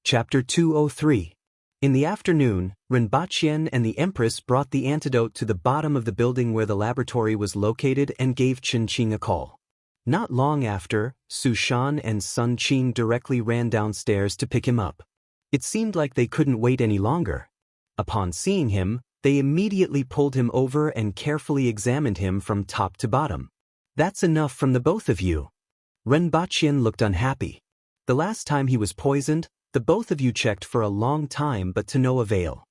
Chapter 203. In the afternoon, Rinpoche and the Empress brought the antidote to the bottom of the building where the laboratory was located and gave Qin a call. Not long after, Su Shan and Sun Qing directly ran downstairs to pick him up. It seemed like they couldn't wait any longer. Upon seeing him, they immediately pulled him over and carefully examined him from top to bottom. "That's enough from the both of you." Rinpoche looked unhappy. "The last time he was poisoned, the both of you checked for a long time but to no avail.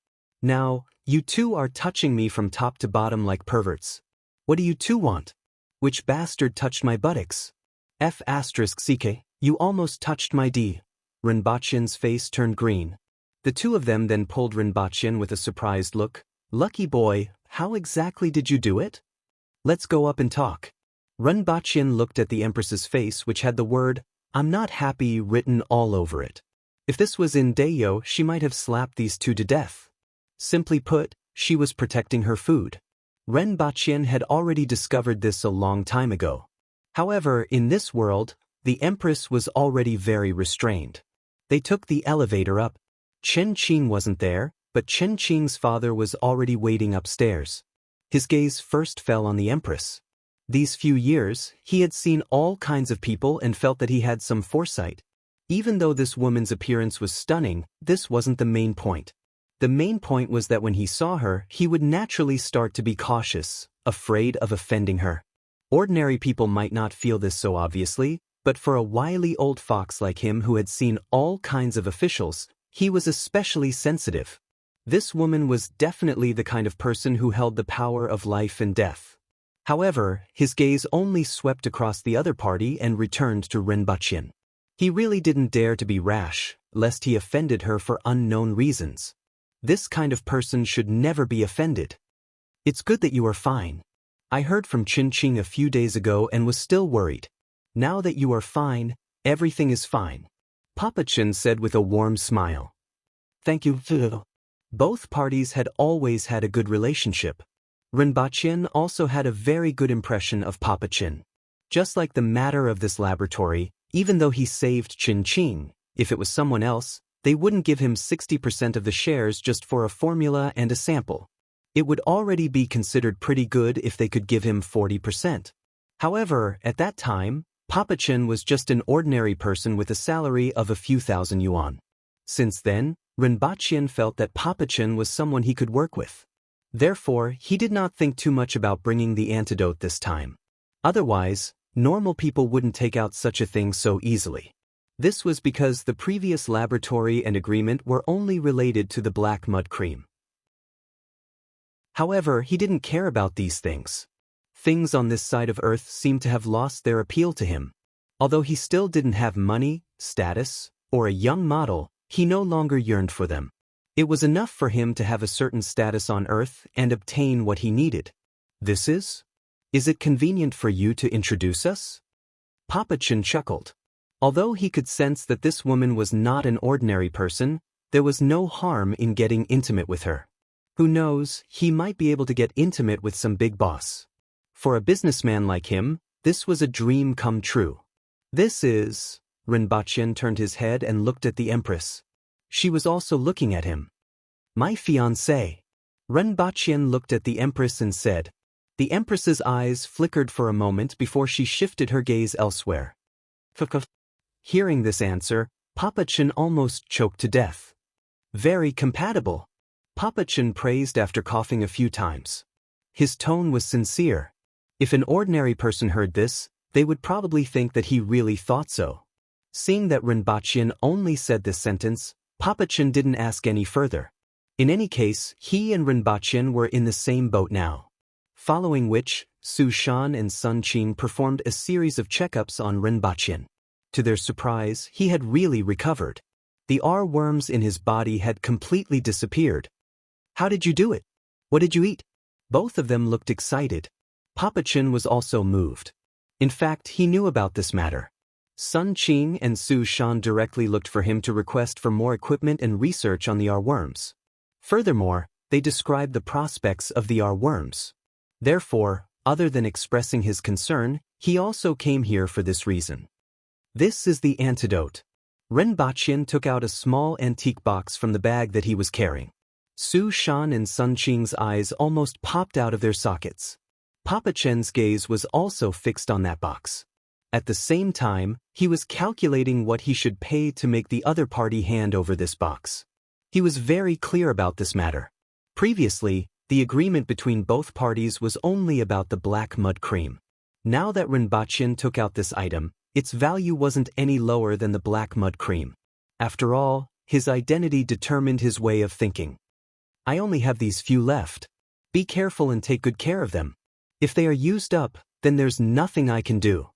Now, you two are touching me from top to bottom like perverts. What do you two want? Which bastard touched my buttocks? F***ck, you almost touched my D." Rinpoche's face turned green. The two of them then pulled Rinpoche with a surprised look. "Lucky boy, how exactly did you do it? Let's go up and talk." Rinpoche looked at the Empress's face, which had the word, "I'm not happy," written all over it. If this was in Dayo, she might have slapped these two to death. Simply put, she was protecting her food. Rinpoche had already discovered this a long time ago. However, in this world, the Empress was already very restrained. They took the elevator up. Qin wasn't there, but Qin's father was already waiting upstairs. His gaze first fell on the Empress. These few years, he had seen all kinds of people and felt that he had some foresight. Even though this woman's appearance was stunning, this wasn't the main point. The main point was that when he saw her, he would naturally start to be cautious, afraid of offending her. Ordinary people might not feel this so obviously, but for a wily old fox like him who had seen all kinds of officials, he was especially sensitive. This woman was definitely the kind of person who held the power of life and death. However, his gaze only swept across the other party and returned to Rinpoche. He really didn't dare to be rash, lest he offended her for unknown reasons. This kind of person should never be offended. "It's good that you are fine. I heard from Qin a few days ago and was still worried. Now that you are fine, everything is fine," Papa Qin said with a warm smile. "Thank you." Both parties had always had a good relationship. Rinpoche also had a very good impression of Papa Qin. Just like the matter of this laboratory, even though he saved Qin, if it was someone else, they wouldn't give him 60% of the shares just for a formula and a sample. It would already be considered pretty good if they could give him 40%. However, at that time, Papa Qin was just an ordinary person with a salary of a few thousand yuan. Since then, Rinpoche felt that Papa Qin was someone he could work with. Therefore, he did not think too much about bringing the antidote this time. Otherwise, normal people wouldn't take out such a thing so easily. This was because the previous laboratory and agreement were only related to the black mud cream. However, he didn't care about these things. Things on this side of Earth seemed to have lost their appeal to him. Although he still didn't have money, status, or a young model, he no longer yearned for them. It was enough for him to have a certain status on Earth and obtain what he needed. "This is? Is it convenient for you to introduce us?" Papa Qin chuckled. Although he could sense that this woman was not an ordinary person, there was no harm in getting intimate with her. Who knows, he might be able to get intimate with some big boss. For a businessman like him, this was a dream come true. "This is..." Rinpoche turned his head and looked at the Empress. She was also looking at him. "My fiancée." Rinpoche looked at the Empress and said. The Empress's eyes flickered for a moment before she shifted her gaze elsewhere. Hearing this answer, Papa Qin almost choked to death. "Very compatible," Papa Qin praised after coughing a few times. His tone was sincere. If an ordinary person heard this, they would probably think that he really thought so. Seeing that Rinpoche only said this sentence, Papa Qin didn't ask any further. In any case, he and Rinpoche were in the same boat now. Following which, Su Shan and Sun Qing performed a series of checkups on Rinpoche. To their surprise, he had really recovered. The worms in his body had completely disappeared. "How did you do it? What did you eat?" Both of them looked excited. Papa Qin was also moved. In fact, he knew about this matter. Sun Qing and Su Shan directly looked for him to request for more equipment and research on the worms. Furthermore, they described the prospects of the worms. Therefore, other than expressing his concern, he also came here for this reason. "This is the antidote. Ren Baqian took out a small antique box from the bag that he was carrying. Su Shan and Sun Qing's eyes almost popped out of their sockets. Papa Chen's gaze was also fixed on that box. At the same time, he was calculating what he should pay to make the other party hand over this box. He was very clear about this matter. Previously, the agreement between both parties was only about the black mud cream. Now that Ren Baqian took out this item, its value wasn't any lower than the black mud cream. After all, his identity determined his way of thinking. I only have these few left. Be careful and take good care of them. If they are used up, then there's nothing I can do.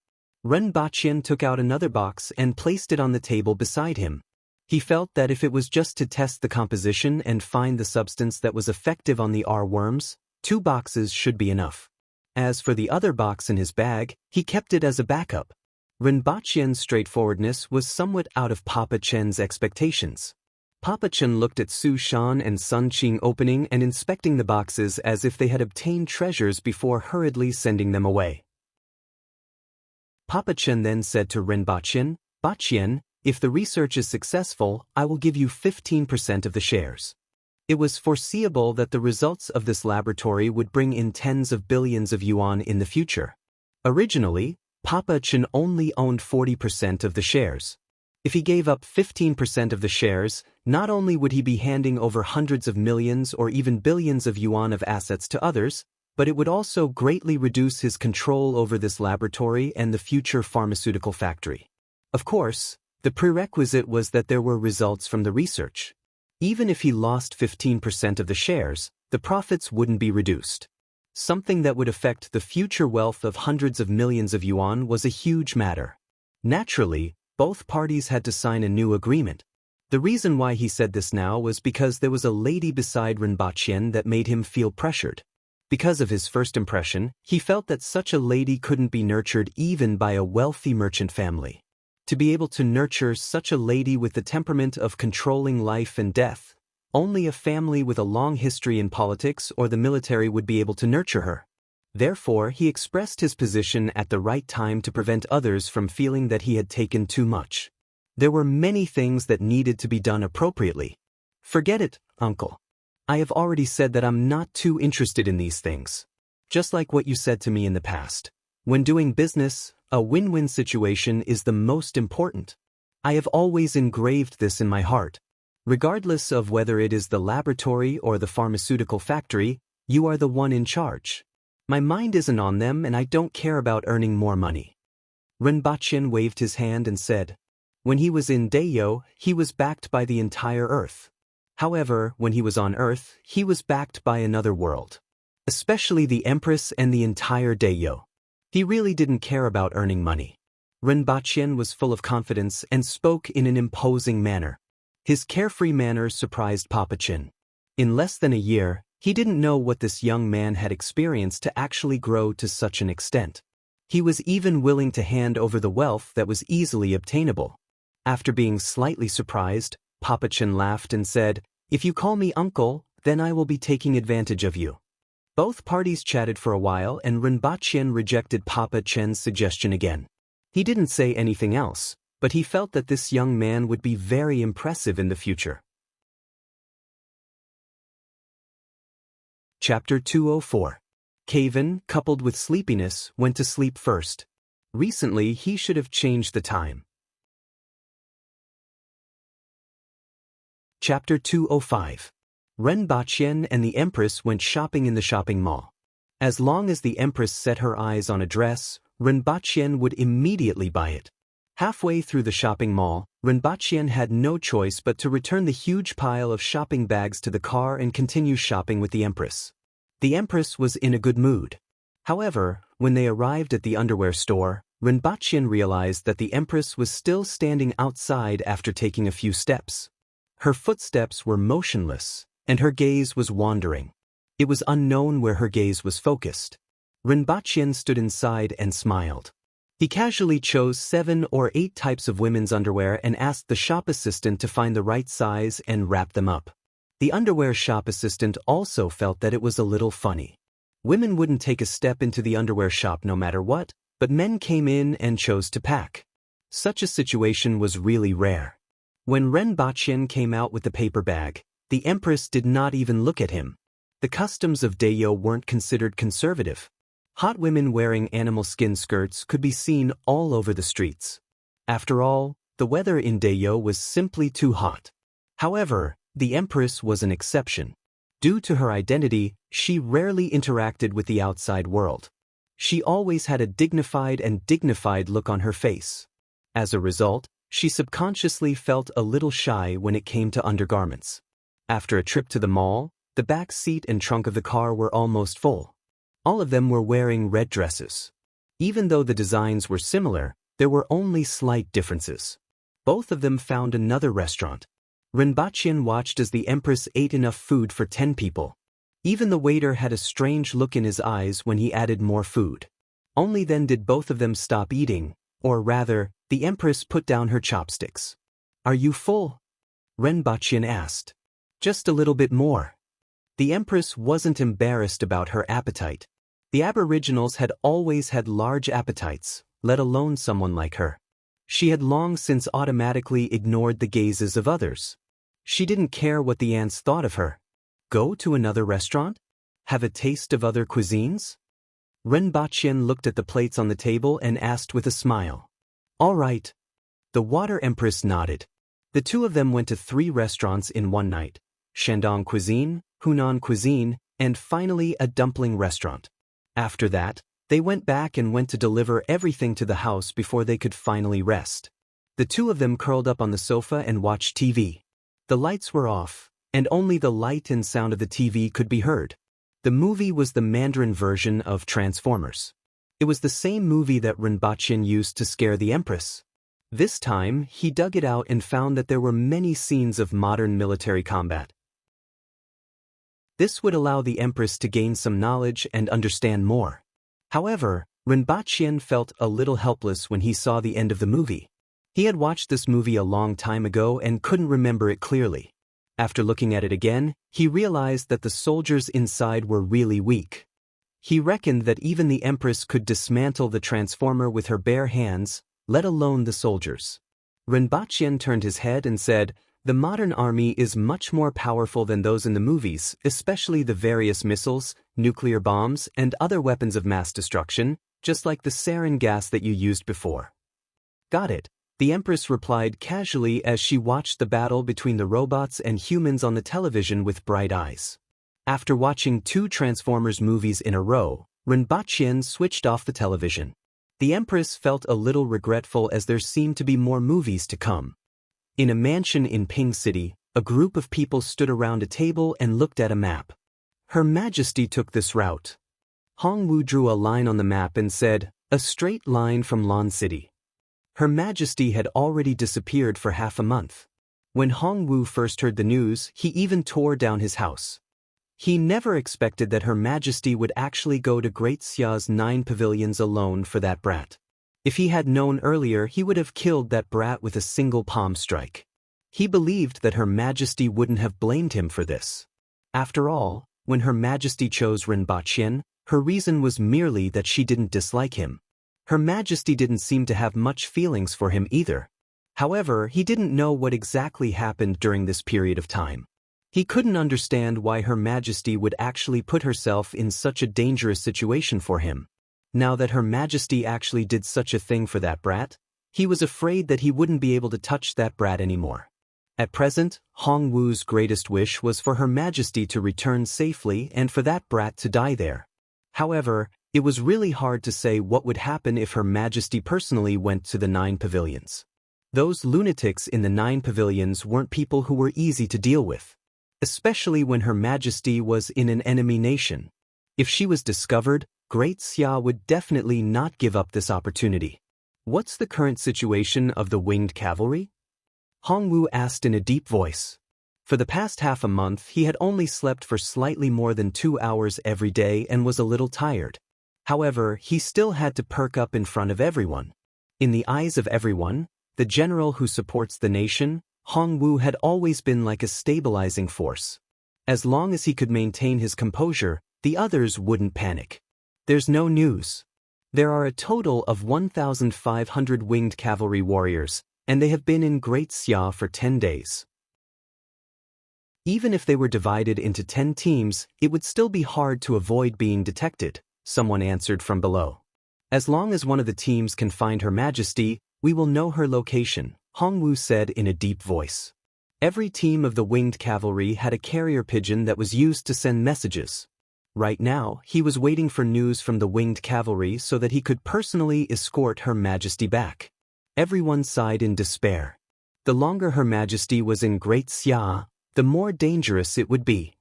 Ren Baqian took out another box and placed it on the table beside him. He felt that if it was just to test the composition and find the substance that was effective on the R-worms, 2 boxes should be enough. As for the other box in his bag, he kept it as a backup. Ren Baqian's straightforwardness was somewhat out of Papa Chen's expectations. Papa Chen looked at Su Shan and Sun Qing opening and inspecting the boxes as if they had obtained treasures before hurriedly sending them away. Papa Chen then said to Ren Baqian, "Baqian, if the research is successful, I will give you 15% of the shares." It was foreseeable that the results of this laboratory would bring in tens of billions of yuan in the future. Originally, Papa Chen only owned 40% of the shares. If he gave up 15% of the shares, not only would he be handing over hundreds of millions or even billions of yuan of assets to others, but it would also greatly reduce his control over this laboratory and the future pharmaceutical factory. Of course, the prerequisite was that there were results from the research. Even if he lost 15% of the shares, the profits wouldn't be reduced. Something that would affect the future wealth of hundreds of millions of yuan was a huge matter. Naturally, both parties had to sign a new agreement. The reason why he said this now was because there was a lady beside Ren Baqian that made him feel pressured. Because of his first impression, he felt that such a lady couldn't be nurtured even by a wealthy merchant family. To be able to nurture such a lady with the temperament of controlling life and death, only a family with a long history in politics or the military would be able to nurture her. Therefore, he expressed his position at the right time to prevent others from feeling that he had taken too much. There were many things that needed to be done appropriately. "Forget it, uncle. I have already said that I'm not too interested in these things. Just like what you said to me in the past. When doing business, a win-win situation is the most important. I have always engraved this in my heart. Regardless of whether it is the laboratory or the pharmaceutical factory, you are the one in charge. My mind isn't on them and I don't care about earning more money." Ren Baqian waved his hand and said, "When he was in Dayo, he was backed by the entire earth. However, when he was on Earth, he was backed by another world. Especially the Empress and the entire Dayo. He really didn't care about earning money." Ren Baqian was full of confidence and spoke in an imposing manner. His carefree manner surprised Papa Chen. In less than a year, he didn't know what this young man had experienced to actually grow to such an extent. He was even willing to hand over the wealth that was easily obtainable. After being slightly surprised, Papa Chen laughed and said, "If you call me uncle, then I will be taking advantage of you." Both parties chatted for a while and Ren Baqian rejected Papa Chen's suggestion again. He didn't say anything else, but he felt that this young man would be very impressive in the future. Chapter 204. Caven, coupled with sleepiness, went to sleep first. Recently, he should have changed the time. Chapter 205. Ren Baqian and the Empress went shopping in the shopping mall. As long as the Empress set her eyes on a dress, Ren Baqian would immediately buy it. Halfway through the shopping mall, Ren Baqian had no choice but to return the huge pile of shopping bags to the car and continue shopping with the Empress. The Empress was in a good mood. However, when they arrived at the underwear store, Ren Baqian realized that the Empress was still standing outside after taking a few steps. Her footsteps were motionless, and her gaze was wandering. It was unknown where her gaze was focused. Ren Baqian stood inside and smiled. He casually chose 7 or 8 types of women's underwear and asked the shop assistant to find the right size and wrap them up. The underwear shop assistant also felt that it was a little funny. Women wouldn't take a step into the underwear shop no matter what, but men came in and chose to pack. Such a situation was really rare. When Ren Baqian came out with the paper bag, the empress did not even look at him. The customs of Dayo weren't considered conservative. Hot women wearing animal skin skirts could be seen all over the streets. After all, the weather in Dayo was simply too hot. However, the empress was an exception. Due to her identity, she rarely interacted with the outside world. She always had a dignified look on her face. As a result, she subconsciously felt a little shy when it came to undergarments. After a trip to the mall, the back seat and trunk of the car were almost full. All of them were wearing red dresses. Even though the designs were similar, there were only slight differences. Both of them found another restaurant. Rinpoche watched as the empress ate enough food for 10 people. Even the waiter had a strange look in his eyes when he added more food. Only then did both of them stop eating, or rather, the empress put down her chopsticks. "Are you full?" Rinpoche asked. "Just a little bit more." The empress wasn't embarrassed about her appetite. The aboriginals had always had large appetites, let alone someone like her. She had long since automatically ignored the gazes of others. She didn't care what the ants thought of her. Go to another restaurant? Have a taste of other cuisines? Rinpoche looked at the plates on the table and asked with a smile. "All right." The water empress nodded. The two of them went to 3 restaurants in one night: Shandong cuisine, Hunan cuisine, and finally a dumpling restaurant. After that, they went back and went to deliver everything to the house before they could finally rest. The two of them curled up on the sofa and watched TV. The lights were off, and only the light and sound of the TV could be heard. The movie was the Mandarin version of Transformers. It was the same movie that Rinpoche used to scare the empress. This time, he dug it out and found that there were many scenes of modern military combat. This would allow the empress to gain some knowledge and understand more. However, Rinpoche felt a little helpless when he saw the end of the movie. He had watched this movie a long time ago and couldn't remember it clearly. After looking at it again, he realized that the soldiers inside were really weak. He reckoned that even the empress could dismantle the transformer with her bare hands, let alone the soldiers. Rinpoche turned his head and said, "The modern army is much more powerful than those in the movies, especially the various missiles, nuclear bombs, and other weapons of mass destruction, just like the sarin gas that you used before." "Got it," the empress replied casually as she watched the battle between the robots and humans on the television with bright eyes. After watching 2 Transformers movies in a row, Rinpoche switched off the television. The empress felt a little regretful as there seemed to be more movies to come. In a mansion in Ping City, a group of people stood around a table and looked at a map. Her Majesty took this route. Hongwu drew a line on the map and said, "A straight line from Lan City." Her Majesty had already disappeared for half a month. When Hongwu first heard the news, he even tore down his house. He never expected that Her Majesty would actually go to Great Xia's 9 pavilions alone for that brat. If he had known earlier, he would have killed that brat with a single palm strike. He believed that Her Majesty wouldn't have blamed him for this. After all, when Her Majesty chose Rinpoche, her reason was merely that she didn't dislike him. Her Majesty didn't seem to have much feelings for him either. However, he didn't know what exactly happened during this period of time. He couldn't understand why Her Majesty would actually put herself in such a dangerous situation for him. Now that Her Majesty actually did such a thing for that brat, he was afraid that he wouldn't be able to touch that brat anymore. At present, Hongwu's greatest wish was for Her Majesty to return safely and for that brat to die there. However, it was really hard to say what would happen if Her Majesty personally went to the 9 pavilions. Those lunatics in the 9 pavilions weren't people who were easy to deal with, especially when Her Majesty was in an enemy nation. If she was discovered, Great Xia would definitely not give up this opportunity. "What's the current situation of the winged cavalry?" Hongwu asked in a deep voice. For the past half a month, he had only slept for slightly more than 2 hours every day and was a little tired. However, he still had to perk up in front of everyone. In the eyes of everyone, the general who supports the nation, Hongwu had always been like a stabilizing force. As long as he could maintain his composure, the others wouldn't panic. There's no news. There are a total of 1,500 winged cavalry warriors, and they have been in Great Xia for 10 days. Even if they were divided into 10 teams, it would still be hard to avoid being detected, someone answered from below. As long as one of the teams can find Her Majesty, we will know her location, Hongwu said in a deep voice. Every team of the winged cavalry had a carrier pigeon that was used to send messages. Right now, he was waiting for news from the winged cavalry so that he could personally escort Her Majesty back. Everyone sighed in despair. The longer Her Majesty was in Great Xia, the more dangerous it would be.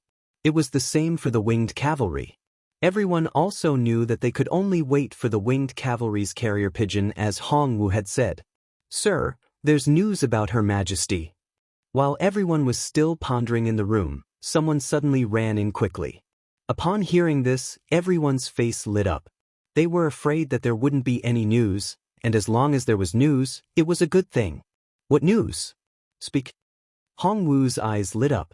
It was the same for the winged cavalry. Everyone also knew that they could only wait for the winged cavalry's carrier pigeon, as Hongwu had said. "Sir, there's news about Her Majesty." While everyone was still pondering in the room, someone suddenly ran in quickly. Upon hearing this, everyone's face lit up. They were afraid that there wouldn't be any news, and as long as there was news, it was a good thing. "What news? Speak." Hongwu's eyes lit up.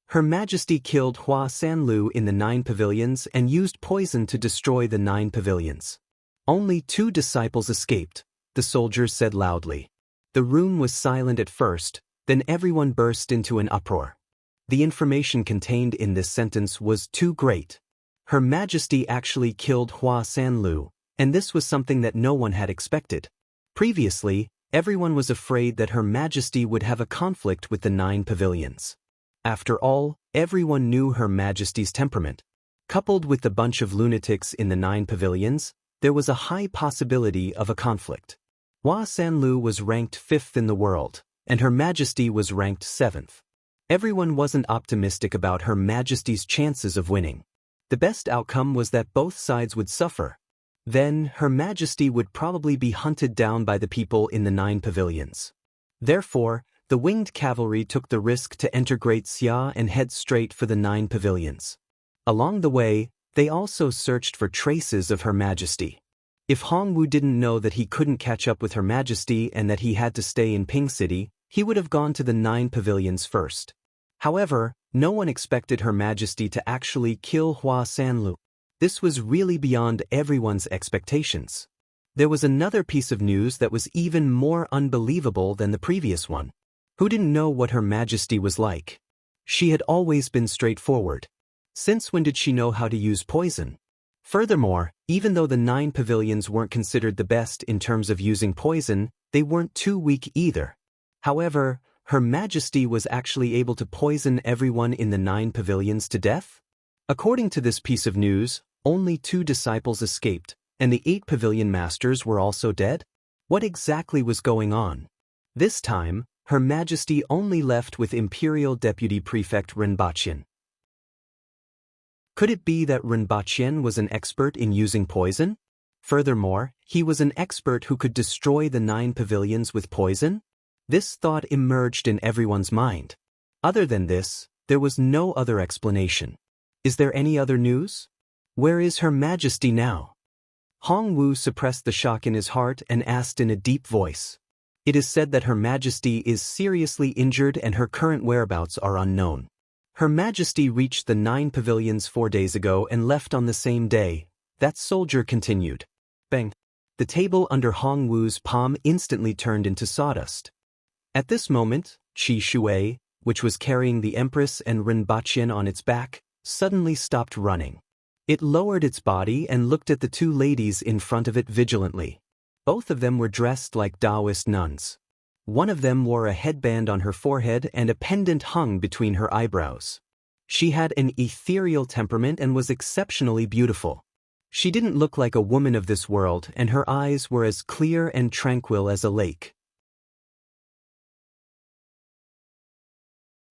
Her Majesty killed Hua Sanlu in the 9 pavilions and used poison to destroy the 9 pavilions. Only 2 disciples escaped, the soldiers said loudly. The room was silent at first, then everyone burst into an uproar. The information contained in this sentence was too great. Her Majesty actually killed Hua Sanlu, and this was something that no one had expected. Previously, everyone was afraid that Her Majesty would have a conflict with the 9 pavilions. After all, everyone knew Her Majesty's temperament. Coupled with the bunch of lunatics in the 9 pavilions, there was a high possibility of a conflict. Hua Sanlu was ranked 5th in the world, and Her Majesty was ranked 7th. Everyone wasn't optimistic about Her Majesty's chances of winning. The best outcome was that both sides would suffer. Then, Her Majesty would probably be hunted down by the people in the 9 pavilions. Therefore, the winged cavalry took the risk to enter Great Xia and head straight for the 9 pavilions. Along the way, they also searched for traces of Her Majesty. If Hongwu didn't know that he couldn't catch up with Her Majesty and that he had to stay in Ping City, he would have gone to the 9 pavilions first. However, no one expected Her Majesty to actually kill Hua Sanlu. This was really beyond everyone's expectations. There was another piece of news that was even more unbelievable than the previous one. Who didn't know what Her Majesty was like? She had always been straightforward. Since when did she know how to use poison? Furthermore, even though the 9 pavilions weren't considered the best in terms of using poison, they weren't too weak either. However, Her Majesty was actually able to poison everyone in the 9 pavilions to death? According to this piece of news, only 2 disciples escaped, and the 8 pavilion masters were also dead? What exactly was going on? This time, Her Majesty only left with Imperial Deputy Prefect Rinpochen. Could it be that Rinpochen was an expert in using poison? Furthermore, he was an expert who could destroy the 9 pavilions with poison? This thought emerged in everyone's mind. Other than this, there was no other explanation. Is there any other news? Where is Her Majesty now? Hongwu suppressed the shock in his heart and asked in a deep voice. It is said that Her Majesty is seriously injured and her current whereabouts are unknown. Her Majesty reached the 9 pavilions 4 days ago and left on the same day, that soldier continued. Bang! The table under Hongwu's palm instantly turned into sawdust. At this moment, Qi Shui, which was carrying the Empress and Rinpochen on its back, suddenly stopped running. It lowered its body and looked at the 2 ladies in front of it vigilantly. Both of them were dressed like Taoist nuns. One of them wore a headband on her forehead and a pendant hung between her eyebrows. She had an ethereal temperament and was exceptionally beautiful. She didn't look like a woman of this world, and her eyes were as clear and tranquil as a lake.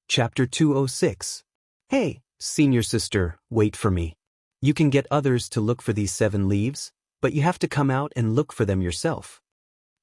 Chapter 206. Hey, senior sister, wait for me. You can get others to look for these 7 leaves, but you have to come out and look for them yourself.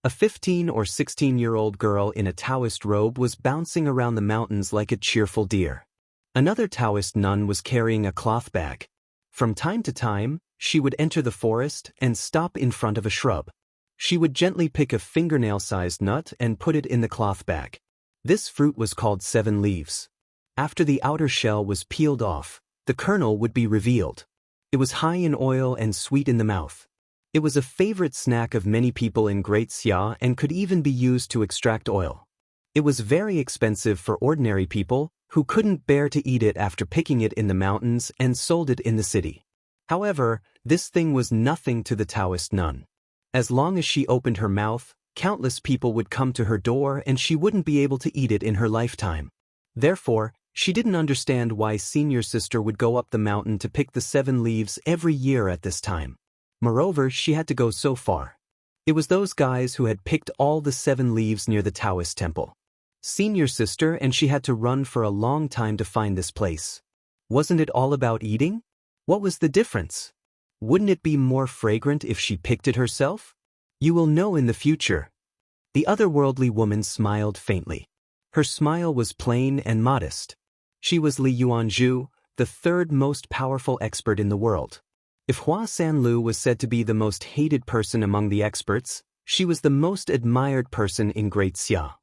A 15 or 16-year-old girl in a Taoist robe was bouncing around the mountains like a cheerful deer. Another Taoist nun was carrying a cloth bag. From time to time, she would enter the forest and stop in front of a shrub. She would gently pick a fingernail-sized nut and put it in the cloth bag. This fruit was called 7 leaves. After the outer shell was peeled off, the kernel would be revealed. It was high in oil and sweet in the mouth. It was a favorite snack of many people in Great Xia and could even be used to extract oil. It was very expensive for ordinary people who couldn't bear to eat it after picking it in the mountains and sold it in the city. However, this thing was nothing to the Taoist nun. As long as she opened her mouth, countless people would come to her door and she wouldn't be able to eat it in her lifetime. Therefore, she didn't understand why senior sister would go up the mountain to pick the 7 leaves every year at this time. Moreover, she had to go so far. It was those guys who had picked all the 7 leaves near the Taoist temple. Senior sister and she had to run for a long time to find this place. Wasn't it all about eating? What was the difference? Wouldn't it be more fragrant if she picked it herself? You will know in the future. The otherworldly woman smiled faintly. Her smile was plain and modest. She was Li Yuanzhu, the 3rd most powerful expert in the world. If Hua Sanlu was said to be the most hated person among the experts, she was the most admired person in Great Xia.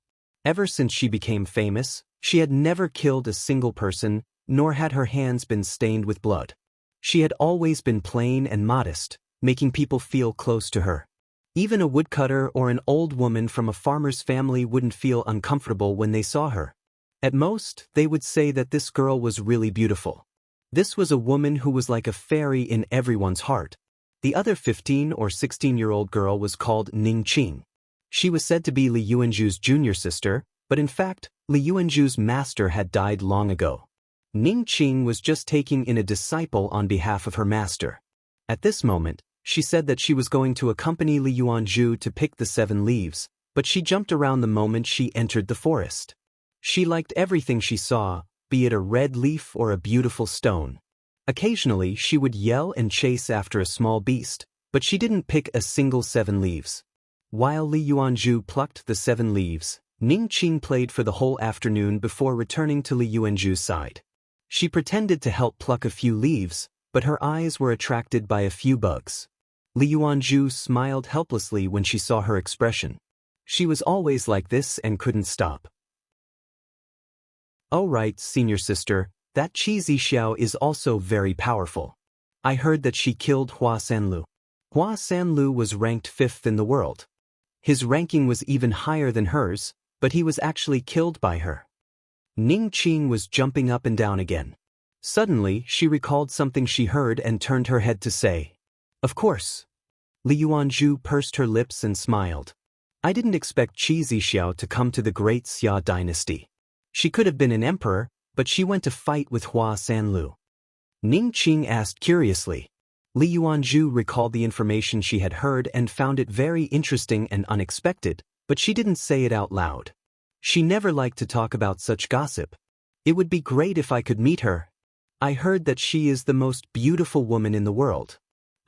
Ever since she became famous, she had never killed a single person, nor had her hands been stained with blood. She had always been plain and modest, making people feel close to her. Even a woodcutter or an old woman from a farmer's family wouldn't feel uncomfortable when they saw her. At most, they would say that this girl was really beautiful. This was a woman who was like a fairy in everyone's heart. The other 15 or 16-year-old girl was called Ning Qing. She was said to be Li Yuanzhu's junior sister, but in fact, Li Yuanzhu's master had died long ago. Ning Qing was just taking in a disciple on behalf of her master. At this moment, she said that she was going to accompany Li Yuanzhu to pick the 7 leaves, but she jumped around the moment she entered the forest. She liked everything she saw, be it a red leaf or a beautiful stone. Occasionally, she would yell and chase after a small beast, but she didn't pick a single 7 leaves. While Li Yuanzhu plucked the 7 leaves, Ning Qing played for the whole afternoon before returning to Li Yuanzhu's side. She pretended to help pluck a few leaves, but her eyes were attracted by a few bugs. Li Yuanzhu smiled helplessly when she saw her expression. She was always like this and couldn't stop. "Oh right, senior sister, that Qi Zixiao is also very powerful. I heard that she killed Hua Sanlu." Hua Sanlu was ranked 5th in the world. His ranking was even higher than hers, but he was actually killed by her. Ning Qing was jumping up and down again. Suddenly, she recalled something she heard and turned her head to say, "Of course." Li Yuanzhu pursed her lips and smiled. "I didn't expect Qi Zixiao to come to the Great Xia dynasty. She could have been an emperor, but she went to fight with Hua Sanlu." Ning Qing asked curiously. Li Yuanzhu recalled the information she had heard and found it very interesting and unexpected, but she didn't say it out loud. She never liked to talk about such gossip. "It would be great if I could meet her. I heard that she is the most beautiful woman in the world.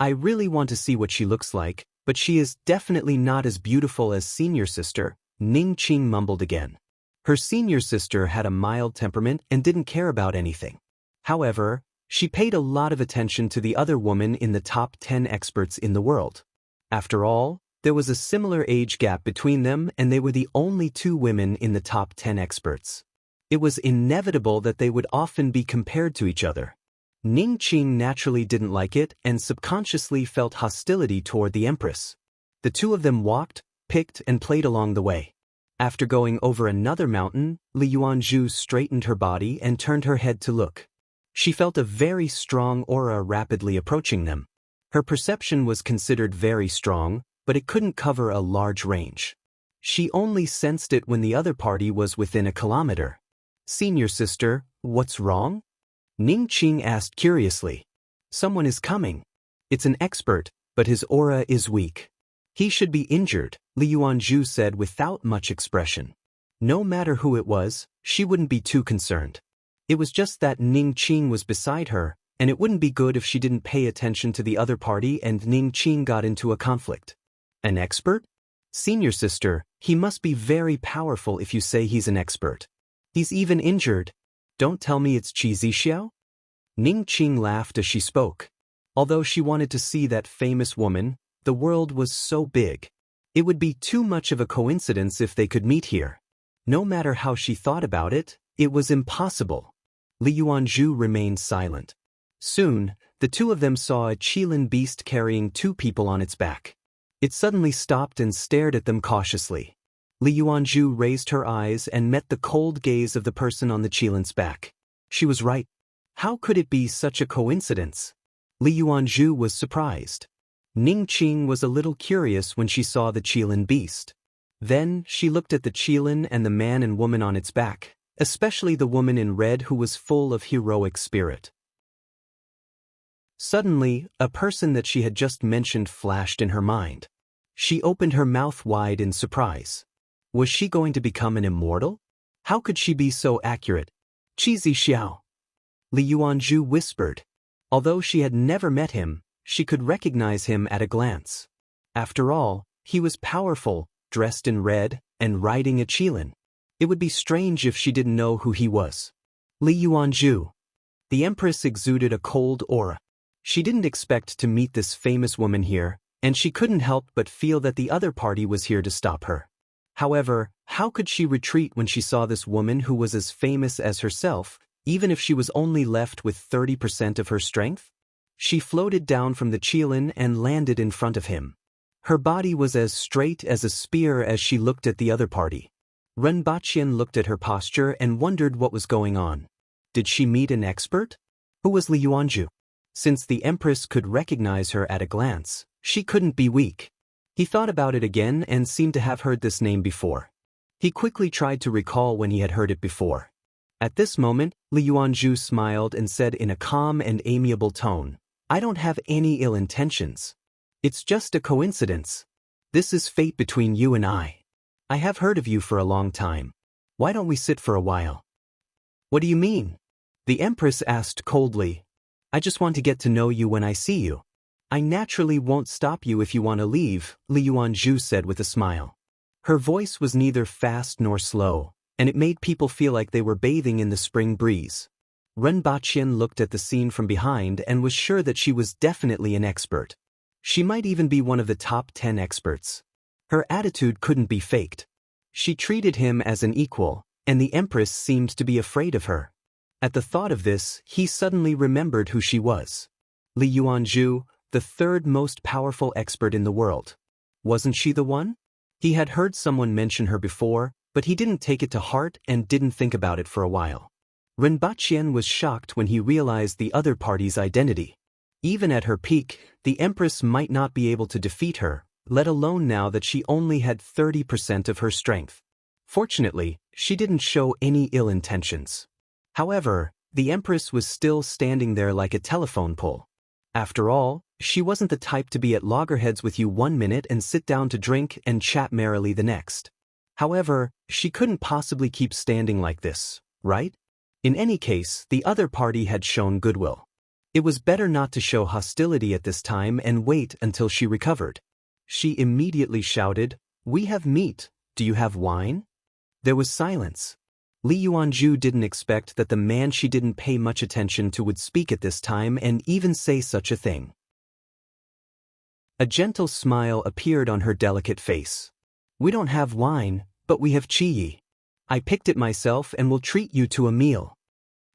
I really want to see what she looks like, but she is definitely not as beautiful as senior sister," Ning Qing mumbled again. Her senior sister had a mild temperament and didn't care about anything. However, she paid a lot of attention to the other woman in the top 10 experts in the world. After all, there was a similar age gap between them and they were the only 2 women in the top 10 experts. It was inevitable that they would often be compared to each other. Ning Qing naturally didn't like it and subconsciously felt hostility toward the empress. The 2 of them walked, picked and played along the way. After going over another mountain, Li Yuanzhu straightened her body and turned her head to look. She felt a very strong aura rapidly approaching them. Her perception was considered very strong, but it couldn't cover a large range. She only sensed it when the other party was within a kilometer. "Senior sister, what's wrong?" Ning Qing asked curiously. "Someone is coming. It's an expert, but his aura is weak. He should be injured," Li Yuanzhu said without much expression. No matter who it was, she wouldn't be too concerned. It was just that Ning Qing was beside her, and it wouldn't be good if she didn't pay attention to the other party and Ning Qing got into a conflict. "An expert? Senior sister, he must be very powerful if you say he's an expert. He's even injured. Don't tell me it's Qi Zixiao?" Ning Qing laughed as she spoke. Although she wanted to see that famous woman, the world was so big. It would be too much of a coincidence if they could meet here. No matter how she thought about it, it was impossible. Li Yuanzhu remained silent. Soon, the two of them saw a Qilin beast carrying two people on its back. It suddenly stopped and stared at them cautiously. Li Yuanzhu raised her eyes and met the cold gaze of the person on the Qilin's back. She was right. How could it be such a coincidence? Li Yuanzhu was surprised. Ning Qing was a little curious when she saw the Qilin beast. Then, she looked at the Qilin and the man and woman on its back, especially the woman in red who was full of heroic spirit. Suddenly, a person that she had just mentioned flashed in her mind. She opened her mouth wide in surprise. Was she going to become an immortal? How could she be so accurate? Qi Xiao. Li Yuanzhu whispered. Although she had never met him, she could recognize him at a glance. After all, he was powerful, dressed in red, and riding a Qilin. It would be strange if she didn't know who he was. Li Yuanzhu. The Empress exuded a cold aura. She didn't expect to meet this famous woman here, and she couldn't help but feel that the other party was here to stop her. However, how could she retreat when she saw this woman who was as famous as herself, even if she was only left with 30% of her strength? She floated down from the Qilin and landed in front of him. Her body was as straight as a spear as she looked at the other party. Ren Baqian looked at her posture and wondered what was going on. Did she meet an expert? Who was Li Yuanzhu? Since the Empress could recognize her at a glance, she couldn't be weak. He thought about it again and seemed to have heard this name before. He quickly tried to recall when he had heard it before. At this moment, Li Yuanzhu smiled and said in a calm and amiable tone, "I don't have any ill intentions. It's just a coincidence. This is fate between you and I. I have heard of you for a long time. Why don't we sit for a while?" "What do you mean?" The Empress asked coldly. "I just want to get to know you when I see you. I naturally won't stop you if you want to leave," Li Yuanzhu said with a smile. Her voice was neither fast nor slow, and it made people feel like they were bathing in the spring breeze. Ren Baqian looked at the scene from behind and was sure that she was definitely an expert. She might even be one of the top 10 experts. Her attitude couldn't be faked. She treated him as an equal, and the Empress seemed to be afraid of her. At the thought of this, he suddenly remembered who she was. Li Yuanzhu, the third most powerful expert in the world. Wasn't she the one? He had heard someone mention her before, but he didn't take it to heart and didn't think about it for a while. Ren Baqian was shocked when he realized the other party's identity. Even at her peak, the Empress might not be able to defeat her, let alone now that she only had 30% of her strength. Fortunately, she didn't show any ill intentions. However, the Empress was still standing there like a telephone pole. After all, she wasn't the type to be at loggerheads with you one minute and sit down to drink and chat merrily the next. However, she couldn't possibly keep standing like this, right? In any case, the other party had shown goodwill. It was better not to show hostility at this time and wait until she recovered. She immediately shouted, "We have meat, do you have wine?" There was silence. Li Yuanzhu didn't expect that the man she didn't pay much attention to would speak at this time and even say such a thing. A gentle smile appeared on her delicate face. "We don't have wine, but we have qi. I picked it myself and will treat you to a meal."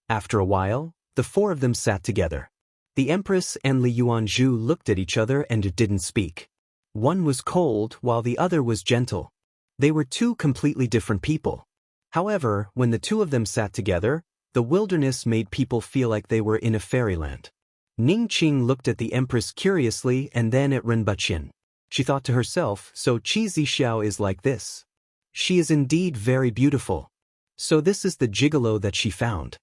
After a while, the four of them sat together. The Empress and Li Yuanzhu looked at each other and didn't speak. One was cold while the other was gentle. They were two completely different people. However, when the two of them sat together, the wilderness made people feel like they were in a fairyland. Ning Qing looked at the Empress curiously and then at Ren Baqian. She thought to herself, so Qi Zixiao is like this. She is indeed very beautiful. So this is the gigolo that she found.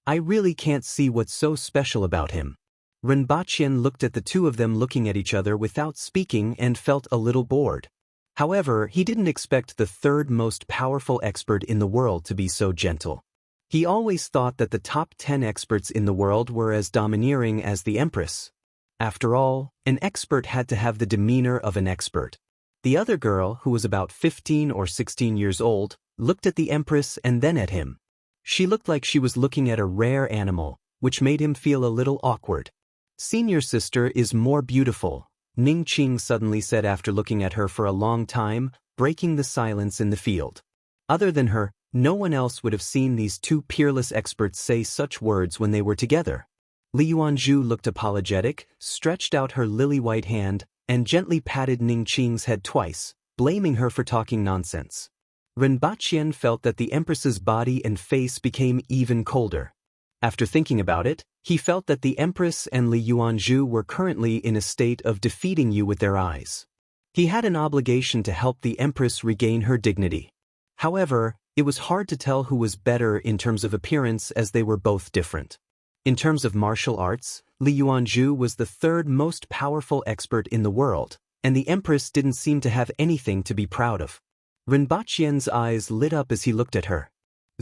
I really can't see what's so special about him. Ren Baqian looked at the two of them looking at each other without speaking and felt a little bored. However, he didn't expect the third most powerful expert in the world to be so gentle. He always thought that the top 10 experts in the world were as domineering as the Empress. After all, an expert had to have the demeanor of an expert. The other girl, who was about 15 or 16 years old, looked at the Empress and then at him. She looked like she was looking at a rare animal, which made him feel a little awkward. "Senior sister is more beautiful," Ning Qing suddenly said after looking at her for a long time, breaking the silence in the field. Other than her, no one else would have seen these two peerless experts say such words when they were together. Li Yuanzhu looked apologetic, stretched out her lily-white hand, and gently patted Ning Qing's head twice, blaming her for talking nonsense. Rinpoche felt that the Empress's body and face became even colder. After thinking about it, he felt that the Empress and Li Yuanzhu were currently in a state of defeating you with their eyes. He had an obligation to help the Empress regain her dignity. However, it was hard to tell who was better in terms of appearance as they were both different. In terms of martial arts, Li Yuanzhu was the third most powerful expert in the world, and the Empress didn't seem to have anything to be proud of. Rinpoche's eyes lit up as he looked at her.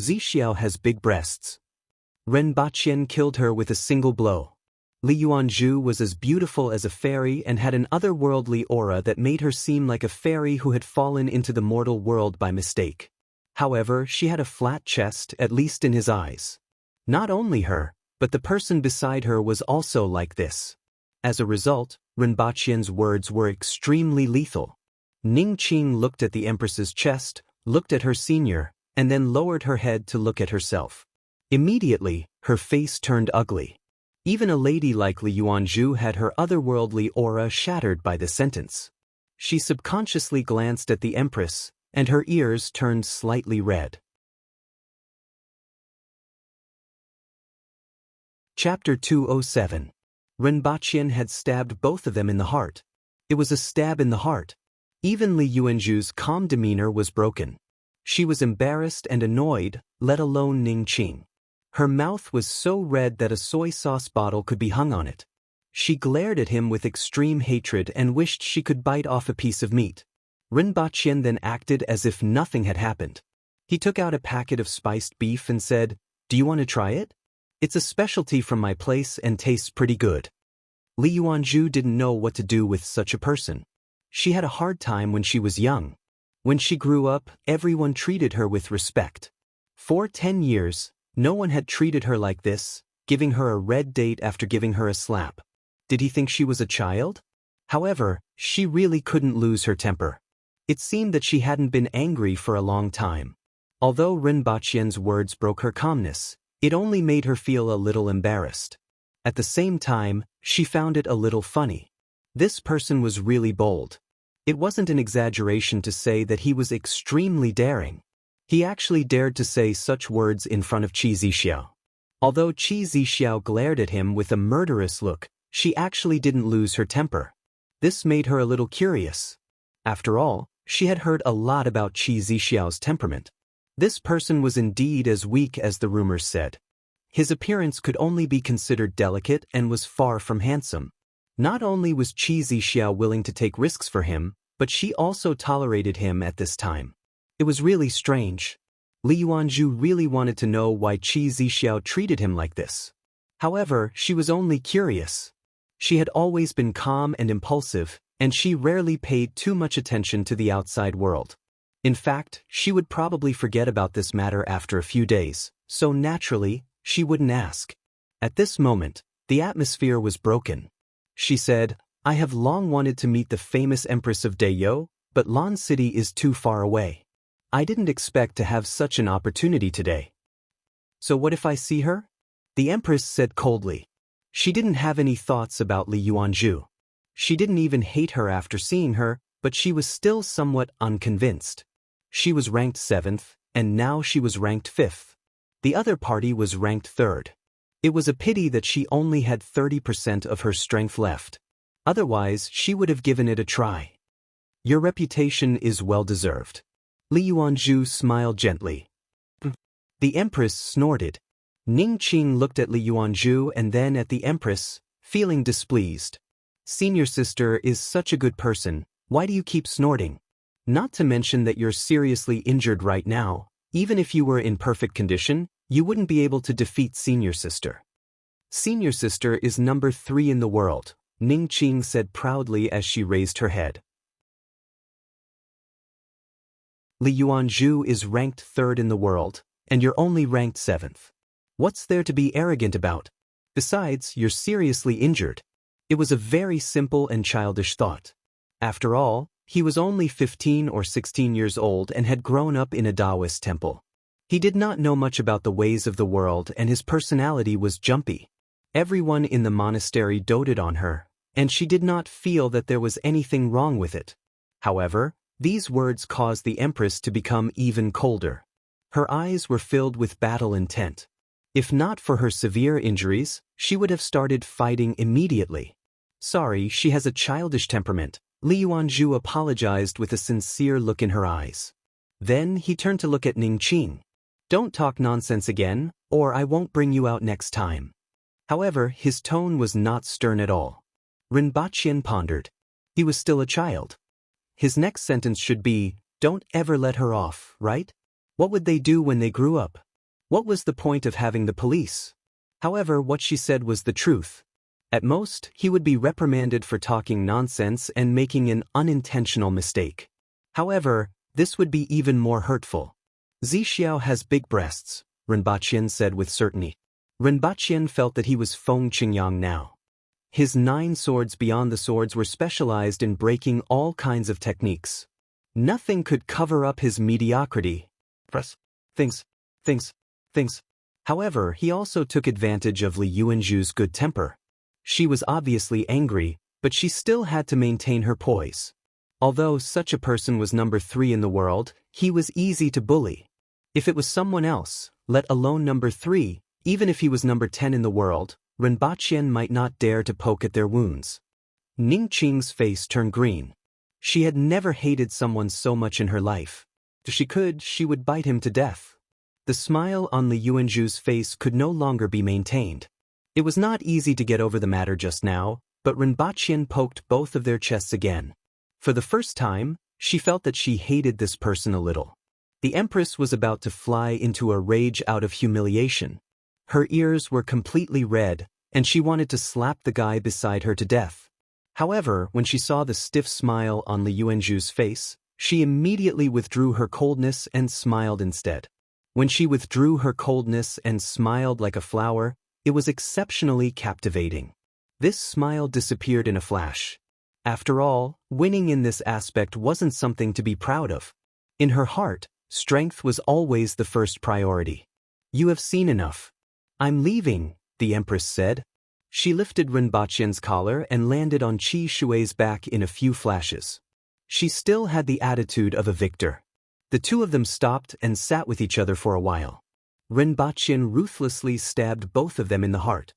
Zixiao has big breasts. Rinpoche killed her with a single blow. Li Yuanzhu was as beautiful as a fairy and had an otherworldly aura that made her seem like a fairy who had fallen into the mortal world by mistake. However, she had a flat chest, at least in his eyes. Not only her, but the person beside her was also like this. As a result, Rinpoche's words were extremely lethal. Ning Qing looked at the Empress's chest, looked at her senior, and then lowered her head to look at herself. Immediately, her face turned ugly. Even a lady like Li Yuanzhu had her otherworldly aura shattered by the sentence. She subconsciously glanced at the Empress, and her ears turned slightly red. Chapter 207. Rinpoche had stabbed both of them in the heart. It was a stab in the heart. Even Li Yuanzhu's calm demeanor was broken. She was embarrassed and annoyed, let alone Ning Qing. Her mouth was so red that a soy sauce bottle could be hung on it. She glared at him with extreme hatred and wished she could bite off a piece of meat. Rinpoche then acted as if nothing had happened. He took out a packet of spiced beef and said, "Do you want to try it? It's a specialty from my place and tastes pretty good." Li Yuanzhu didn't know what to do with such a person. She had a hard time when she was young. When she grew up, everyone treated her with respect. For 10 years, no one had treated her like this, giving her a red date after giving her a slap. Did he think she was a child? However, she really couldn't lose her temper. It seemed that she hadn't been angry for a long time. Although Rinpoche's words broke her calmness, it only made her feel a little embarrassed. At the same time, she found it a little funny. This person was really bold. It wasn't an exaggeration to say that he was extremely daring. He actually dared to say such words in front of Qi Zixiao. Although Qi Zixiao glared at him with a murderous look, she actually didn't lose her temper. This made her a little curious. After all, she had heard a lot about Qi Zixiao's temperament. This person was indeed as weak as the rumors said. His appearance could only be considered delicate and was far from handsome. Not only was Qi Zixiao willing to take risks for him, but she also tolerated him at this time. It was really strange. Li Yuanzhu really wanted to know why Qi Zixiao treated him like this. However, she was only curious. She had always been calm and impulsive, and she rarely paid too much attention to the outside world. In fact, she would probably forget about this matter after a few days, so naturally, she wouldn't ask. At this moment, the atmosphere was broken. She said, "I have long wanted to meet the famous Empress of Deyo, but Lan City is too far away. I didn't expect to have such an opportunity today." "So what if I see her?" the Empress said coldly. She didn't have any thoughts about Li Yuanzhu. She didn't even hate her after seeing her, but she was still somewhat unconvinced. She was ranked 7th, and now she was ranked 5th. The other party was ranked 3rd. It was a pity that she only had 30% of her strength left. Otherwise, she would have given it a try. "Your reputation is well-deserved." Li Yuanzhu smiled gently. The Empress snorted. Ning Qing looked at Li Yuanzhu and then at the Empress, feeling displeased. "Senior sister is such a good person, why do you keep snorting? Not to mention that you're seriously injured right now. Even if you were in perfect condition, you wouldn't be able to defeat senior sister." "Senior sister is number 3 in the world," Ning Qing said proudly as she raised her head. "Li Yuanzhu is ranked 3rd in the world, and you're only ranked 7th. What's there to be arrogant about? Besides, you're seriously injured." It was a very simple and childish thought. After all, he was only 15 or 16 years old and had grown up in a Taoist temple. He did not know much about the ways of the world and his personality was jumpy. Everyone in the monastery doted on her, and she did not feel that there was anything wrong with it. However, these words caused the Empress to become even colder. Her eyes were filled with battle intent. If not for her severe injuries, she would have started fighting immediately. Sorry, she has a childish temperament, Li Yuanzhu apologized with a sincere look in her eyes. Then he turned to look at Ning Qing. Don't talk nonsense again, or I won't bring you out next time. However, his tone was not stern at all. Rinpoche pondered. He was still a child. His next sentence should be, don't ever let her off, right? What would they do when they grew up? What was the point of having the police? However, what she said was the truth. At most, he would be reprimanded for talking nonsense and making an unintentional mistake. However, this would be even more hurtful. Zixiao has big breasts, Rinpoche said with certainty. Rinpoche felt that he was Feng Qingyang now. His 9 swords beyond the swords were specialized in breaking all kinds of techniques. Nothing could cover up his mediocrity. Things. However, he also took advantage of Li Yuanzhu's good temper. She was obviously angry, but she still had to maintain her poise. Although such a person was number 3 in the world, he was easy to bully. If it was someone else, let alone number 3, even if he was number 10 in the world, Rinpoche might not dare to poke at their wounds. Ning Qing's face turned green. She had never hated someone so much in her life. If she could, she would bite him to death. The smile on Li Yuanzhu's face could no longer be maintained. It was not easy to get over the matter just now, but Rinpoche poked both of their chests again. For the first time, she felt that she hated this person a little. The Empress was about to fly into a rage out of humiliation. Her ears were completely red, and she wanted to slap the guy beside her to death. However, when she saw the stiff smile on Li Yuanzhu's face, she immediately withdrew her coldness and smiled instead. When she withdrew her coldness and smiled like a flower, it was exceptionally captivating. This smile disappeared in a flash. After all, winning in this aspect wasn't something to be proud of. In her heart, strength was always the first priority. You have seen enough. I'm leaving, the Empress said. She lifted Rinpoche's collar and landed on Qi Shui's back in a few flashes. She still had the attitude of a victor. The two of them stopped and sat with each other for a while. Rinpoche ruthlessly stabbed both of them in the heart.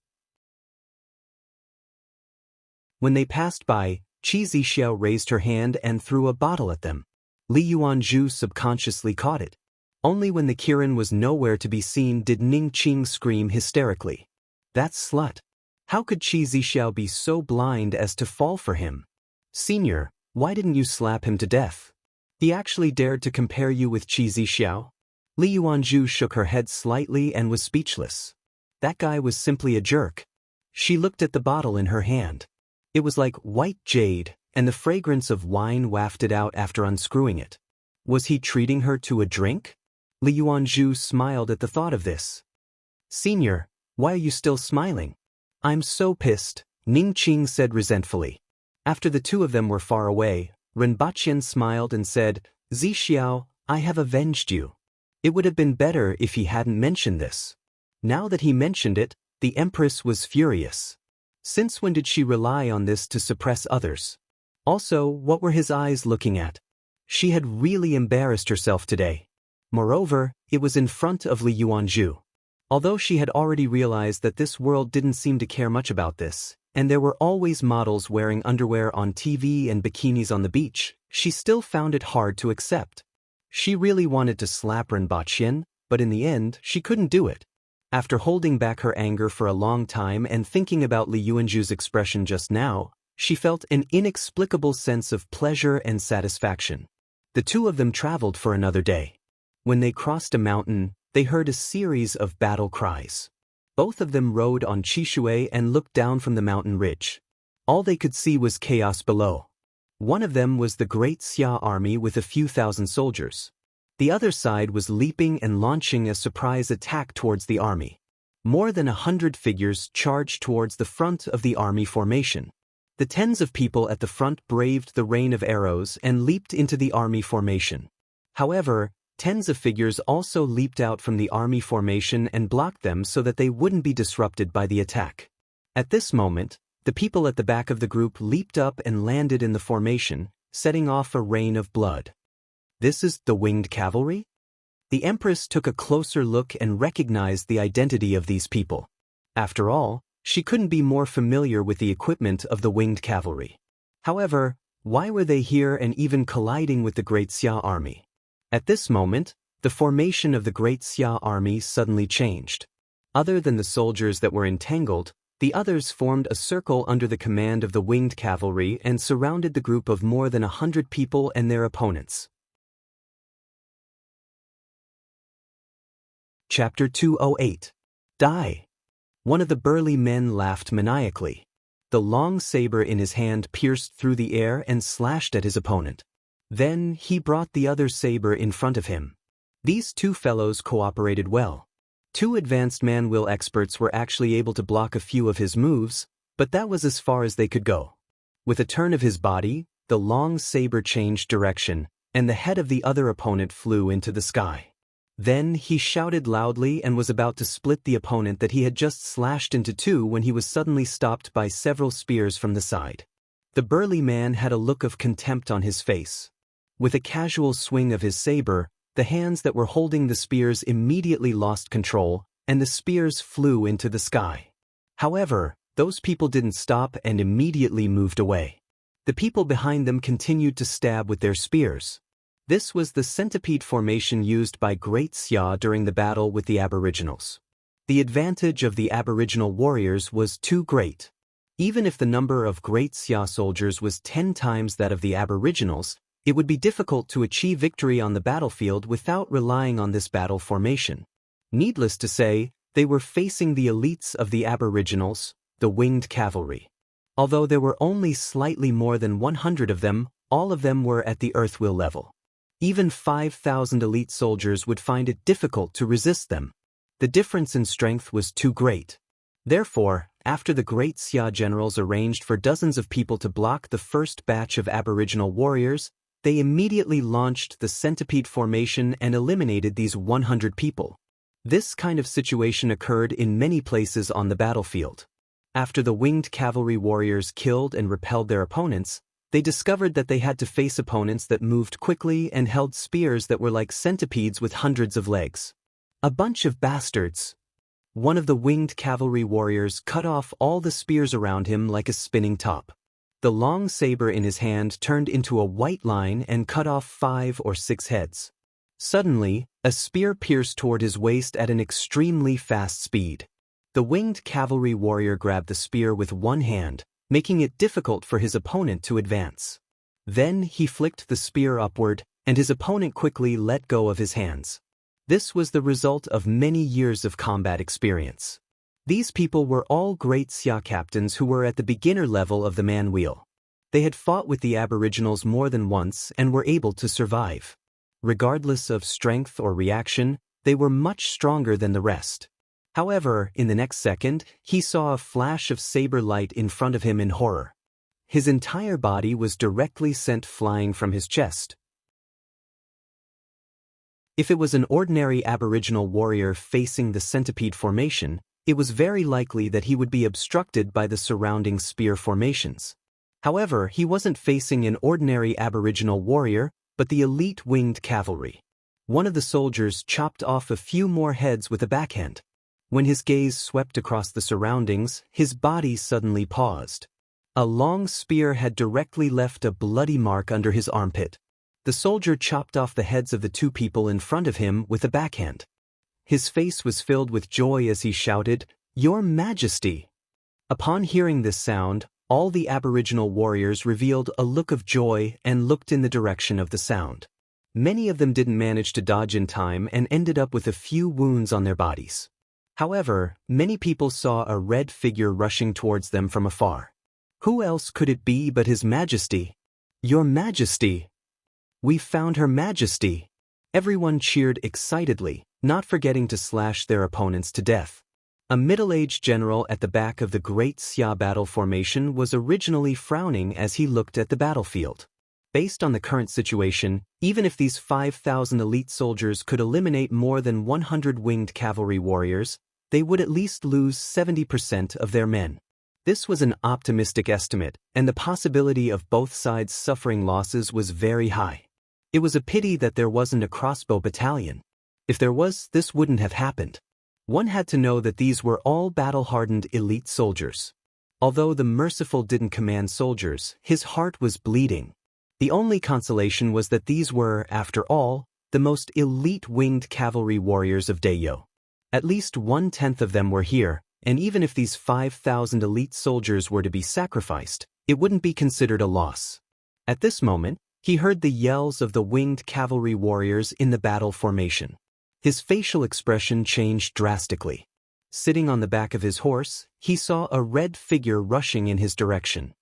When they passed by, Qi Zixiao raised her hand and threw a bottle at them. Li Yuanzhu subconsciously caught it. Only when the Kirin was nowhere to be seen did Ning Qing scream hysterically. That slut! How could Qi Zixiao be so blind as to fall for him? Senior, why didn't you slap him to death? He actually dared to compare you with Qi Zixiao? Li Yuanzhu shook her head slightly and was speechless. That guy was simply a jerk. She looked at the bottle in her hand. It was like white jade, and the fragrance of wine wafted out after unscrewing it. Was he treating her to a drink? Li Yuanzhu smiled at the thought of this. Senior, why are you still smiling? I'm so pissed, Ning Qing said resentfully. After the two of them were far away, Rinpoche smiled and said, Zixiao, I have avenged you. It would have been better if he hadn't mentioned this. Now that he mentioned it, the Empress was furious. Since when did she rely on this to suppress others? Also, what were his eyes looking at? She had really embarrassed herself today. Moreover, it was in front of Li Yuanzhu. Although she had already realized that this world didn't seem to care much about this, and there were always models wearing underwear on TV and bikinis on the beach, she still found it hard to accept. She really wanted to slap Rinpoche, but in the end, she couldn't do it. After holding back her anger for a long time and thinking about Li Yuanzhu's expression just now, she felt an inexplicable sense of pleasure and satisfaction. The two of them traveled for another day. When they crossed a mountain, they heard a series of battle cries. Both of them rode on Qi Shui and looked down from the mountain ridge. All they could see was chaos below. One of them was the Great Xia army with a few thousand soldiers. The other side was leaping and launching a surprise attack towards the army. More than 100 figures charged towards the front of the army formation. The tens of people at the front braved the rain of arrows and leaped into the army formation. However, tens of figures also leaped out from the army formation and blocked them so that they wouldn't be disrupted by the attack. At this moment, the people at the back of the group leaped up and landed in the formation, setting off a rain of blood. This is the winged cavalry? The Empress took a closer look and recognized the identity of these people. After all, she couldn't be more familiar with the equipment of the winged cavalry. However, why were they here and even colliding with the Great Xia army? At this moment, the formation of the Great Xia army suddenly changed. Other than the soldiers that were entangled, the others formed a circle under the command of the winged cavalry and surrounded the group of more than 100 people and their opponents. Chapter 208. Die! One of the burly men laughed maniacally. The long saber in his hand pierced through the air and slashed at his opponent. Then he brought the other saber in front of him. These two fellows cooperated well. Two advanced man-will experts were actually able to block a few of his moves, but that was as far as they could go. With a turn of his body, the long saber changed direction, and the head of the other opponent flew into the sky. Then he shouted loudly and was about to split the opponent that he had just slashed into two when he was suddenly stopped by several spears from the side. The burly man had a look of contempt on his face. With a casual swing of his saber, the hands that were holding the spears immediately lost control, and the spears flew into the sky. However, those people didn't stop and immediately moved away. The people behind them continued to stab with their spears. This was the centipede formation used by Great Xia during the battle with the Aboriginals. The advantage of the Aboriginal warriors was too great. Even if the number of Great Xia soldiers was 10 times that of the Aboriginals, it would be difficult to achieve victory on the battlefield without relying on this battle formation. Needless to say, they were facing the elites of the Aboriginals, the winged cavalry. Although there were only slightly more than 100 of them, all of them were at the earthwill level. Even 5,000 elite soldiers would find it difficult to resist them. The difference in strength was too great. Therefore, after the Great Xia generals arranged for dozens of people to block the first batch of Aboriginal warriors, they immediately launched the centipede formation and eliminated these 100 people. This kind of situation occurred in many places on the battlefield. After the winged cavalry warriors killed and repelled their opponents, they discovered that they had to face opponents that moved quickly and held spears that were like centipedes with hundreds of legs. A bunch of bastards. One of the winged cavalry warriors cut off all the spears around him like a spinning top. The long saber in his hand turned into a white line and cut off 5 or 6 heads. Suddenly, a spear pierced toward his waist at an extremely fast speed. The winged cavalry warrior grabbed the spear with one hand, making it difficult for his opponent to advance. Then he flicked the spear upward, and his opponent quickly let go of his hands. This was the result of many years of combat experience. These people were all Great Xia captains who were at the beginner level of the man-wheel. They had fought with the Aboriginals more than once and were able to survive. Regardless of strength or reaction, they were much stronger than the rest. However, in the next second, he saw a flash of saber light in front of him in horror. His entire body was directly sent flying from his chest. If it was an ordinary Aboriginal warrior facing the centipede formation, it was very likely that he would be obstructed by the surrounding spear formations. However, he wasn't facing an ordinary Aboriginal warrior, but the elite winged cavalry. One of the soldiers chopped off a few more heads with a backhand. When his gaze swept across the surroundings, his body suddenly paused. A long spear had directly left a bloody mark under his armpit. The soldier chopped off the heads of the two people in front of him with a backhand. His face was filled with joy as he shouted, "Your Majesty!" Upon hearing this sound, all the Aboriginal warriors revealed a look of joy and looked in the direction of the sound. Many of them didn't manage to dodge in time and ended up with a few wounds on their bodies. However, many people saw a red figure rushing towards them from afar. Who else could it be but His Majesty? "Your Majesty! We found Her Majesty!" Everyone cheered excitedly, not forgetting to slash their opponents to death. A middle-aged general at the back of the Great Xia battle formation was originally frowning as he looked at the battlefield. Based on the current situation, even if these 5,000 elite soldiers could eliminate more than 100 winged cavalry warriors, they would at least lose 70% of their men. This was an optimistic estimate, and the possibility of both sides suffering losses was very high. It was a pity that there wasn't a crossbow battalion. If there was, this wouldn't have happened. One had to know that these were all battle-hardened elite soldiers. Although the merciful didn't command soldiers, his heart was bleeding. The only consolation was that these were, after all, the most elite winged cavalry warriors of Dayo. At least 1/10 of them were here, and even if these 5,000 elite soldiers were to be sacrificed, it wouldn't be considered a loss. At this moment, he heard the yells of the winged cavalry warriors in the battle formation. His facial expression changed drastically. Sitting on the back of his horse, he saw a red figure rushing in his direction.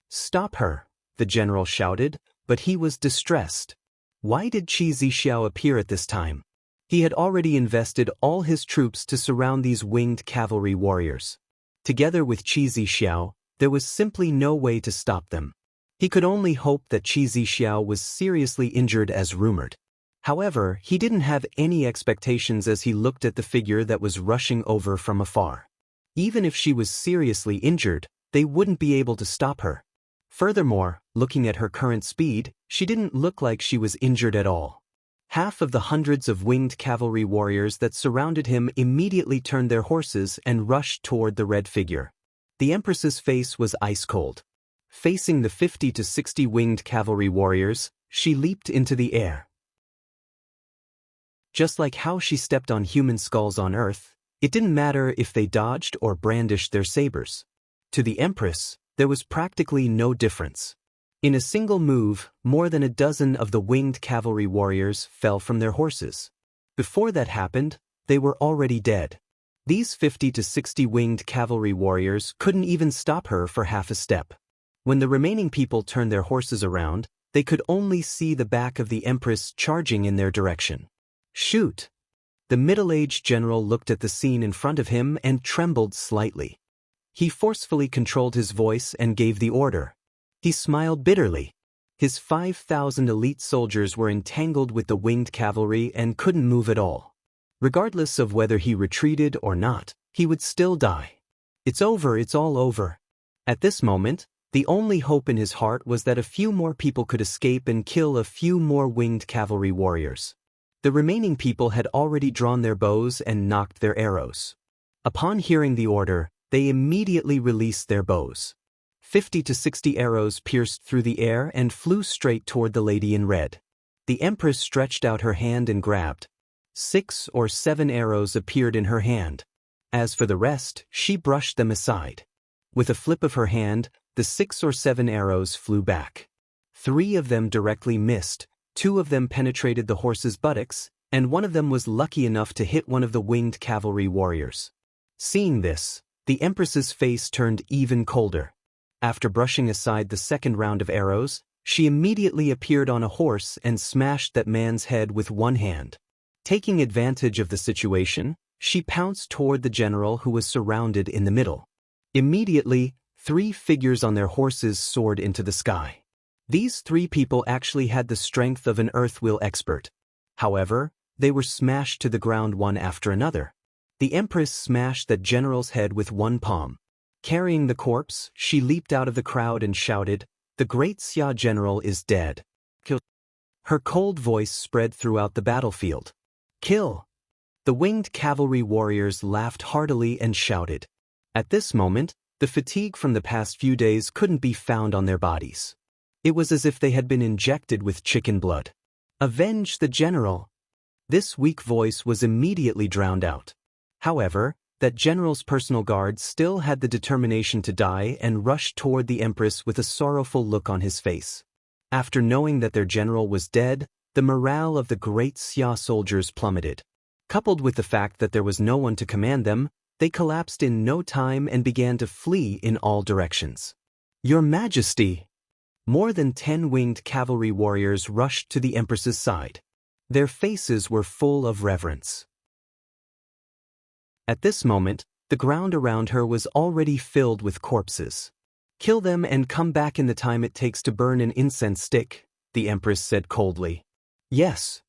"Stop her," the general shouted, but he was distressed. Why did Qi Zixiao appear at this time? He had already invested all his troops to surround these winged cavalry warriors. Together with Qi Zixiao, there was simply no way to stop them. He could only hope that Qi Zixiao was seriously injured as rumored. However, he didn't have any expectations as he looked at the figure that was rushing over from afar. Even if she was seriously injured, they wouldn't be able to stop her. Furthermore, looking at her current speed, she didn't look like she was injured at all. Half of the hundreds of winged cavalry warriors that surrounded him immediately turned their horses and rushed toward the red figure. The Empress's face was ice-cold. Facing the 50 to 60 winged cavalry warriors, she leaped into the air. Just like how she stepped on human skulls on Earth, it didn't matter if they dodged or brandished their sabers. To the Empress, there was practically no difference. In a single move, more than a dozen of the winged cavalry warriors fell from their horses. Before that happened, they were already dead. These 50 to 60 winged cavalry warriors couldn't even stop her for half a step. When the remaining people turned their horses around, they could only see the back of the Empress charging in their direction. "Shoot!" The middle-aged general looked at the scene in front of him and trembled slightly. He forcefully controlled his voice and gave the order. He smiled bitterly. His 5,000 elite soldiers were entangled with the winged cavalry and couldn't move at all. Regardless of whether he retreated or not, he would still die. It's over, it's all over. At this moment, the only hope in his heart was that a few more people could escape and kill a few more winged cavalry warriors. The remaining people had already drawn their bows and knocked their arrows. Upon hearing the order, they immediately released their bows. 50 to 60 arrows pierced through the air and flew straight toward the lady in red. The Empress stretched out her hand and grabbed. 6 or 7 arrows appeared in her hand. As for the rest, she brushed them aside. With a flip of her hand, the 6 or 7 arrows flew back. 3 of them directly missed, 2 of them penetrated the horse's buttocks, and 1 of them was lucky enough to hit one of the winged cavalry warriors. Seeing this, the Empress's face turned even colder. After brushing aside the second round of arrows, she immediately appeared on a horse and smashed that man's head with one hand. Taking advantage of the situation, she pounced toward the general who was surrounded in the middle. Immediately, 3 figures on their horses soared into the sky. These 3 people actually had the strength of an earthwheel expert. However, they were smashed to the ground one after another. The Empress smashed that general's head with one palm. Carrying the corpse, she leaped out of the crowd and shouted, "The great Xia general is dead. Kill." Her cold voice spread throughout the battlefield. "Kill!" The winged cavalry warriors laughed heartily and shouted. At this moment, the fatigue from the past few days couldn't be found on their bodies. It was as if they had been injected with chicken blood. "Avenge the general!" This weak voice was immediately drowned out. However, that general's personal guard still had the determination to die and rushed toward the Empress with a sorrowful look on his face. After knowing that their general was dead, the morale of the great Xia soldiers plummeted. Coupled with the fact that there was no one to command them, they collapsed in no time and began to flee in all directions. "Your Majesty!" More than 10 winged cavalry warriors rushed to the Empress's side. Their faces were full of reverence. At this moment, the ground around her was already filled with corpses. "Kill them and come back in the time it takes to burn an incense stick," the Empress said coldly. "Yes."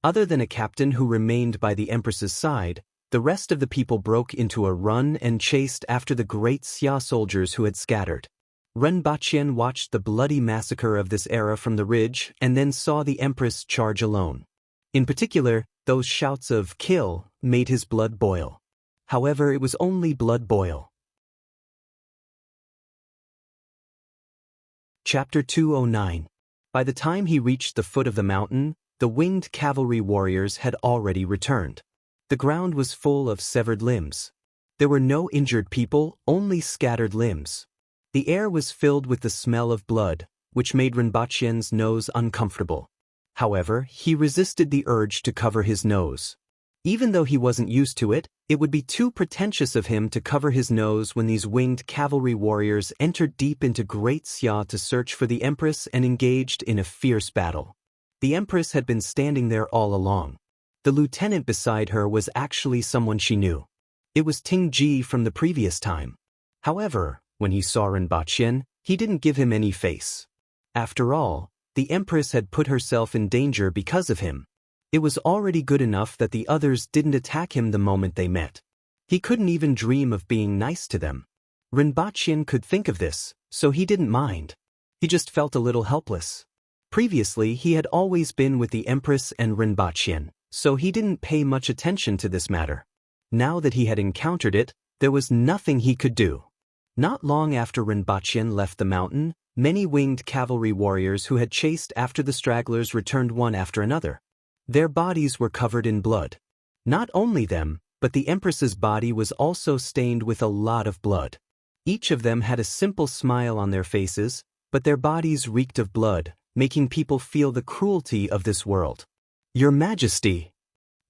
Other than a captain who remained by the Empress's side, The rest of the people broke into a run and chased after the great Xia soldiers who had scattered. Ren Baqian watched the bloody massacre of this era from the ridge and then saw the Empress charge alone. In particular, those shouts of "kill" made his blood boil. However, it was only blood boil. Chapter 209. By the time he reached the foot of the mountain, the winged cavalry warriors had already returned. The ground was full of severed limbs. There were no injured people, only scattered limbs. The air was filled with the smell of blood, which made Rinpochien's nose uncomfortable. However, he resisted the urge to cover his nose. Even though he wasn't used to it, it would be too pretentious of him to cover his nose when these winged cavalry warriors entered deep into Great Xia to search for the Empress and engaged in a fierce battle. The Empress had been standing there all along. The lieutenant beside her was actually someone she knew. It was Ting Ji from the previous time. However, when he saw Rinpochian, he didn't give him any face. After all, the Empress had put herself in danger because of him. It was already good enough that the others didn't attack him the moment they met. He couldn't even dream of being nice to them. Rinpochian could think of this, so he didn't mind. He just felt a little helpless. Previously, he had always been with the Empress and Rinpochian, so he didn't pay much attention to this matter. Now that he had encountered it, there was nothing he could do. Not long after Rinpochian left the mountain, many winged cavalry warriors who had chased after the stragglers returned one after another. Their bodies were covered in blood. Not only them, but the Empress's body was also stained with a lot of blood. Each of them had a simple smile on their faces, but their bodies reeked of blood, making people feel the cruelty of this world. "Your Majesty!"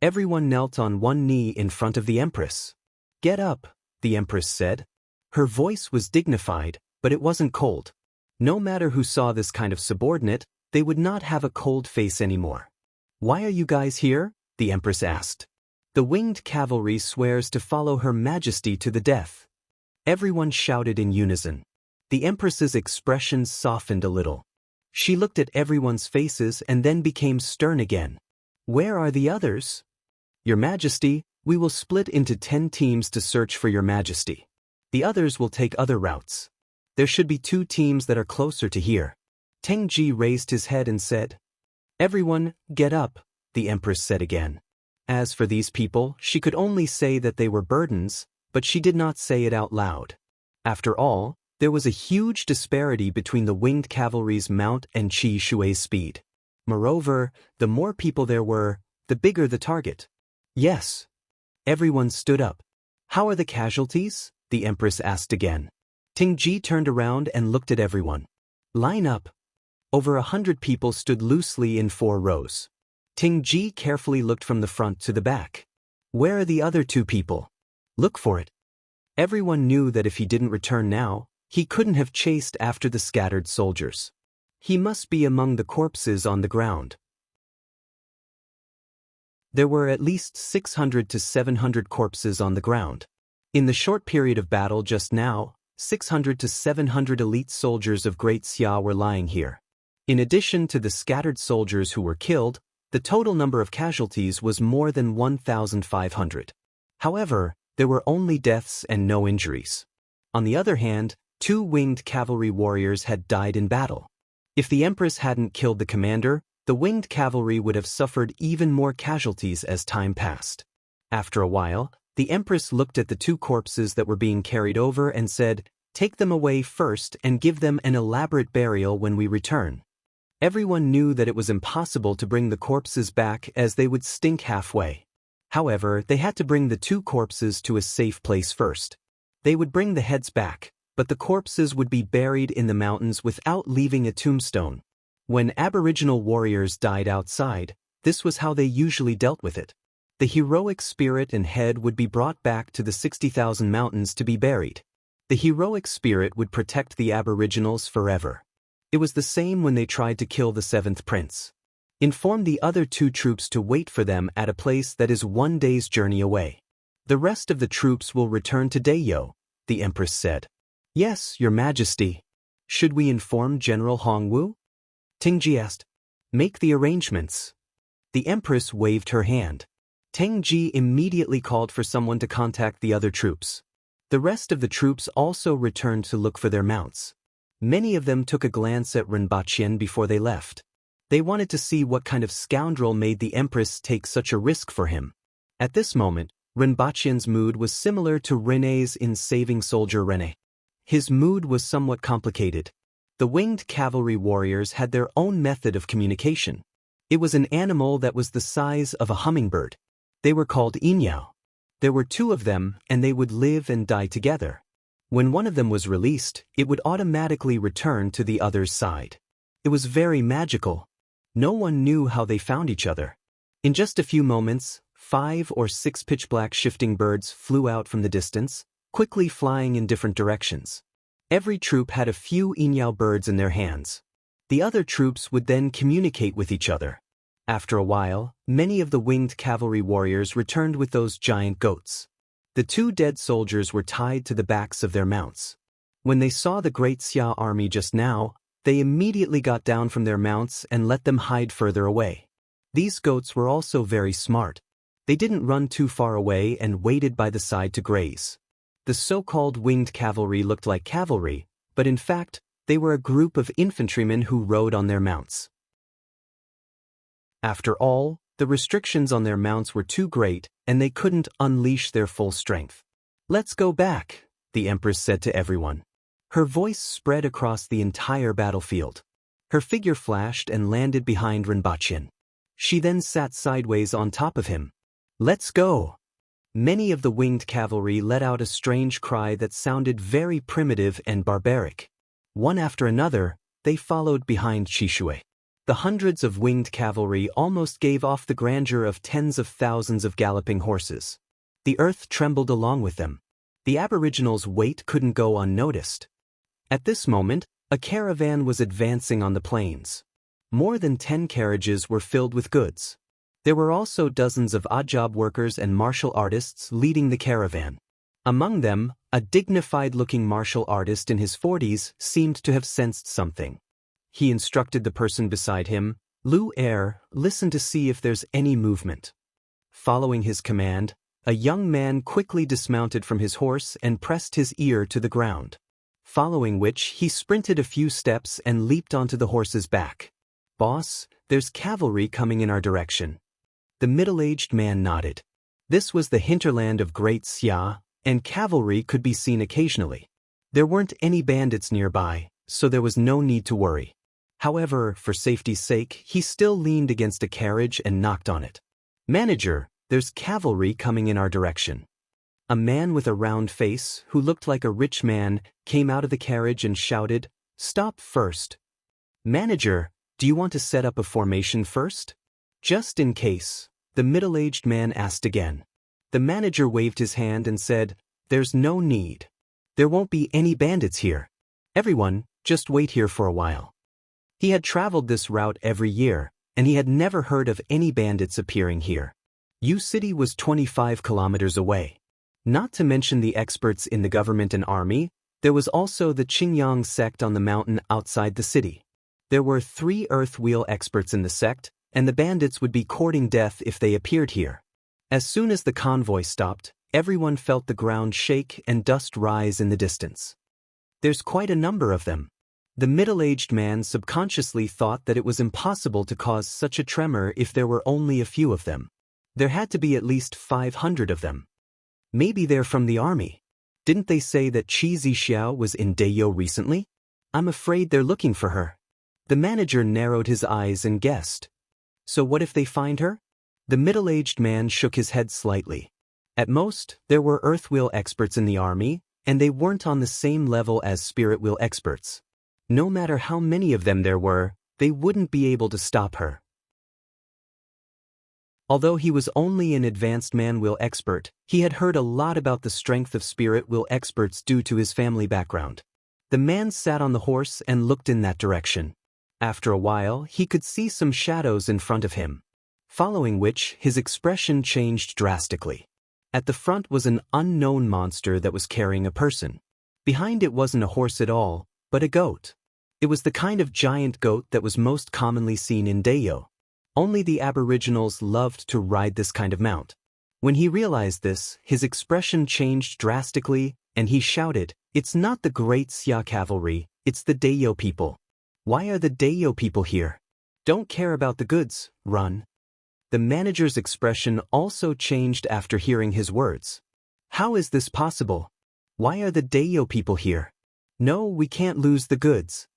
Everyone knelt on one knee in front of the Empress. "Get up," the Empress said. Her voice was dignified, but it wasn't cold. No matter who saw this kind of subordinate, they would not have a cold face anymore. "Why are you guys here?" the Empress asked. "The winged cavalry swears to follow Her Majesty to the death." Everyone shouted in unison. The Empress's expressions softened a little. She looked at everyone's faces and then became stern again. "Where are the others?" "Your Majesty, we will split into 10 teams to search for Your Majesty. The others will take other routes. There should be 2 teams that are closer to here." Teng Ji raised his head and said, "Everyone, get up," the Empress said again. As for these people, she could only say that they were burdens, but she did not say it out loud. After all, there was a huge disparity between the winged cavalry's mount and Qi Shui's speed. Moreover, the more people there were, the bigger the target. "Yes." Everyone stood up. "How are the casualties?" the Empress asked again. Ting Ji turned around and looked at everyone. "Line up." Over 100 people stood loosely in 4 rows. Ting Ji carefully looked from the front to the back. "Where are the other 2 people? Look for it." Everyone knew that if he didn't return now, he couldn't have chased after the scattered soldiers. He must be among the corpses on the ground. There were at least 600 to 700 corpses on the ground. In the short period of battle just now, 600 to 700 elite soldiers of Great Xia were lying here. In addition to the scattered soldiers who were killed, the total number of casualties was more than 1,500. However, there were only deaths and no injuries. On the other hand, 2 winged cavalry warriors had died in battle. If the Empress hadn't killed the commander, the winged cavalry would have suffered even more casualties as time passed. After a while, the Empress looked at the 2 corpses that were being carried over and said, "Take them away first and give them an elaborate burial when we return." Everyone knew that it was impossible to bring the corpses back as they would stink halfway. However, they had to bring the 2 corpses to a safe place first. They would bring the heads back, but the corpses would be buried in the mountains without leaving a tombstone. When Aboriginal warriors died outside, this was how they usually dealt with it. The heroic spirit and head would be brought back to the 60,000 mountains to be buried. The heroic spirit would protect the Aboriginals forever. It was the same when they tried to kill the 7th prince. Inform the other 2 troops to wait for them at a place that is 1 day's journey away. The rest of the troops will return to Dayo, the Empress said. "Yes, Your Majesty." "Should we inform General Hongwu?" Ting Ji asked. "Make the arrangements." The Empress waved her hand. Tengji immediately called for someone to contact the other troops. The rest of the troops also returned to look for their mounts. Many of them took a glance at Rinpochen before they left. They wanted to see what kind of scoundrel made the Empress take such a risk for him. At this moment, Rinpochen's mood was similar to René's in Saving Soldier René. His mood was somewhat complicated. The winged cavalry warriors had their own method of communication. It was an animal that was the size of a hummingbird. They were called Inyao. There were 2 of them, and they would live and die together. When one of them was released, it would automatically return to the other's side. It was very magical. No one knew how they found each other. In just a few moments, 5 or 6 pitch-black shifting birds flew out from the distance, quickly flying in different directions. Every troop had a few Inyao birds in their hands. The other troops would then communicate with each other. After a while, many of the winged cavalry warriors returned with those giant goats. The 2 dead soldiers were tied to the backs of their mounts. When they saw the great Xia army just now, they immediately got down from their mounts and let them hide further away. These goats were also very smart. They didn't run too far away and waited by the side to graze. The so-called winged cavalry looked like cavalry, but in fact, they were a group of infantrymen who rode on their mounts. After all, the restrictions on their mounts were too great, and they couldn't unleash their full strength. "Let's go back," the Empress said to everyone. Her voice spread across the entire battlefield. Her figure flashed and landed behind Rinpochen. She then sat sideways on top of him. "Let's go." Many of the winged cavalry let out a strange cry that sounded very primitive and barbaric. One after another, they followed behind Chishui. The hundreds of winged cavalry almost gave off the grandeur of tens of thousands of galloping horses. The earth trembled along with them. The aboriginals' weight couldn't go unnoticed. At this moment, a caravan was advancing on the plains. More than 10 carriages were filled with goods. There were also dozens of odd-job workers and martial artists leading the caravan. Among them, a dignified-looking martial artist in his 40s seemed to have sensed something. He instructed the person beside him, "Lu Er, listen to see if there's any movement." Following his command, a young man quickly dismounted from his horse and pressed his ear to the ground. Following which, he sprinted a few steps and leaped onto the horse's back. "Boss, there's cavalry coming in our direction." The middle-aged man nodded. This was the hinterland of Great Xia, and cavalry could be seen occasionally. There weren't any bandits nearby, so there was no need to worry. However, for safety's sake, he still leaned against a carriage and knocked on it. "Manager, there's cavalry coming in our direction." A man with a round face, who looked like a rich man, came out of the carriage and shouted, "Stop first." "Manager, do you want to set up a formation first?" "Just in case," the middle-aged man asked again. The manager waved his hand and said, "There's no need. There won't be any bandits here. Everyone, just wait here for a while." He had traveled this route every year, and he had never heard of any bandits appearing here. Yu City was 25 kilometers away. Not to mention the experts in the government and army, there was also the Qingyang sect on the mountain outside the city. There were 3 earth wheel experts in the sect, and the bandits would be courting death if they appeared here. As soon as the convoy stopped, everyone felt the ground shake and dust rise in the distance. "There's quite a number of them." The middle-aged man subconsciously thought that it was impossible to cause such a tremor if there were only a few of them. There had to be at least 500 of them. Maybe they're from the army. Didn't they say that Qi Zixiao was in Deyo recently? I'm afraid they're looking for her. The manager narrowed his eyes and guessed. So what if they find her? The middle-aged man shook his head slightly. At most, there were earth wheel experts in the army, and they weren't on the same level as spirit wheel experts. No matter how many of them there were, they wouldn't be able to stop her. Although he was only an advanced man-wheel expert, he had heard a lot about the strength of spirit-wheel experts due to his family background. The man sat on the horse and looked in that direction. After a while, he could see some shadows in front of him. Following which, his expression changed drastically. At the front was an unknown monster that was carrying a person. Behind it wasn't a horse at all, but a goat. It was the kind of giant goat that was most commonly seen in Deyo. Only the aboriginals loved to ride this kind of mount. When he realized this, his expression changed drastically, and he shouted, "It's not the Great Xia cavalry, it's the Dayo people. Why are the Dayo people here? Don't care about the goods, run." The manager's expression also changed after hearing his words. "How is this possible? Why are the Dayo people here? No, we can't lose the goods.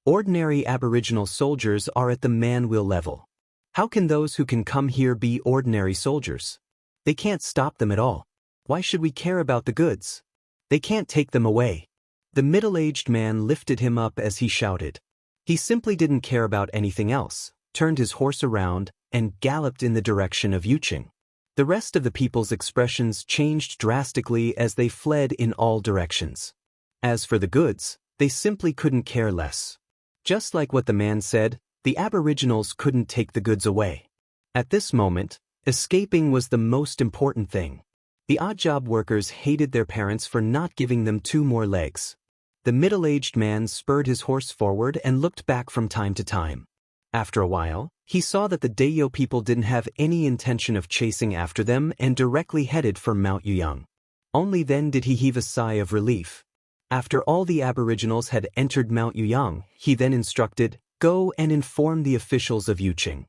Ordinary Aboriginal soldiers are at the man-wheel level. How can those who can come here be ordinary soldiers? They can't stop them at all. Why should we care about the goods? They can't take them away." The middle-aged man lifted him up as he shouted. He simply didn't care about anything else, turned his horse around, and galloped in the direction of Yuqing. The rest of the people's expressions changed drastically as they fled in all directions. As for the goods, they simply couldn't care less. Just like what the man said, the Aboriginals couldn't take the goods away. At this moment, escaping was the most important thing. The odd-job workers hated their parents for not giving them 2 more legs. The middle-aged man spurred his horse forward and looked back from time to time. After a while, he saw that the Dayo people didn't have any intention of chasing after them and directly headed for Mount Yuyang. Only then did he heave a sigh of relief. After all the Aboriginals had entered Mount Yuyang, he then instructed, "Go and inform the officials of Yuqing."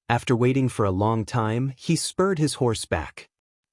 After waiting for a long time, he spurred his horse back.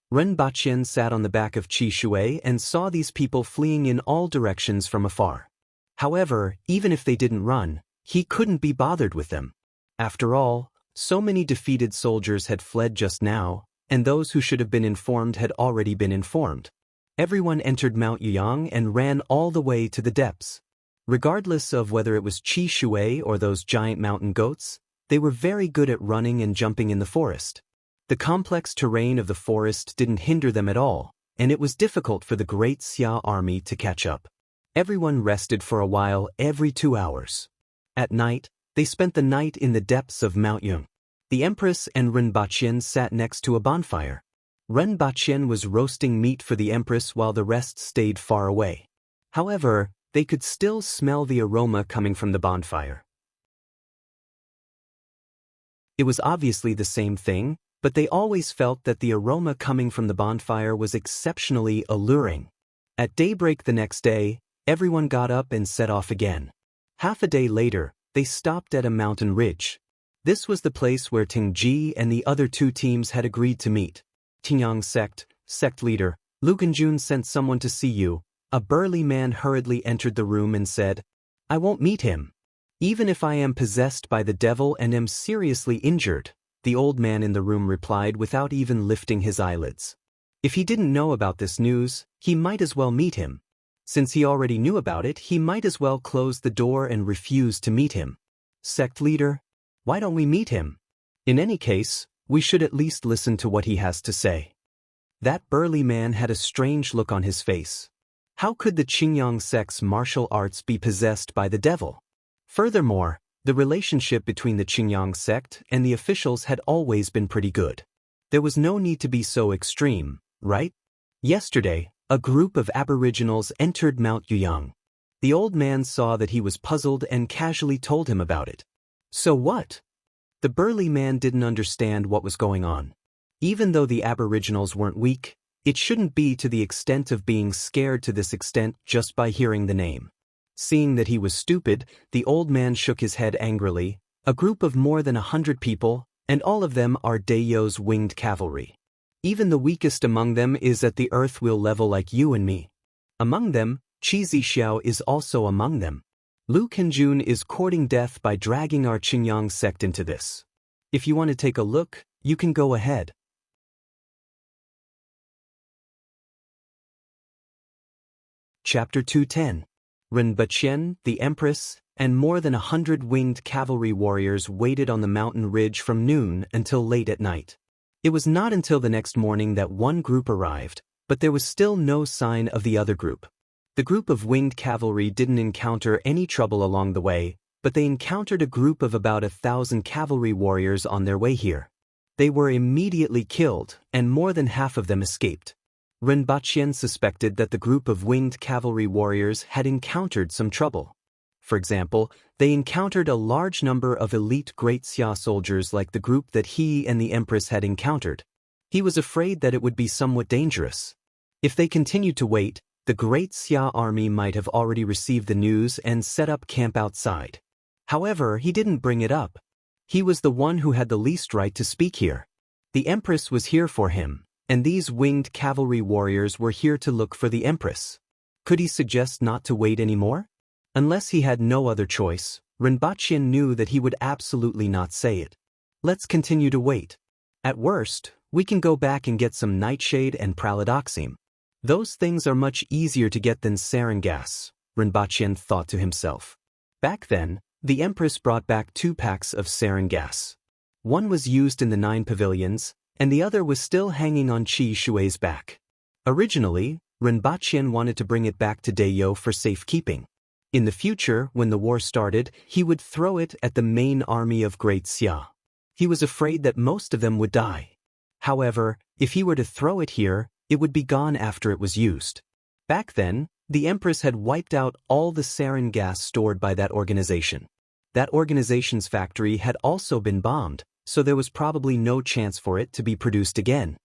Ren Baqian sat on the back of Qi Shui and saw these people fleeing in all directions from afar. However, even if they didn't run, he couldn't be bothered with them. After all, so many defeated soldiers had fled just now, and those who should have been informed had already been informed. Everyone entered Mount Yuyang and ran all the way to the depths. Regardless of whether it was Qi Shui or those giant mountain goats, they were very good at running and jumping in the forest. The complex terrain of the forest didn't hinder them at all, and it was difficult for the Great Xia army to catch up. Everyone rested for a while every 2 hours. At night, they spent the night in the depths of Mount Yung. The Empress and Ren Baqian sat next to a bonfire. Ren Baqian was roasting meat for the Empress while the rest stayed far away. However, they could still smell the aroma coming from the bonfire. It was obviously the same thing, but they always felt that the aroma coming from the bonfire was exceptionally alluring. At daybreak the next day, everyone got up and set off again. Half a day later, they stopped at a mountain ridge. This was the place where Tingji and the other 2 teams had agreed to meet. Tingyang sect leader, Lu Ganjun sent someone to see you. A burly man hurriedly entered the room and said, "I won't meet him. Even if I am possessed by the devil and am seriously injured," the old man in the room replied without even lifting his eyelids. If he didn't know about this news, he might as well meet him. Since he already knew about it, he might as well close the door and refuse to meet him. "Sect leader, why don't we meet him? In any case, we should at least listen to what he has to say." That burly man had a strange look on his face. How could the Qingyang sect's martial arts be possessed by the devil? Furthermore, the relationship between the Qingyang sect and the officials had always been pretty good. There was no need to be so extreme, right? Yesterday, a group of Aboriginals entered Mount Yuyang. The old man saw that he was puzzled and casually told him about it. So what? The burly man didn't understand what was going on. Even though the Aboriginals weren't weak, it shouldn't be to the extent of being scared to this extent just by hearing the name. Seeing that he was stupid, the old man shook his head angrily. "A group of more than 100 people, and all of them are Dayo's winged cavalry. Even the weakest among them is at the earth-wheel level like you and me. Among them, Qi Zixiao is also among them. Lu Kenjun is courting death by dragging our Qingyang sect into this. If you want to take a look, you can go ahead." Chapter 210. Ren Baqian, the Empress, and more than 100 winged cavalry warriors waited on the mountain ridge from noon until late at night. It was not until the next morning that one group arrived, but there was still no sign of the other group. The group of winged cavalry didn't encounter any trouble along the way, but they encountered a group of about 1,000 cavalry warriors on their way here. They were immediately killed, and more than half of them escaped. Ren Baqian suspected that the group of winged cavalry warriors had encountered some trouble. For example, they encountered a large number of elite Great Xia soldiers like the group that he and the Empress had encountered. He was afraid that it would be somewhat dangerous. If they continued to wait, the Great Xia army might have already received the news and set up camp outside. However, he didn't bring it up. He was the one who had the least right to speak here. The Empress was here for him, and these winged cavalry warriors were here to look for the Empress. Could he suggest not to wait anymore? Unless he had no other choice, Rinpoche knew that he would absolutely not say it. Let's continue to wait. At worst, we can go back and get some nightshade and pralidoxime. Those things are much easier to get than sarin gas, Rinpoche thought to himself. Back then, the Empress brought back 2 packs of sarin gas. One was used in the 9 pavilions, and the other was still hanging on Qi Shui's back. Originally, Rinpoche wanted to bring it back to Dayo for safekeeping. In the future, when the war started, he would throw it at the main army of Great Xia. He was afraid that most of them would die. However, if he were to throw it here, it would be gone after it was used. Back then, the Empress had wiped out all the sarin gas stored by that organization. That organization's factory had also been bombed, so there was probably no chance for it to be produced again.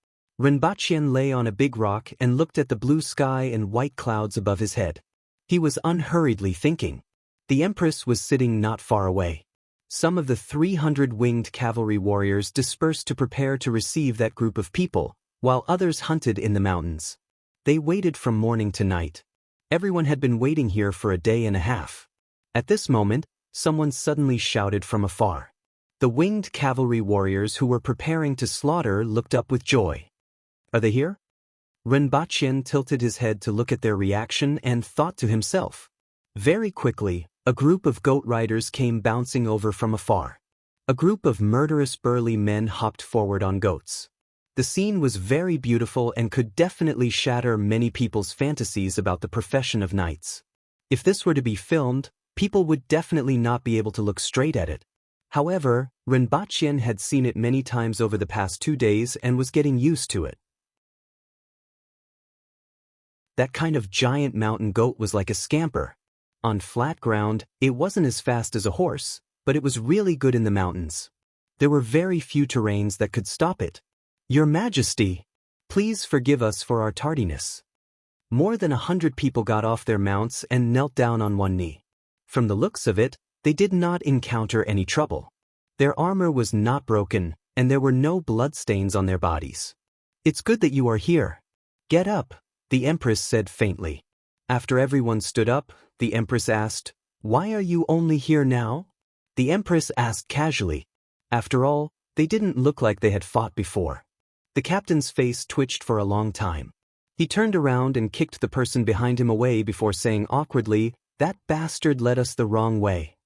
Rinpoche lay on a big rock and looked at the blue sky and white clouds above his head. He was unhurriedly thinking. The Empress was sitting not far away. Some of the 300 winged cavalry warriors dispersed to prepare to receive that group of people, while others hunted in the mountains. They waited from morning to night. Everyone had been waiting here for a day and a half. At this moment, someone suddenly shouted from afar. The winged cavalry warriors who were preparing to slaughter looked up with joy. Are they here? Rinpoche tilted his head to look at their reaction and thought to himself. Very quickly, a group of goat riders came bouncing over from afar. A group of murderous burly men hopped forward on goats. The scene was very beautiful and could definitely shatter many people's fantasies about the profession of knights. If this were to be filmed, people would definitely not be able to look straight at it. However, Rinpoche had seen it many times over the past 2 days and was getting used to it. That kind of giant mountain goat was like a scamper. On flat ground, it wasn't as fast as a horse, but it was really good in the mountains. There were very few terrains that could stop it. Your Majesty, please forgive us for our tardiness. More than 100 people got off their mounts and knelt down on one knee. From the looks of it, they did not encounter any trouble. Their armor was not broken, and there were no bloodstains on their bodies. It's good that you are here. Get up, the Empress said faintly. After everyone stood up, the Empress asked, "Why are you only here now?" The Empress asked casually. After all, they didn't look like they had fought before. The captain's face twitched for a long time. He turned around and kicked the person behind him away before saying awkwardly, "That bastard led us the wrong way."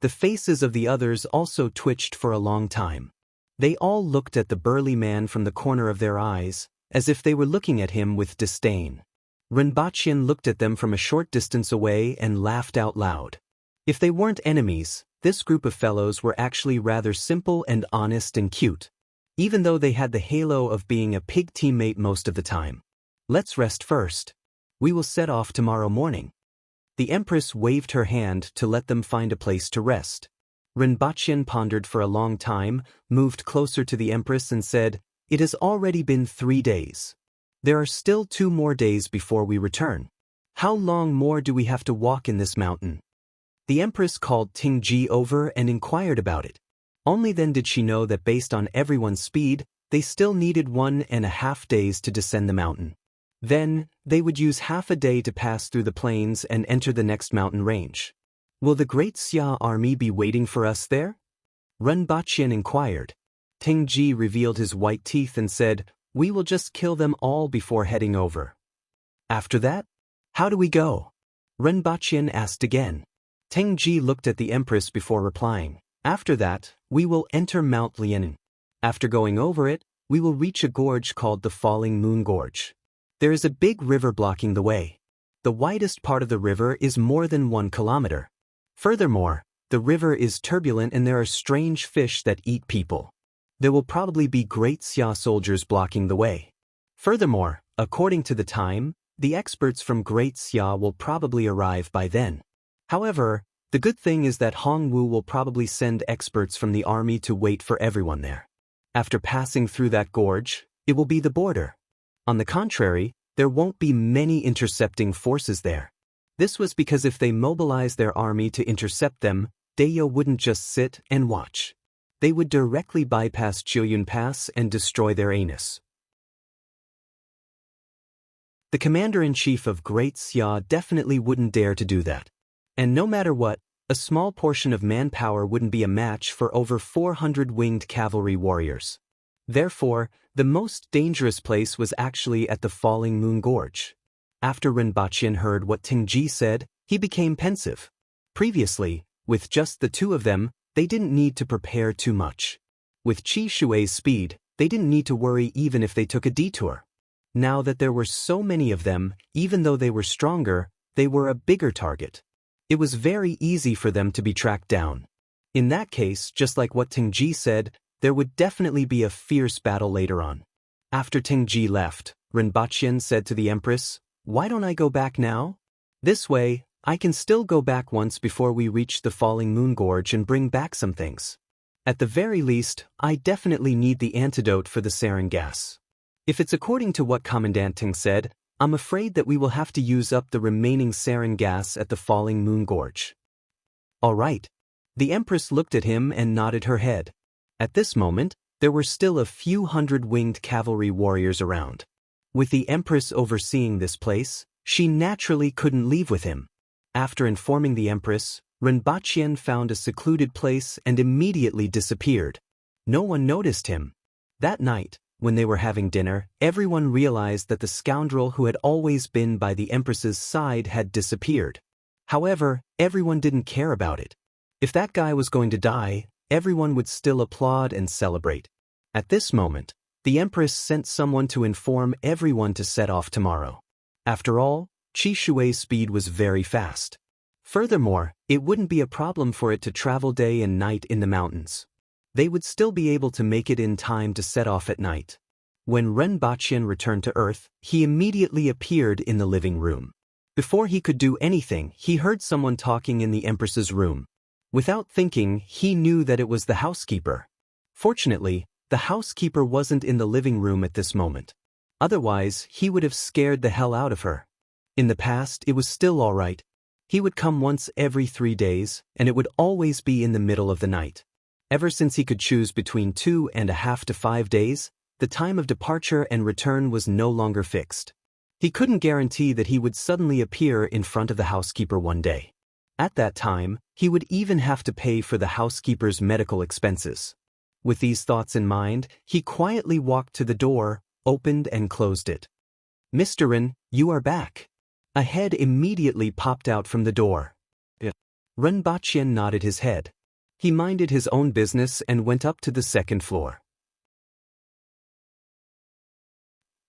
The faces of the others also twitched for a long time. They all looked at the burly man from the corner of their eyes, as if they were looking at him with disdain. Rinpoche looked at them from a short distance away and laughed out loud. If they weren't enemies, this group of fellows were actually rather simple and honest and cute, even though they had the halo of being a pig teammate most of the time. Let's rest first. We will set off tomorrow morning. The Empress waved her hand to let them find a place to rest. Rinpoche pondered for a long time, moved closer to the Empress and said, "It has already been 3 days. There are still 2 more days before we return. How long more do we have to walk in this mountain?" The Empress called Tingji over and inquired about it. Only then did she know that based on everyone's speed, they still needed 1.5 days to descend the mountain. Then, they would use half a day to pass through the plains and enter the next mountain range. Will the Great Xia army be waiting for us there? Rinpoche inquired. Tingji revealed his white teeth and said, "We will just kill them all before heading over." After that? How do we go? Rinpoche asked again. Tingji looked at the Empress before replying. After that, we will enter Mount Lianin. After going over it, we will reach a gorge called the Falling Moon Gorge. There is a big river blocking the way. The widest part of the river is more than 1 kilometer. Furthermore, the river is turbulent and there are strange fish that eat people. There will probably be Great Xia soldiers blocking the way. Furthermore, according to the time, the experts from Great Xia will probably arrive by then. However, the good thing is that Hongwu will probably send experts from the army to wait for everyone there. After passing through that gorge, It will be the border. On the contrary, there won't be many intercepting forces there. This was because if they mobilized their army to intercept them, Daeyo wouldn't just sit and watch. They would directly bypass Jiuyun Pass and destroy their anus. The commander-in-chief of Great Xia definitely wouldn't dare to do that. And no matter what, a small portion of manpower wouldn't be a match for over 400 winged cavalry warriors. Therefore, the most dangerous place was actually at the Falling Moon Gorge. After Rinpochen heard what Tingji said, he became pensive. Previously, with just the two of them, they didn't need to prepare too much. With Qi Shui's speed, they didn't need to worry even if they took a detour. Now that there were so many of them, even though they were stronger, they were a bigger target. It was very easy for them to be tracked down. In that case, just like what Tingji said, there would definitely be a fierce battle later on. After Tingji left, Rinpochen said to the Empress, "Why don't I go back now? This way, I can still go back once before we reach the Falling Moon Gorge and bring back some things. At the very least, I definitely need the antidote for the sarin gas. If it's according to what Commandant Ting said, I'm afraid that we will have to use up the remaining sarin gas at the Falling Moon Gorge." "All right." The Empress looked at him and nodded her head. At this moment, there were still a few hundred winged cavalry warriors around. With the Empress overseeing this place, she naturally couldn't leave with him. After informing the Empress, Rinpochen found a secluded place and immediately disappeared. No one noticed him. That night, when they were having dinner, everyone realized that the scoundrel who had always been by the Empress's side had disappeared. However, everyone didn't care about it. If that guy was going to die, everyone would still applaud and celebrate. At this moment, the Empress sent someone to inform everyone to set off tomorrow. After all, Qi Shui's speed was very fast. Furthermore, it wouldn't be a problem for it to travel day and night in the mountains. They would still be able to make it in time to set off at night. When Rinpochen returned to Earth, he immediately appeared in the living room. Before he could do anything, he heard someone talking in the Empress's room. Without thinking, he knew that it was the housekeeper. Fortunately, the housekeeper wasn't in the living room at this moment. Otherwise, he would have scared the hell out of her. In the past, it was still all right. He would come once every 3 days, and it would always be in the middle of the night. Ever since he could choose between 2.5 to 5 days, the time of departure and return was no longer fixed. He couldn't guarantee that he would suddenly appear in front of the housekeeper one day. At that time, he would even have to pay for the housekeeper's medical expenses. With these thoughts in mind, he quietly walked to the door, opened and closed it. "Mr. Rin, you are back." A head immediately popped out from the door. Rinpochen nodded his head. He minded his own business and went up to the second floor.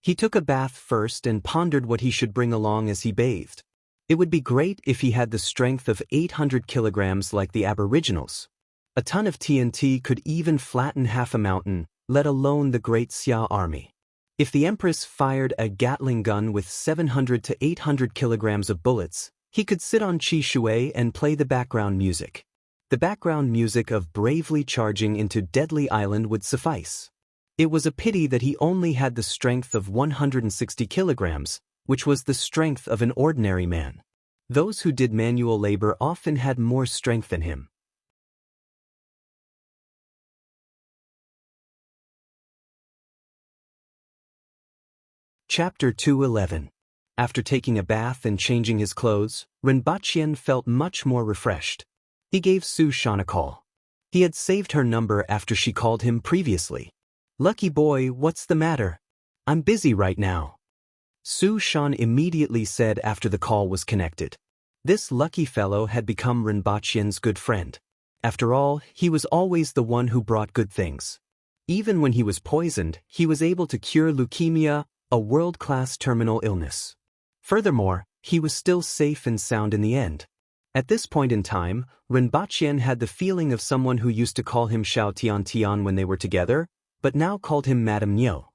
He took a bath first and pondered what he should bring along as he bathed. It would be great if he had the strength of 800 kilograms like the Aboriginals. A ton of TNT could even flatten half a mountain, let alone the Great Xia army. If the Empress fired a Gatling gun with 700 to 800 kilograms of bullets, he could sit on Qi Shui and play the background music. The background music of bravely charging into Deadly Island would suffice. It was a pity that he only had the strength of 160 kilograms, which was the strength of an ordinary man. Those who did manual labor often had more strength than him. Chapter 211. After taking a bath and changing his clothes, Rinpochen felt much more refreshed. He gave Su Shan a call. He had saved her number after she called him previously. "Lucky boy, what's the matter? I'm busy right now." Su Shan immediately said after the call was connected. This lucky fellow had become Rinpochen's good friend. After all, he was always the one who brought good things. Even when he was poisoned, he was able to cure leukemia, a world-class terminal illness. Furthermore, he was still safe and sound in the end. At this point in time, Rinpochen had the feeling of someone who used to call him Xiao Tian Tian when they were together, but now called him Madame Niu.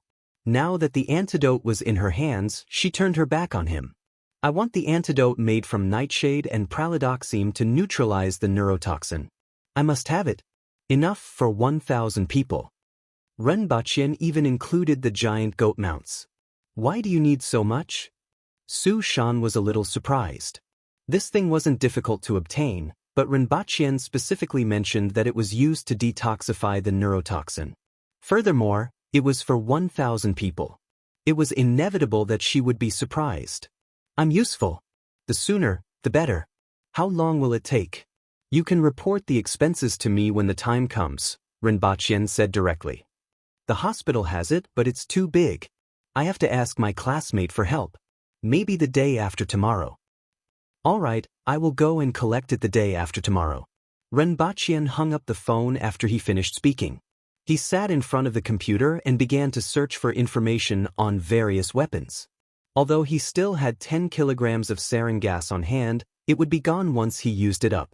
Now that the antidote was in her hands, she turned her back on him. "I want the antidote made from nightshade and pralidoxime to neutralize the neurotoxin. I must have it. Enough for 1,000 people." Renbachien even included the giant goat mounts. Why do you need so much? Su Shan was a little surprised. This thing wasn't difficult to obtain, but Renbachien specifically mentioned that it was used to detoxify the neurotoxin. Furthermore, it was for 1,000 people. It was inevitable that she would be surprised. I'm useful. The sooner, the better. How long will it take? You can report the expenses to me when the time comes, Renbachien said directly. The hospital has it, but it's too big. I have to ask my classmate for help. Maybe the day after tomorrow. All right, I will go and collect it the day after tomorrow. Renbachien hung up the phone after he finished speaking. He sat in front of the computer and began to search for information on various weapons. Although he still had 10 kilograms of sarin gas on hand, it would be gone once he used it up.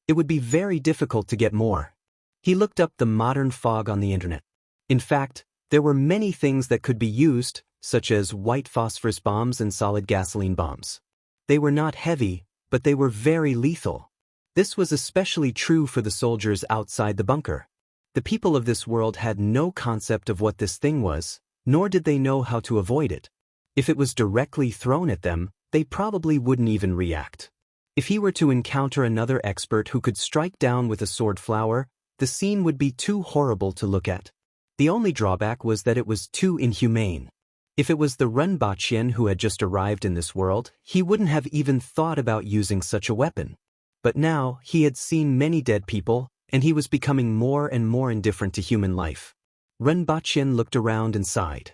It would be very difficult to get more. He looked up the modern fog on the internet. In fact, there were many things that could be used, such as white phosphorus bombs and solid gasoline bombs. They were not heavy, but they were very lethal. This was especially true for the soldiers outside the bunker. The people of this world had no concept of what this thing was, nor did they know how to avoid it. If it was directly thrown at them, they probably wouldn't even react. If he were to encounter another expert who could strike down with a sword flower, the scene would be too horrible to look at. The only drawback was that it was too inhumane. If it was the Renbachien who had just arrived in this world, he wouldn't have even thought about using such a weapon. But now, he had seen many dead people, and he was becoming more and more indifferent to human life. Renbachien looked around and sighed.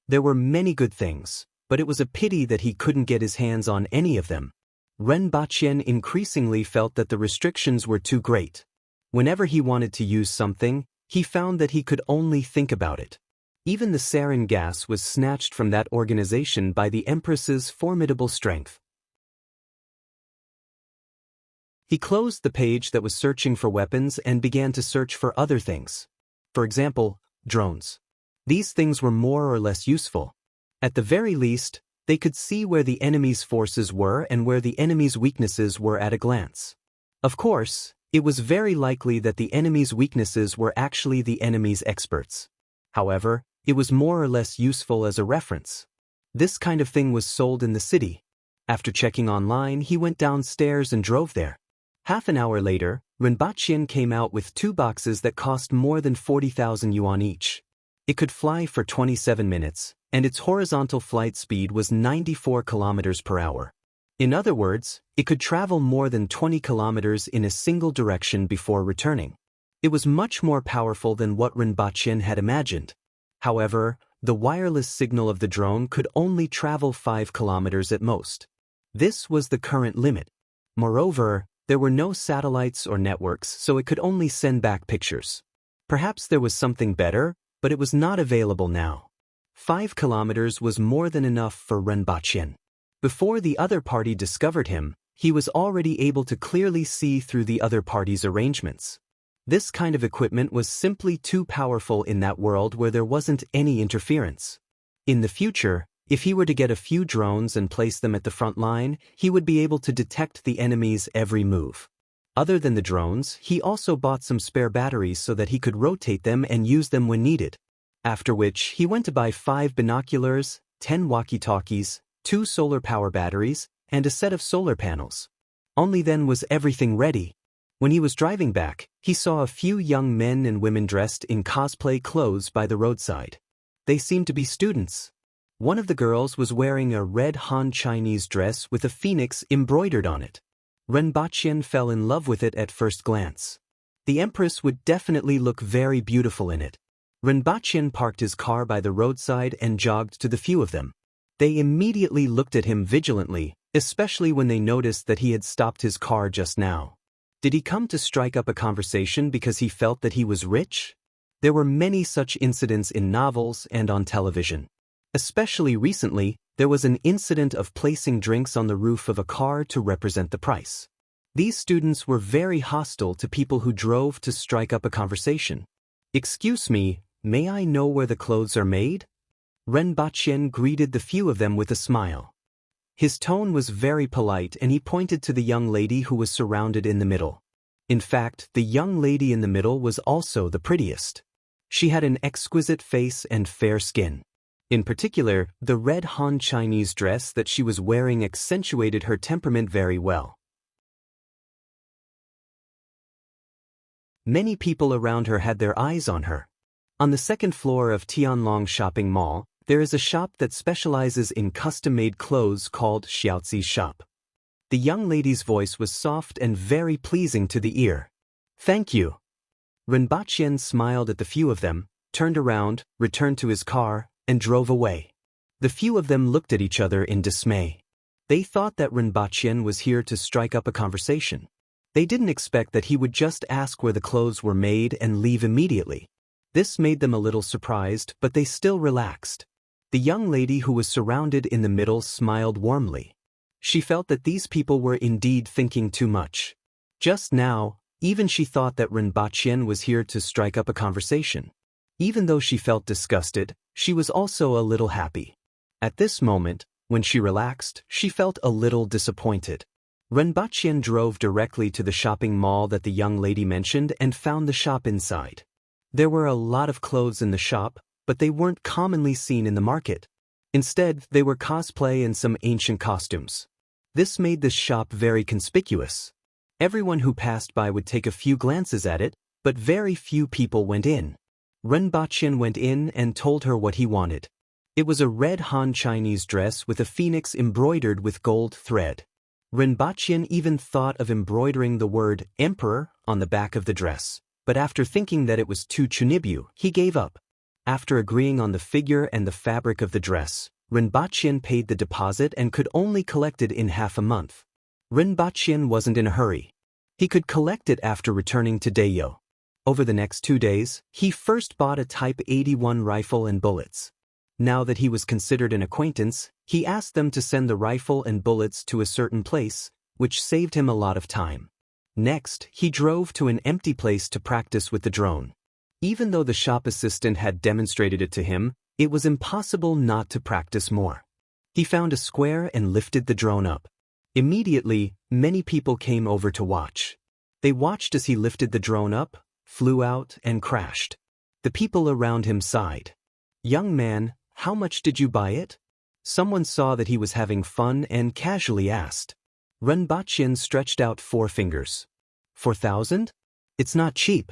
There were many good things, but it was a pity that he couldn't get his hands on any of them. Renbachien increasingly felt that the restrictions were too great. Whenever he wanted to use something, he found that he could only think about it. Even the sarin gas was snatched from that organization by the Empress's formidable strength. He closed the page that was searching for weapons and began to search for other things. For example, drones. These things were more or less useful. At the very least, they could see where the enemy's forces were and where the enemy's weaknesses were at a glance. Of course, it was very likely that the enemy's weaknesses were actually the enemy's experts. However, it was more or less useful as a reference. This kind of thing was sold in the city. After checking online, he went downstairs and drove there. Half an hour later, Renbachien came out with 2 boxes that cost more than 40,000 yuan each. It could fly for 27 minutes, and its horizontal flight speed was 94 kilometers per hour. In other words, it could travel more than 20 kilometers in a single direction before returning. It was much more powerful than what Renbachien had imagined. However, the wireless signal of the drone could only travel 5 kilometers at most. This was the current limit. Moreover, there were no satellites or networks, so it could only send back pictures. Perhaps there was something better, but it was not available now. 5 kilometers was more than enough for Renbachien. Before the other party discovered him, he was already able to clearly see through the other party's arrangements. This kind of equipment was simply too powerful in that world where there wasn't any interference. In the future, if he were to get a few drones and place them at the front line, he would be able to detect the enemy's every move. Other than the drones, he also bought some spare batteries so that he could rotate them and use them when needed. After which, he went to buy 5 binoculars, 10 walkie-talkies, 2 solar power batteries, and a set of solar panels. Only then was everything ready. When he was driving back, he saw a few young men and women dressed in cosplay clothes by the roadside. They seemed to be students. One of the girls was wearing a red Han Chinese dress with a phoenix embroidered on it. Renbachien fell in love with it at first glance. The Empress would definitely look very beautiful in it. Renbachien parked his car by the roadside and jogged to the few of them. They immediately looked at him vigilantly, especially when they noticed that he had stopped his car just now. Did he come to strike up a conversation because he felt that he was rich? There were many such incidents in novels and on television. Especially recently, there was an incident of placing drinks on the roof of a car to represent the price. These students were very hostile to people who drove to strike up a conversation. "Excuse me, may I know where the clothes are made?" Renbachien greeted the few of them with a smile. His tone was very polite and he pointed to the young lady who was surrounded in the middle. In fact, the young lady in the middle was also the prettiest. She had an exquisite face and fair skin. In particular, the red Han Chinese dress that she was wearing accentuated her temperament very well. Many people around her had their eyes on her. On the second floor of Tianlong Shopping Mall, there is a shop that specializes in custom-made clothes called Xiaozi's shop. The young lady's voice was soft and very pleasing to the ear. "Thank you." Renbaqian smiled at the few of them, turned around, returned to his car, and drove away. The few of them looked at each other in dismay. They thought that Renbaqian was here to strike up a conversation. They didn't expect that he would just ask where the clothes were made and leave immediately. This made them a little surprised, but they still relaxed. The young lady who was surrounded in the middle smiled warmly. She felt that these people were indeed thinking too much. Just now, even she thought that Renbaqian was here to strike up a conversation. Even though she felt disgusted, she was also a little happy. At this moment, when she relaxed, she felt a little disappointed. Renbaqian drove directly to the shopping mall that the young lady mentioned and found the shop inside. There were a lot of clothes in the shop, but they weren't commonly seen in the market. Instead, they were cosplay and some ancient costumes. This made this shop very conspicuous. Everyone who passed by would take a few glances at it, but very few people went in. Renbaqian went in and told her what he wanted. It was a red Han Chinese dress with a phoenix embroidered with gold thread. Renbaqian even thought of embroidering the word emperor on the back of the dress, but after thinking that it was too chunibyu, he gave up. After agreeing on the figure and the fabric of the dress, Renbaqian paid the deposit and could only collect it in half a month. Renbaqian wasn't in a hurry. He could collect it after returning to Dayo. Over the next 2 days, he first bought a Type 81 rifle and bullets. Now that he was considered an acquaintance, he asked them to send the rifle and bullets to a certain place, which saved him a lot of time. Next, he drove to an empty place to practice with the drone. Even though the shop assistant had demonstrated it to him, it was impossible not to practice more. He found a square and lifted the drone up. Immediately, many people came over to watch. They watched as he lifted the drone up, flew out, and crashed. The people around him sighed. "Young man, how much did you buy it?" Someone saw that he was having fun and casually asked. Renbaqian stretched out 4 fingers. 4,000? It's not cheap.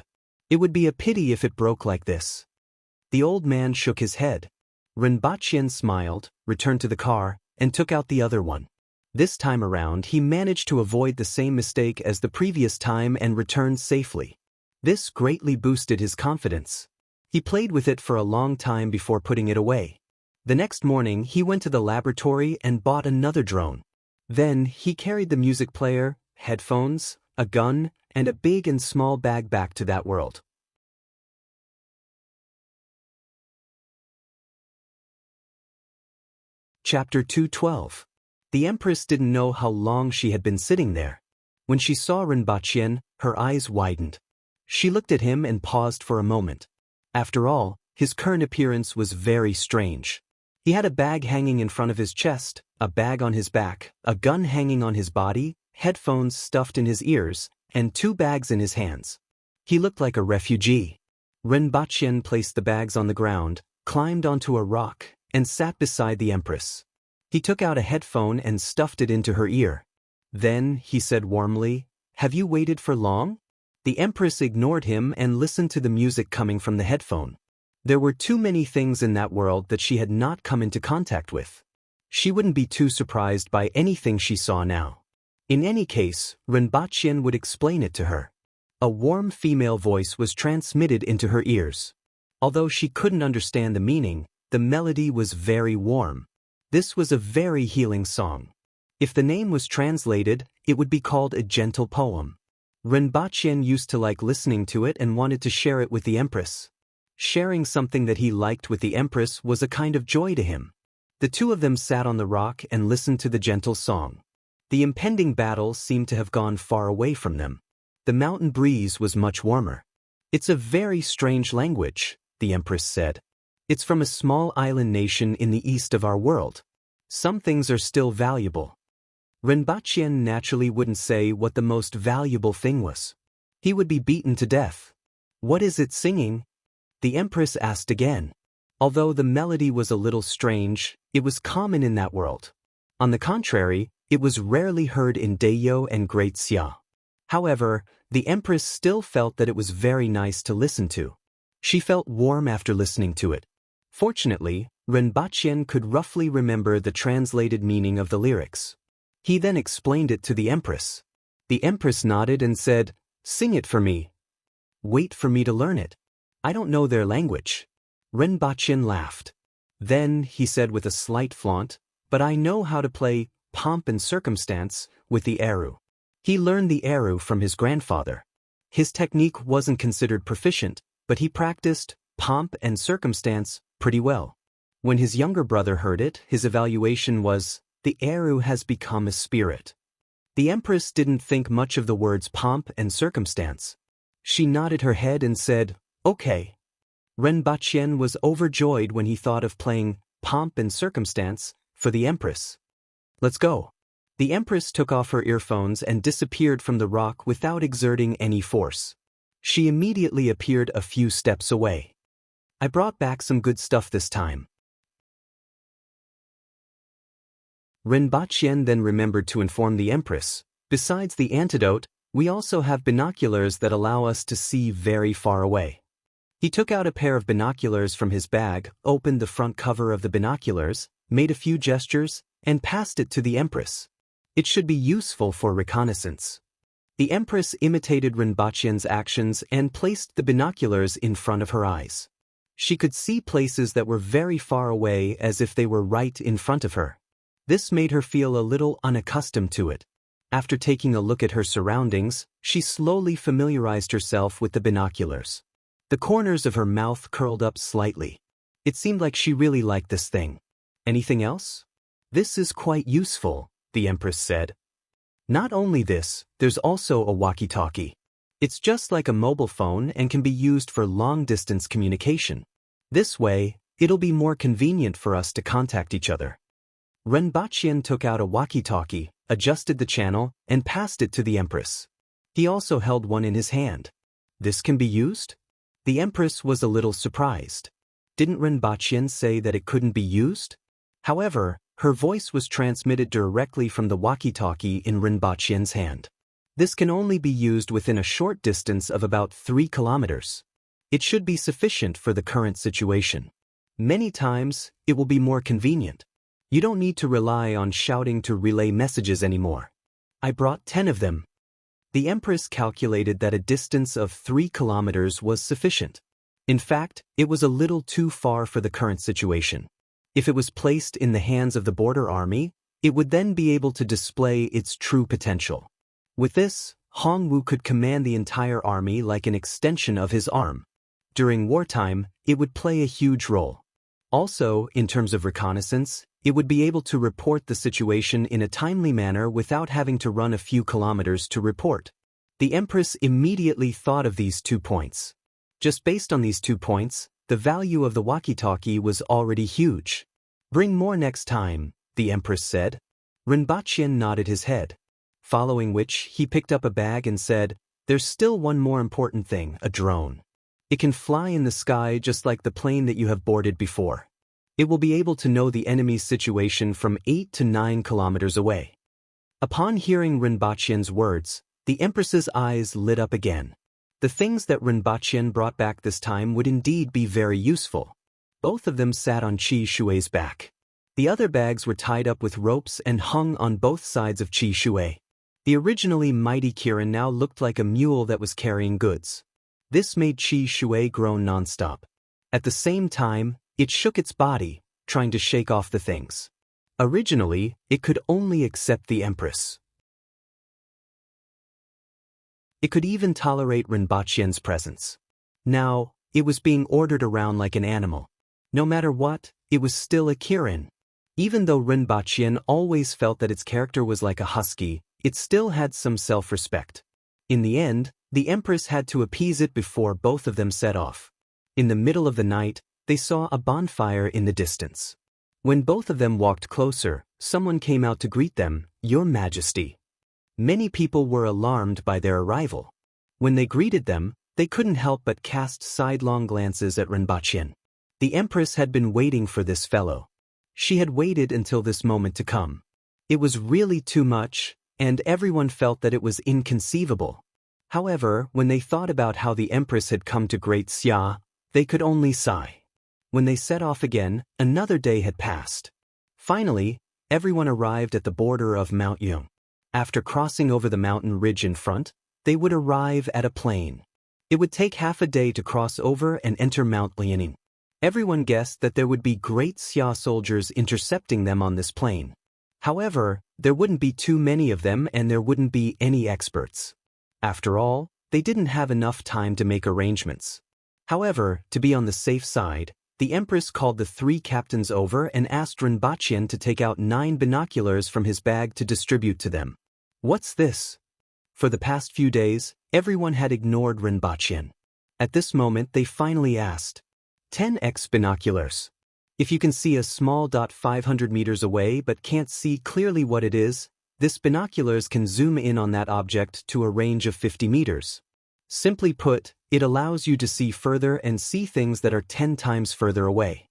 It would be a pity if it broke like this. The old man shook his head. Renbaqian smiled, returned to the car, and took out the other one. This time around, he managed to avoid the same mistake as the previous time and returned safely. This greatly boosted his confidence. He played with it for a long time before putting it away. The next morning, he went to the laboratory and bought another drone. Then, he carried the music player, headphones, a gun, and a big and small bag back to that world. Chapter 212. The Empress didn't know how long she had been sitting there. When she saw Renbaqian, her eyes widened. She looked at him and paused for a moment. After all, his current appearance was very strange. He had a bag hanging in front of his chest, a bag on his back, a gun hanging on his body, headphones stuffed in his ears, and 2 bags in his hands. He looked like a refugee. Renbaqian placed the bags on the ground, climbed onto a rock, and sat beside the Empress. He took out a headphone and stuffed it into her ear. Then, he said warmly, "Have you waited for long?" The Empress ignored him and listened to the music coming from the headphone. There were too many things in that world that she had not come into contact with. She wouldn't be too surprised by anything she saw now. In any case, Renbaqian would explain it to her. A warm female voice was transmitted into her ears. Although she couldn't understand the meaning, the melody was very warm. This was a very healing song. If the name was translated, it would be called a gentle poem. Renbaqian used to like listening to it and wanted to share it with the Empress. Sharing something that he liked with the Empress was a kind of joy to him. The 2 of them sat on the rock and listened to the gentle song. The impending battle seemed to have gone far away from them. The mountain breeze was much warmer. "It's a very strange language," the Empress said. "It's from a small island nation in the east of our world. Some things are still valuable." Renbaqian naturally wouldn't say what the most valuable thing was. He would be beaten to death. "What is it singing?" the Empress asked again. Although the melody was a little strange, it was common in that world. On the contrary, it was rarely heard in Daeyo and Great Xia. However, the Empress still felt that it was very nice to listen to. She felt warm after listening to it. Fortunately, Renbachien could roughly remember the translated meaning of the lyrics. He then explained it to the Empress. The Empress nodded and said, "Sing it for me." "Wait for me to learn it. I don't know their language." Renbachien laughed. "Then," he said with a slight flaunt, "but I know how to play Pomp and Circumstance with the eru." He learned the eru from his grandfather. His technique wasn't considered proficient, but he practiced Pomp and Circumstance pretty well. When his younger brother heard it, his evaluation was, "The eru has become a spirit." The Empress didn't think much of the words pomp and circumstance. She nodded her head and said, "Okay." Renbachien was overjoyed when he thought of playing pomp and circumstance for the Empress. "Let's go." The Empress took off her earphones and disappeared from the rock without exerting any force. She immediately appeared a few steps away. "I brought back some good stuff this time." Renbachien then remembered to inform the Empress, "Besides the antidote, we also have binoculars that allow us to see very far away." He took out a pair of binoculars from his bag, opened the front cover of the binoculars, made a few gestures, and passed it to the Empress. "It should be useful for reconnaissance." The Empress imitated Renbachien's actions and placed the binoculars in front of her eyes. She could see places that were very far away as if they were right in front of her. This made her feel a little unaccustomed to it. After taking a look at her surroundings, she slowly familiarized herself with the binoculars. The corners of her mouth curled up slightly. It seemed like she really liked this thing. "Anything else?" "This is quite useful," the Empress said. "Not only this, there's also a walkie-talkie. It's just like a mobile phone and can be used for long-distance communication. This way, it'll be more convenient for us to contact each other." Renbachien took out a walkie-talkie, adjusted the channel, and passed it to the Empress. He also held one in his hand. "This can be used?" The Empress was a little surprised. Didn't Renbachien say that it couldn't be used? However, her voice was transmitted directly from the walkie-talkie in Renbachien's hand. "This can only be used within a short distance of about 3 kilometers. It should be sufficient for the current situation. Many times, it will be more convenient. You don't need to rely on shouting to relay messages anymore. I brought 10 of them." The Empress calculated that a distance of 3 kilometers was sufficient. In fact, it was a little too far for the current situation. If it was placed in the hands of the border army, it would then be able to display its true potential. With this, Hongwu could command the entire army like an extension of his arm. During wartime, it would play a huge role. Also, in terms of reconnaissance, it would be able to report the situation in a timely manner without having to run a few kilometers to report. The Empress immediately thought of these 2 points. Just based on these 2 points, the value of the walkie-talkie was already huge. "Bring more next time," the Empress said. Renbachien nodded his head. Following which, he picked up a bag and said, "There's still one more important thing, a drone. It can fly in the sky just like the plane that you have boarded before. It will be able to know the enemy's situation from 8 to 9 kilometers away." Upon hearing Renbachien's words, the Empress's eyes lit up again. The things that Renbachien brought back this time would indeed be very useful. Both of them sat on Qi Shui's back. The other bags were tied up with ropes and hung on both sides of Qi Shui. The originally mighty Kirin now looked like a mule that was carrying goods. This made Qi Shui groan nonstop. At the same time, it shook its body, trying to shake off the things. Originally, it could only accept the Empress. It could even tolerate Renbachien's presence. Now, it was being ordered around like an animal. No matter what, it was still a Kirin. Even though Renbachien always felt that its character was like a husky, it still had some self-respect. In the end, the Empress had to appease it before both of them set off. In the middle of the night, they saw a bonfire in the distance. When both of them walked closer, someone came out to greet them, "Your Majesty." Many people were alarmed by their arrival. When they greeted them, They couldn't help but cast sidelong glances at Rinpochen. The Empress had been waiting for this fellow. She had waited until this moment to come. It was really too much, and everyone felt that it was inconceivable. However, when they thought about how the Empress had come to Great Xia, they could only sigh. When they set off again, another day had passed. Finally, everyone arrived at the border of Mount Yung. After crossing over the mountain ridge in front, they would arrive at a plain. It would take half a day to cross over and enter Mount Liaoning. Everyone guessed that there would be Great Xia soldiers intercepting them on this plain. However, there wouldn't be too many of them and there wouldn't be any experts. After all, they didn't have enough time to make arrangements. However, to be on the safe side, the Empress called the 3 captains over and asked Rinpochen to take out 9 binoculars from his bag to distribute to them. What's this? For the past few days, everyone had ignored Rinpochen. At this moment they finally asked. 10x binoculars. If you can see a small dot 500 meters away but can't see clearly what it is, this binoculars can zoom in on that object to a range of 50 meters. Simply put, it allows you to see further and see things that are 10 times further away.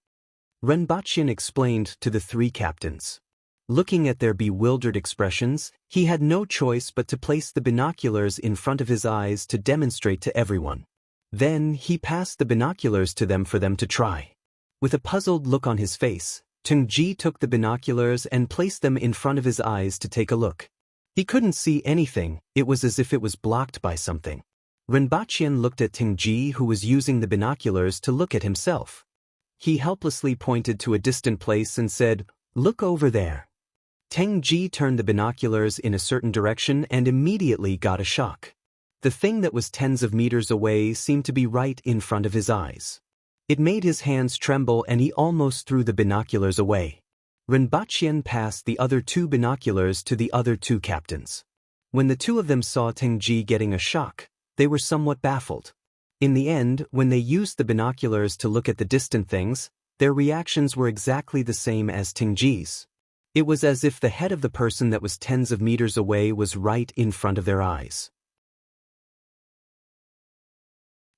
Rinpochen explained to the 3 captains. Looking at their bewildered expressions, he had no choice but to place the binoculars in front of his eyes to demonstrate to everyone. Then he passed the binoculars to them for them to try. With a puzzled look on his face, Tengji took the binoculars and placed them in front of his eyes to take a look. He couldn't see anything, it was as if it was blocked by something. Rinpochen looked at Tengji, who was using the binoculars to look at himself. He helplessly pointed to a distant place and said, "Look over there." Tengji turned the binoculars in a certain direction and immediately got a shock. The thing that was tens of meters away seemed to be right in front of his eyes. It made his hands tremble and he almost threw the binoculars away. Rinpochen passed the other 2 binoculars to the other 2 captains. When the 2 of them saw Tengji getting a shock, they were somewhat baffled. In the end, when they used the binoculars to look at the distant things, their reactions were exactly the same as Tengji's. It was as if the head of the person that was tens of meters away was right in front of their eyes.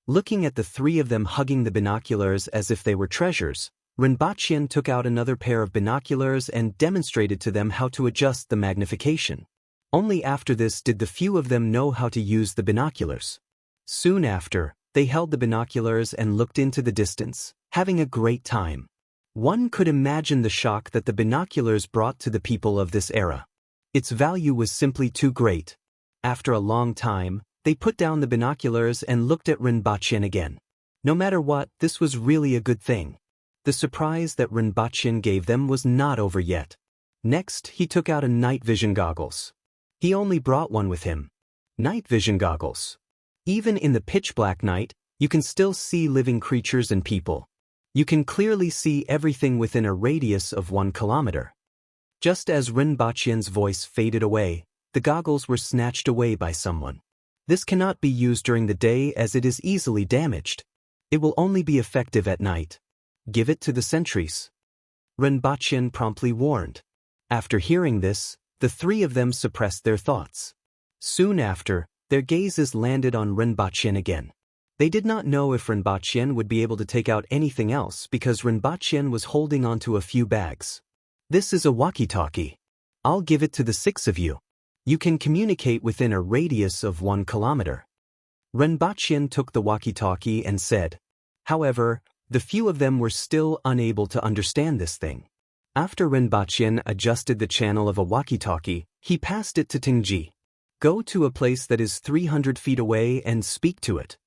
Looking at the 3 of them hugging the binoculars as if they were treasures, Rinpochen took out another pair of binoculars and demonstrated to them how to adjust the magnification. Only after this did the few of them know how to use the binoculars. Soon after, they held the binoculars and looked into the distance, having a great time. One could imagine the shock that the binoculars brought to the people of this era. Its value was simply too great. After a long time, they put down the binoculars and looked at Rinpochen again. No matter what, this was really a good thing. The surprise that Rinpochen gave them was not over yet. Next, he took out a night vision goggles. He only brought one with him. Night vision goggles. Even in the pitch-black night, you can still see living creatures and people. You can clearly see everything within a radius of 1 kilometer. Just as Rinpochen's voice faded away, the goggles were snatched away by someone. This cannot be used during the day as it is easily damaged. It will only be effective at night. Give it to the sentries. Rinpochen promptly warned. After hearing this, the 3 of them suppressed their thoughts. Soon after, their gazes landed on Rinpochen again. They did not know if Rinpochen would be able to take out anything else because Rinpochen was holding onto a few bags. "This is a walkie-talkie. I'll give it to the 6 of you. You can communicate within a radius of 1 kilometer. Rinpochen took the walkie-talkie and said. However, the few of them were still unable to understand this thing. After Rinpochen adjusted the channel of a walkie-talkie, he passed it to Tengji. "Go to a place that is 300 feet away and speak to it."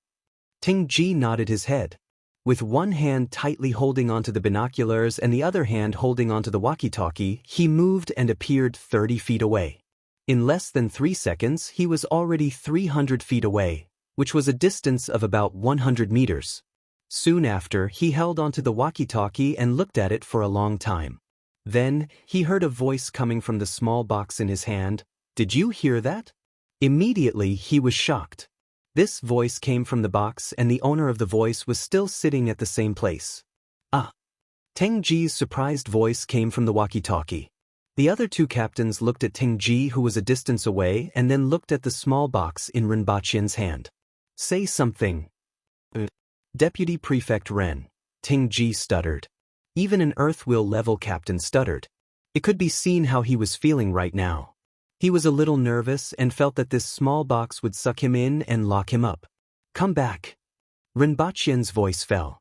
Tengji nodded his head. With one hand tightly holding onto the binoculars and the other hand holding onto the walkie-talkie, he moved and appeared 30 feet away. In less than 3 seconds, he was already 300 feet away, which was a distance of about 100 meters. Soon after, he held onto the walkie-talkie and looked at it for a long time. Then, he heard a voice coming from the small box in his hand. "Did you hear that?" Immediately, he was shocked. This voice came from the box and the owner of the voice was still sitting at the same place. "Ah!" Tengji's surprised voice came from the walkie-talkie. The other 2 captains looked at Tengji, who was a distance away, and then looked at the small box in Rinpochen's hand. Say something. Deputy Prefect Ren Ting-ji stuttered. Even an Earth-Will-level captain stuttered. It could be seen how he was feeling right now. He was a little nervous and felt that this small box would suck him in and lock him up. Come back. Rinpoche's voice fell.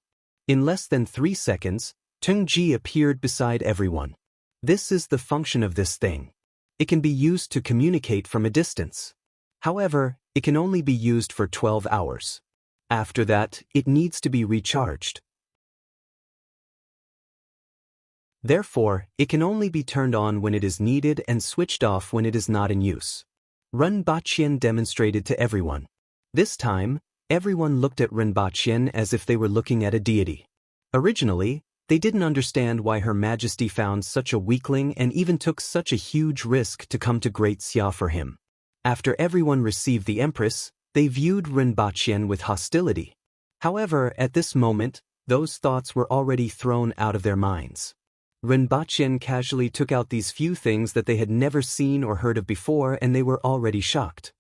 In less than 3 seconds, Ting-ji appeared beside everyone. This is the function of this thing. It can be used to communicate from a distance. However, it can only be used for 12 hours. After that, it needs to be recharged. Therefore, it can only be turned on when it is needed and switched off when it is not in use. Rinpoche demonstrated to everyone. This time, everyone looked at Rinpoche as if they were looking at a deity. Originally, they didn't understand why Her Majesty found such a weakling and even took such a huge risk to come to Great Xia for him. After everyone received the Empress, they viewed Rinpoche with hostility. However, at this moment, those thoughts were already thrown out of their minds. Rinpoche casually took out these few things that they had never seen or heard of before, and they were already shocked.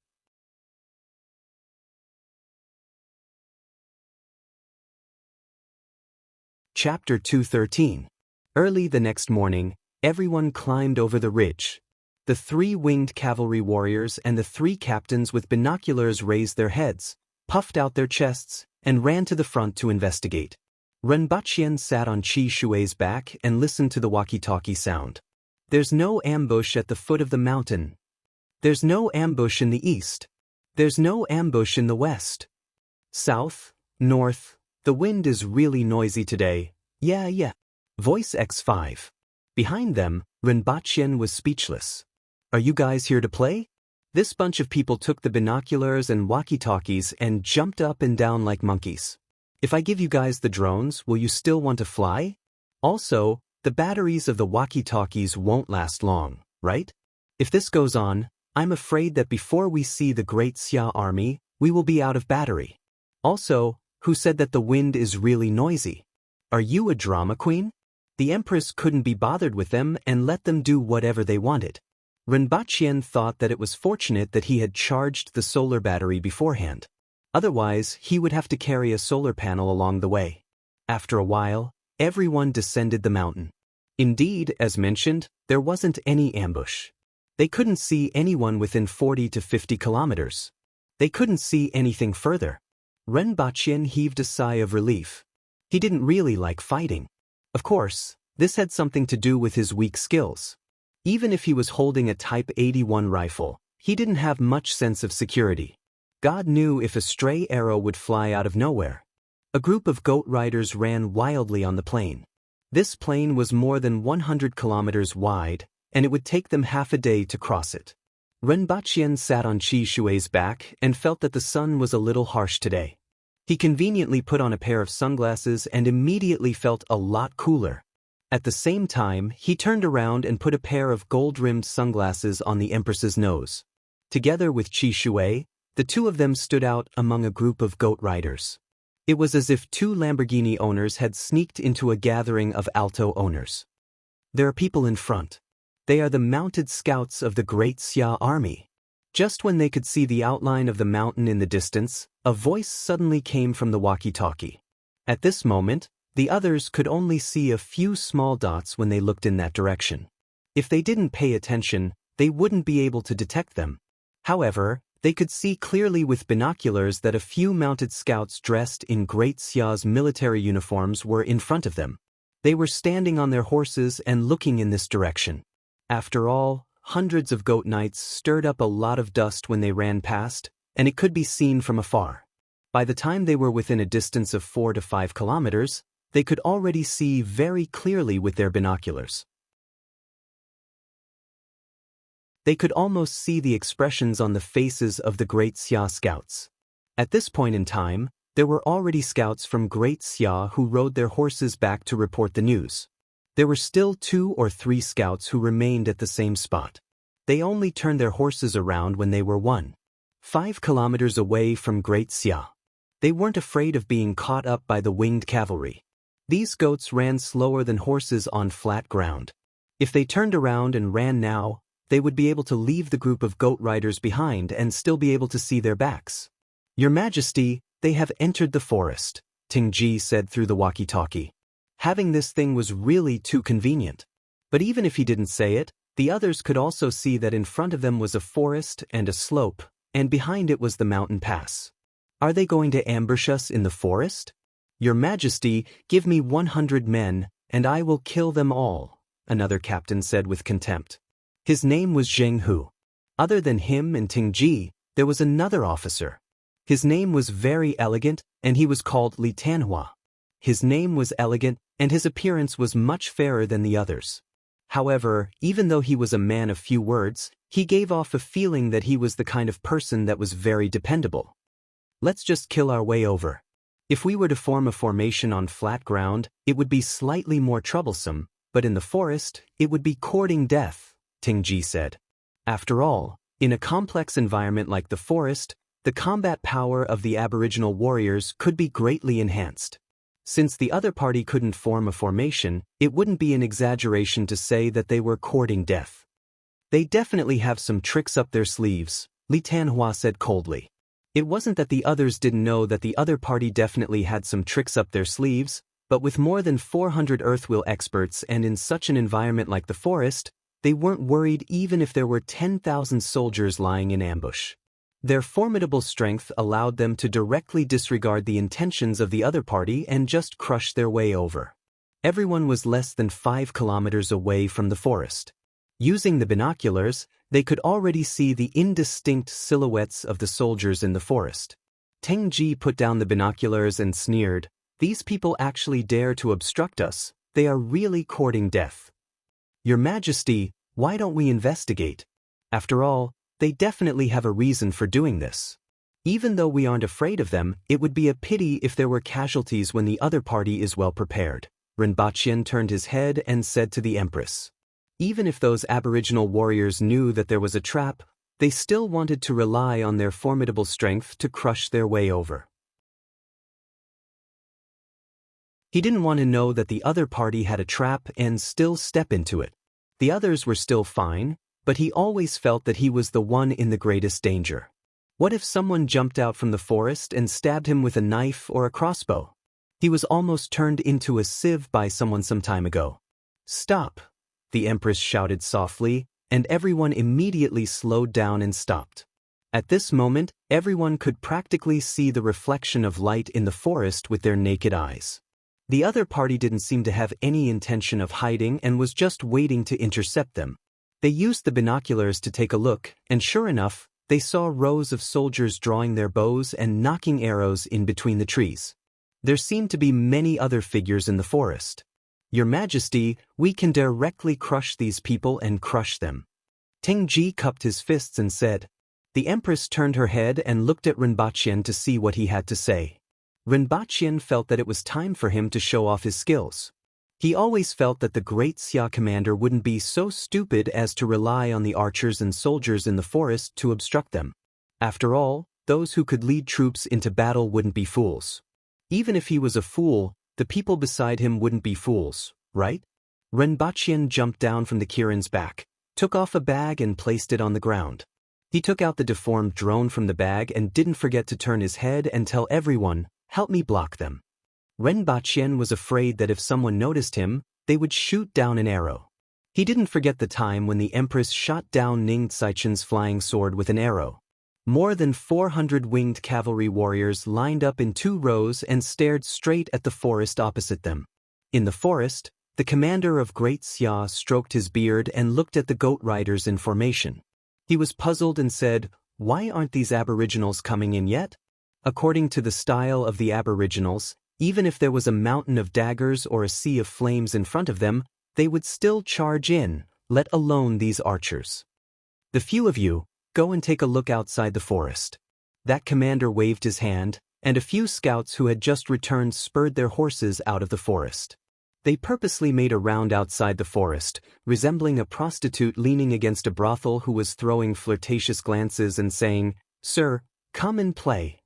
Chapter 213. Early the next morning, everyone climbed over the ridge. The 3 winged cavalry warriors and the 3 captains with binoculars raised their heads, puffed out their chests, and ran to the front to investigate. Rinpoche sat on Qi Shui's back and listened to the walkie-talkie sound. There's no ambush at the foot of the mountain. There's no ambush in the east. There's no ambush in the west. South, north, the wind is really noisy today. Yeah. Voice X5. Behind them, Rinpoche was speechless. Are you guys here to play? This bunch of people took the binoculars and walkie-talkies and jumped up and down like monkeys. If I give you guys the drones, will you still want to fly? Also, the batteries of the walkie-talkies won't last long, right? If this goes on, I'm afraid that before we see the Great Xia army, we will be out of battery. Also, who said that the wind is really noisy? Are you a drama queen? The Empress couldn't be bothered with them and let them do whatever they wanted. Rinpoche thought that it was fortunate that he had charged the solar battery beforehand. Otherwise, he would have to carry a solar panel along the way. After a while, everyone descended the mountain. Indeed, as mentioned, there wasn't any ambush. They couldn't see anyone within 40 to 50 kilometers. They couldn't see anything further. Rinpoche heaved a sigh of relief. He didn't really like fighting. Of course, this had something to do with his weak skills. Even if he was holding a Type 81 rifle, he didn't have much sense of security. God knew if a stray arrow would fly out of nowhere. A group of goat riders ran wildly on the plain. This plain was more than 100 kilometers wide, and it would take them half a day to cross it. Rinpoche sat on Qi Shui's back and felt that the sun was a little harsh today. He conveniently put on a pair of sunglasses and immediately felt a lot cooler. At the same time, he turned around and put a pair of gold-rimmed sunglasses on the Empress's nose. Together with Qi Shui, the 2 of them stood out among a group of goat riders. It was as if 2 Lamborghini owners had sneaked into a gathering of Alto owners. There are people in front. They are the mounted scouts of the Great Xia army. Just when they could see the outline of the mountain in the distance, a voice suddenly came from the walkie-talkie. At this moment, the others could only see a few small dots when they looked in that direction. If they didn't pay attention, they wouldn't be able to detect them. However, they could see clearly with binoculars that a few mounted scouts dressed in Great Xia's military uniforms were in front of them. They were standing on their horses and looking in this direction. After all, hundreds of goat knights stirred up a lot of dust when they ran past, and it could be seen from afar. By the time they were within a distance of 4 to 5 kilometers, they could already see very clearly with their binoculars. They could almost see the expressions on the faces of the Great Xia scouts. At this point in time, there were already scouts from Great Xia who rode their horses back to report the news. There were still 2 or 3 scouts who remained at the same spot. They only turned their horses around when they were 1.5 kilometers away from Great Xia. They weren't afraid of being caught up by the winged cavalry. These goats ran slower than horses on flat ground. If they turned around and ran now, they would be able to leave the group of goat riders behind and still be able to see their backs. "Your Majesty, they have entered the forest," Tingji said through the walkie-talkie. Having this thing was really too convenient. But even if he didn't say it, the others could also see that in front of them was a forest and a slope, and behind it was the mountain pass. "Are they going to ambush us in the forest?" "Your Majesty, give me 100 men, and I will kill them all," another captain said with contempt. His name was Zheng Hu. Other than him and Tingji, there was another officer. His name was very elegant, and he was called Li Tanhua. His name was elegant, and his appearance was much fairer than the others. However, even though he was a man of few words, he gave off a feeling that he was the kind of person that was very dependable. "Let's just kill our way over. If we were to form a formation on flat ground, it would be slightly more troublesome, but in the forest, it would be courting death," Tingji said. After all, in a complex environment like the forest, the combat power of the Aboriginal warriors could be greatly enhanced. Since the other party couldn't form a formation, it wouldn't be an exaggeration to say that they were courting death. "They definitely have some tricks up their sleeves," Li Tanhua said coldly. It wasn't that the others didn't know that the other party definitely had some tricks up their sleeves, but with more than 400 Earthwheel experts and in such an environment like the forest, they weren't worried even if there were 10,000 soldiers lying in ambush. Their formidable strength allowed them to directly disregard the intentions of the other party and just crush their way over. Everyone was less than 5 kilometers away from the forest. Using the binoculars, they could already see the indistinct silhouettes of the soldiers in the forest. Tingji put down the binoculars and sneered, "These people actually dare to obstruct us. They are really courting death." "Your Majesty, why don't we investigate? After all, they definitely have a reason for doing this. Even though we aren't afraid of them, it would be a pity if there were casualties when the other party is well prepared." Rinpochian turned his head and said to the Empress. Even if those Aboriginal warriors knew that there was a trap, they still wanted to rely on their formidable strength to crush their way over. He didn't want to know that the other party had a trap and still step into it. The others were still fine, but he always felt that he was the one in the greatest danger. What if someone jumped out from the forest and stabbed him with a knife or a crossbow? He was almost turned into a sieve by someone some time ago. "Stop!" the Empress shouted softly, and everyone immediately slowed down and stopped. At this moment, everyone could practically see the reflection of light in the forest with their naked eyes. The other party didn't seem to have any intention of hiding and was just waiting to intercept them. They used the binoculars to take a look, and sure enough, they saw rows of soldiers drawing their bows and knocking arrows in between the trees. There seemed to be many other figures in the forest. "Your Majesty, we can directly crush these people and crush them." Tingji cupped his fists and said. The Empress turned her head and looked at Rinpochian to see what he had to say. Rinpochian felt that it was time for him to show off his skills. He always felt that the great Xia commander wouldn't be so stupid as to rely on the archers and soldiers in the forest to obstruct them. After all, those who could lead troops into battle wouldn't be fools. Even if he was a fool, the people beside him wouldn't be fools, right? Rinpochian jumped down from the Kirin's back, took off a bag and placed it on the ground. He took out the deformed drone from the bag and didn't forget to turn his head and tell everyone, "Help me block them." Rinpochian was afraid that if someone noticed him, they would shoot down an arrow. He didn't forget the time when the Empress shot down Ning Saichen's flying sword with an arrow. More than 400 winged cavalry warriors lined up in 2 rows and stared straight at the forest opposite them. In the forest, the commander of Great Xia stroked his beard and looked at the goat riders in formation. He was puzzled and said, "Why aren't these Aboriginals coming in yet?" According to the style of the Aboriginals, even if there was a mountain of daggers or a sea of flames in front of them, they would still charge in, let alone these archers. "The few of you, go and take a look outside the forest." That commander waved his hand, and a few scouts who had just returned spurred their horses out of the forest. They purposely made a round outside the forest, resembling a prostitute leaning against a brothel who was throwing flirtatious glances and saying, "Sir, come and play."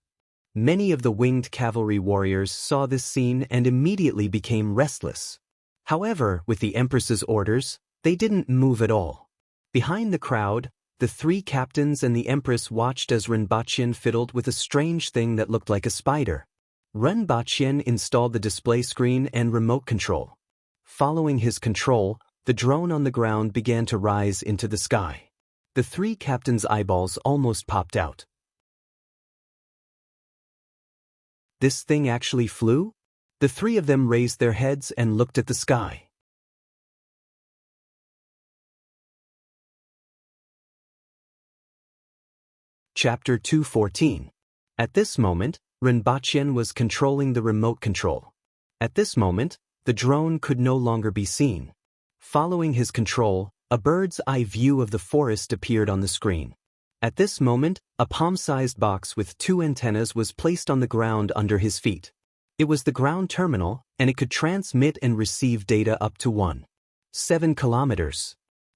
Many of the winged cavalry warriors saw this scene and immediately became restless. However, with the Empress's orders, they didn't move at all. Behind the crowd, the three captains and the empress watched as Rinpochen fiddled with a strange thing that looked like a spider. Rinpochen installed the display screen and remote control. Following his control, the drone on the ground began to rise into the sky. The three captains' eyeballs almost popped out. This thing actually flew? The three of them raised their heads and looked at the sky. Chapter 214. At this moment, Rinpochen was controlling the remote control. At this moment, the drone could no longer be seen. Following his control, a bird's eye view of the forest appeared on the screen. At this moment, a palm-sized box with two antennas was placed on the ground under his feet. It was the ground terminal, and it could transmit and receive data up to 1.7 kilometers.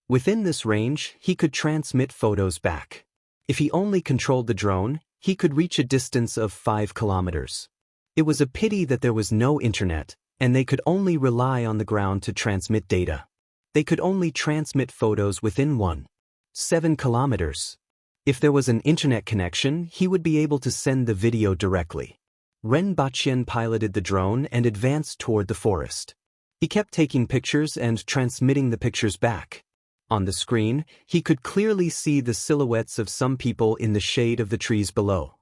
Within this range, he could transmit photos back. If he only controlled the drone, he could reach a distance of 5 kilometers. It was a pity that there was no internet, and they could only rely on the ground to transmit data. They could only transmit photos within 1.7 kilometers. If there was an internet connection, he would be able to send the video directly. Rinpochen piloted the drone and advanced toward the forest. He kept taking pictures and transmitting the pictures back. On the screen, he could clearly see the silhouettes of some people in the shade of the trees below.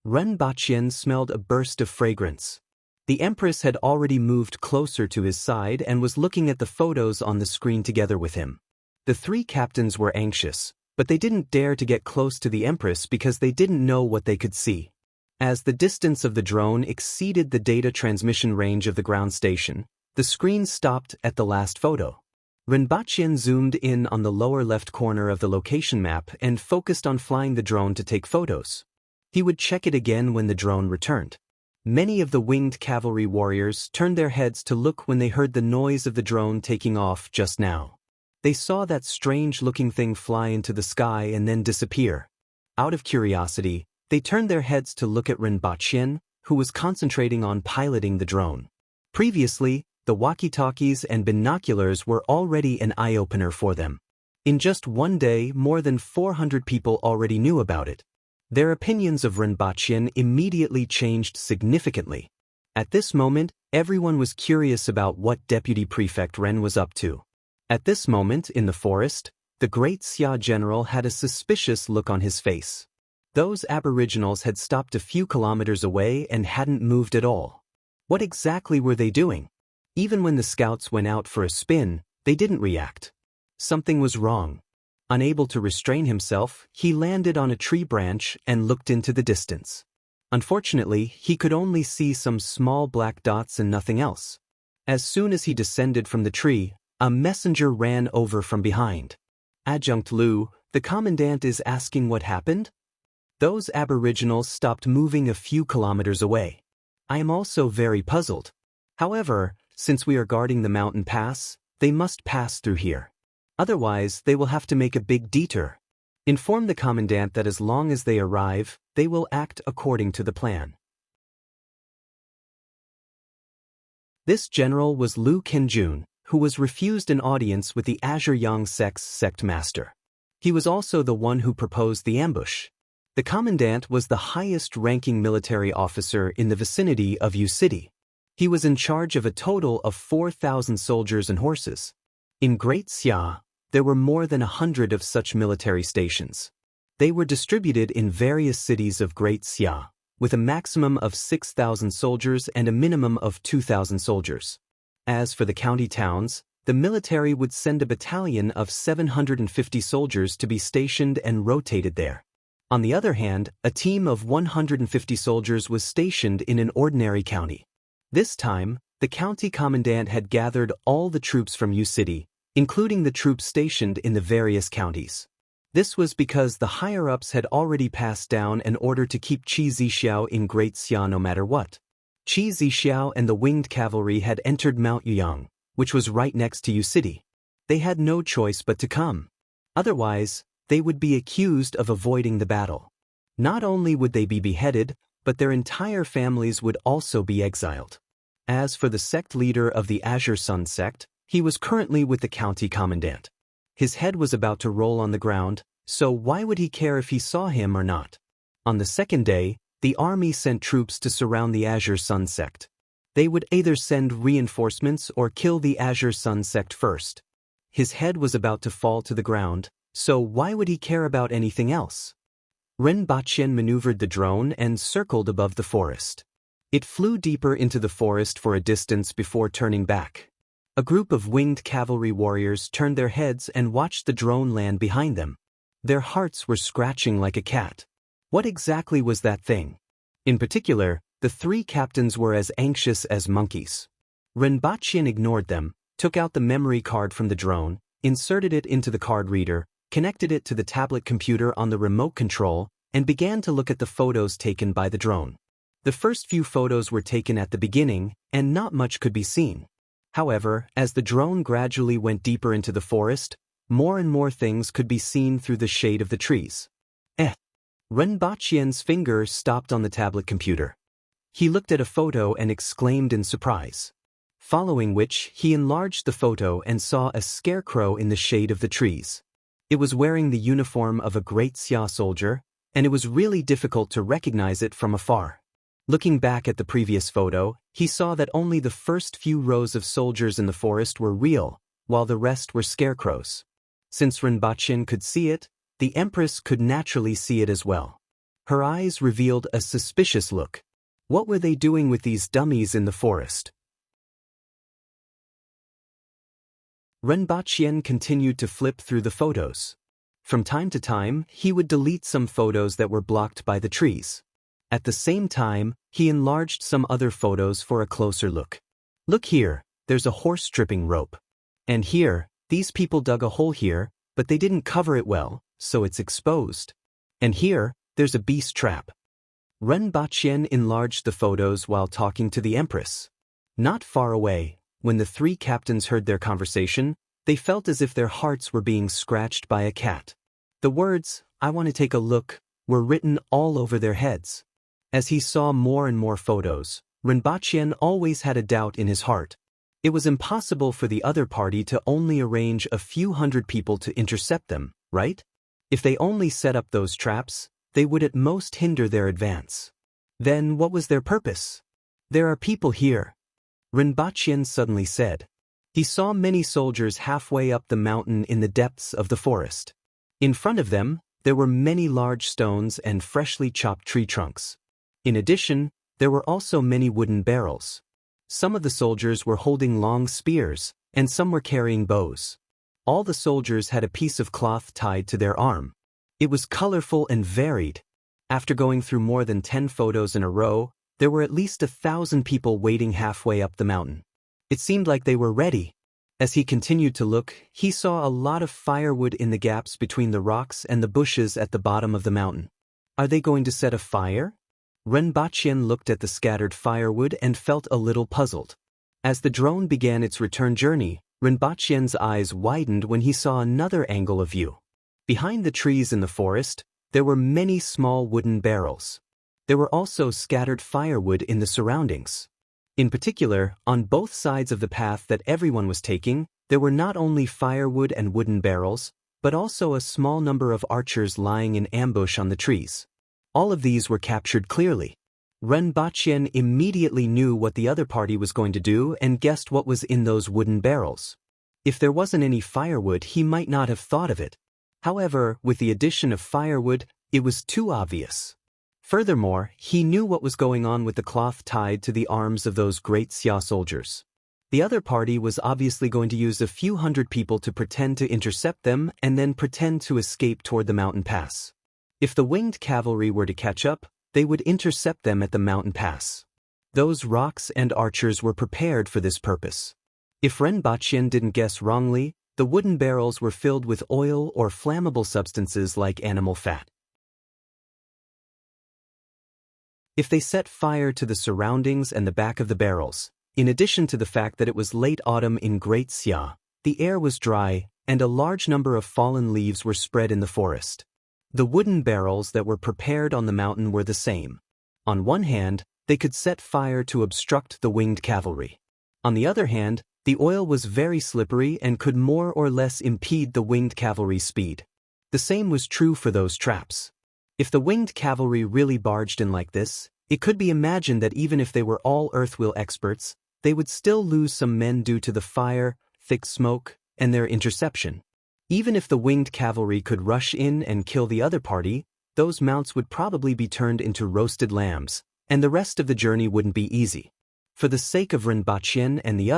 Rinpochen smelled a burst of fragrance. The empress had already moved closer to his side and was looking at the photos on the screen together with him. The three captains were anxious, but they didn't dare to get close to the empress because they didn't know what they could see. As the distance of the drone exceeded the data transmission range of the ground station, the screen stopped at the last photo. Rinpochen zoomed in on the lower left corner of the location map and focused on flying the drone to take photos. He would check it again when the drone returned. Many of the winged cavalry warriors turned their heads to look when they heard the noise of the drone taking off just now. They saw that strange-looking thing fly into the sky and then disappear. Out of curiosity, they turned their heads to look at Rinpochen, who was concentrating on piloting the drone. Previously, the walkie-talkies and binoculars were already an eye-opener for them. In just one day, more than 400 people already knew about it. Their opinions of Rinpochen immediately changed significantly. At this moment, everyone was curious about what Deputy Prefect Ren was up to. At this moment, in the forest, the Great Xia General had a suspicious look on his face. Those aboriginals had stopped a few kilometers away and hadn't moved at all. What exactly were they doing? Even when the scouts went out for a spin, they didn't react. Something was wrong. Unable to restrain himself, he landed on a tree branch and looked into the distance. Unfortunately, he could only see some small black dots and nothing else. As soon as he descended from the tree, a messenger ran over from behind. "Adjunct Lu, the commandant is asking what happened?" Those aboriginals stopped moving a few kilometers away. "I am also very puzzled. However, since we are guarding the mountain pass, they must pass through here. Otherwise, they will have to make a big detour. Inform the commandant that as long as they arrive, they will act according to the plan." This general was Lu Kenjun, who was refused an audience with the Azure Yang sect's sect master. He was also the one who proposed the ambush. The commandant was the highest-ranking military officer in the vicinity of Yu City. He was in charge of a total of 4,000 soldiers and horses. In Great Xia, there were more than 100 of such military stations. They were distributed in various cities of Great Xia, with a maximum of 6,000 soldiers and a minimum of 2,000 soldiers. As for the county towns, the military would send a battalion of 750 soldiers to be stationed and rotated there. On the other hand, a team of 150 soldiers was stationed in an ordinary county. This time, the county commandant had gathered all the troops from Yu City, including the troops stationed in the various counties. This was because the higher-ups had already passed down an order to keep Qi Zixiao in Great Xia no matter what. Qi Zixiao and the winged cavalry had entered Mount Yuyang, which was right next to Yu City. They had no choice but to come. Otherwise, they would be accused of avoiding the battle. Not only would they be beheaded, but their entire families would also be exiled. As for the sect leader of the Azure Sun sect, he was currently with the county commandant. His head was about to roll on the ground, So why would he care if he saw him or not? On the second day, the army sent troops to surround the Azure Sun sect. They would either send reinforcements or kill the Azure Sun sect first. His head was about to fall to the ground, so why would he care about anything else? Ren Bachien maneuvered the drone and circled above the forest. It flew deeper into the forest for a distance before turning back. A group of winged cavalry warriors turned their heads and watched the drone land behind them. Their hearts were scratching like a cat. What exactly was that thing? In particular, the three captains were as anxious as monkeys. Ren Bachien ignored them, took out the memory card from the drone, inserted it into the card reader, connected it to the tablet computer on the remote control, and began to look at the photos taken by the drone. The first few photos were taken at the beginning, and not much could be seen. However, as the drone gradually went deeper into the forest, more and more things could be seen through the shade of the trees. Ren Bachien's finger stopped on the tablet computer. He looked at a photo and exclaimed in surprise. Following which, he enlarged the photo and saw a scarecrow in the shade of the trees. It was wearing the uniform of a great Xia soldier, and it was really difficult to recognize it from afar. Looking back at the previous photo, he saw that only the first few rows of soldiers in the forest were real, while the rest were scarecrows. Since Ren Bachien could see it, the Empress could naturally see it as well. Her eyes revealed a suspicious look. What were they doing with these dummies in the forest? Ren Bachien continued to flip through the photos. From time to time, he would delete some photos that were blocked by the trees. At the same time, he enlarged some other photos for a closer look. Look here, there's a horse tripping rope. And here, these people dug a hole here, but they didn't cover it well, so it's exposed. And here, there's a beast trap. Ren Bachien enlarged the photos while talking to the Empress. Not far away, when the three captains heard their conversation, they felt as if their hearts were being scratched by a cat. The words, "I want to take a look," were written all over their heads. As he saw more and more photos, Ren Bachien always had a doubt in his heart. It was impossible for the other party to only arrange a few hundred people to intercept them, right? If they only set up those traps, they would at most hinder their advance. Then what was their purpose? There are people here, Ren Bachien suddenly said. He saw many soldiers halfway up the mountain in the depths of the forest. In front of them, there were many large stones and freshly chopped tree trunks. In addition, there were also many wooden barrels. Some of the soldiers were holding long spears, and some were carrying bows. All the soldiers had a piece of cloth tied to their arm. It was colorful and varied. After going through more than 10 photos in a row, there were at least 1,000 people waiting halfway up the mountain. It seemed like they were ready. As he continued to look, he saw a lot of firewood in the gaps between the rocks and the bushes at the bottom of the mountain. Are they going to set a fire? Ren Bachien looked at the scattered firewood and felt a little puzzled. As the drone began its return journey, Ren Bachien's eyes widened when he saw another angle of view. Behind the trees in the forest, there were many small wooden barrels. There were also scattered firewood in the surroundings. In particular, on both sides of the path that everyone was taking, there were not only firewood and wooden barrels, but also a small number of archers lying in ambush on the trees. All of these were captured clearly. Ren Bachien immediately knew what the other party was going to do and guessed what was in those wooden barrels. If there wasn't any firewood, he might not have thought of it. However, with the addition of firewood, it was too obvious. Furthermore, he knew what was going on with the cloth tied to the arms of those great Xia soldiers. The other party was obviously going to use a few hundred people to pretend to intercept them and then pretend to escape toward the mountain pass. If the winged cavalry were to catch up, they would intercept them at the mountain pass. Those rocks and archers were prepared for this purpose. If Ren Bachien didn't guess wrongly, the wooden barrels were filled with oil or flammable substances like animal fat. If they set fire to the surroundings and the back of the barrels, in addition to the fact that it was late autumn in Great Xia, the air was dry, and a large number of fallen leaves were spread in the forest. The wooden barrels that were prepared on the mountain were the same. On one hand, they could set fire to obstruct the winged cavalry. On the other hand, the oil was very slippery and could more or less impede the winged cavalry's speed. The same was true for those traps. If the winged cavalry really barged in like this, it could be imagined that even if they were all earthwheel experts, they would still lose some men due to the fire, thick smoke, and their interception. Even if the winged cavalry could rush in and kill the other party, those mounts would probably be turned into roasted lambs, and the rest of the journey wouldn't be easy. For the sake of Rinpochen and the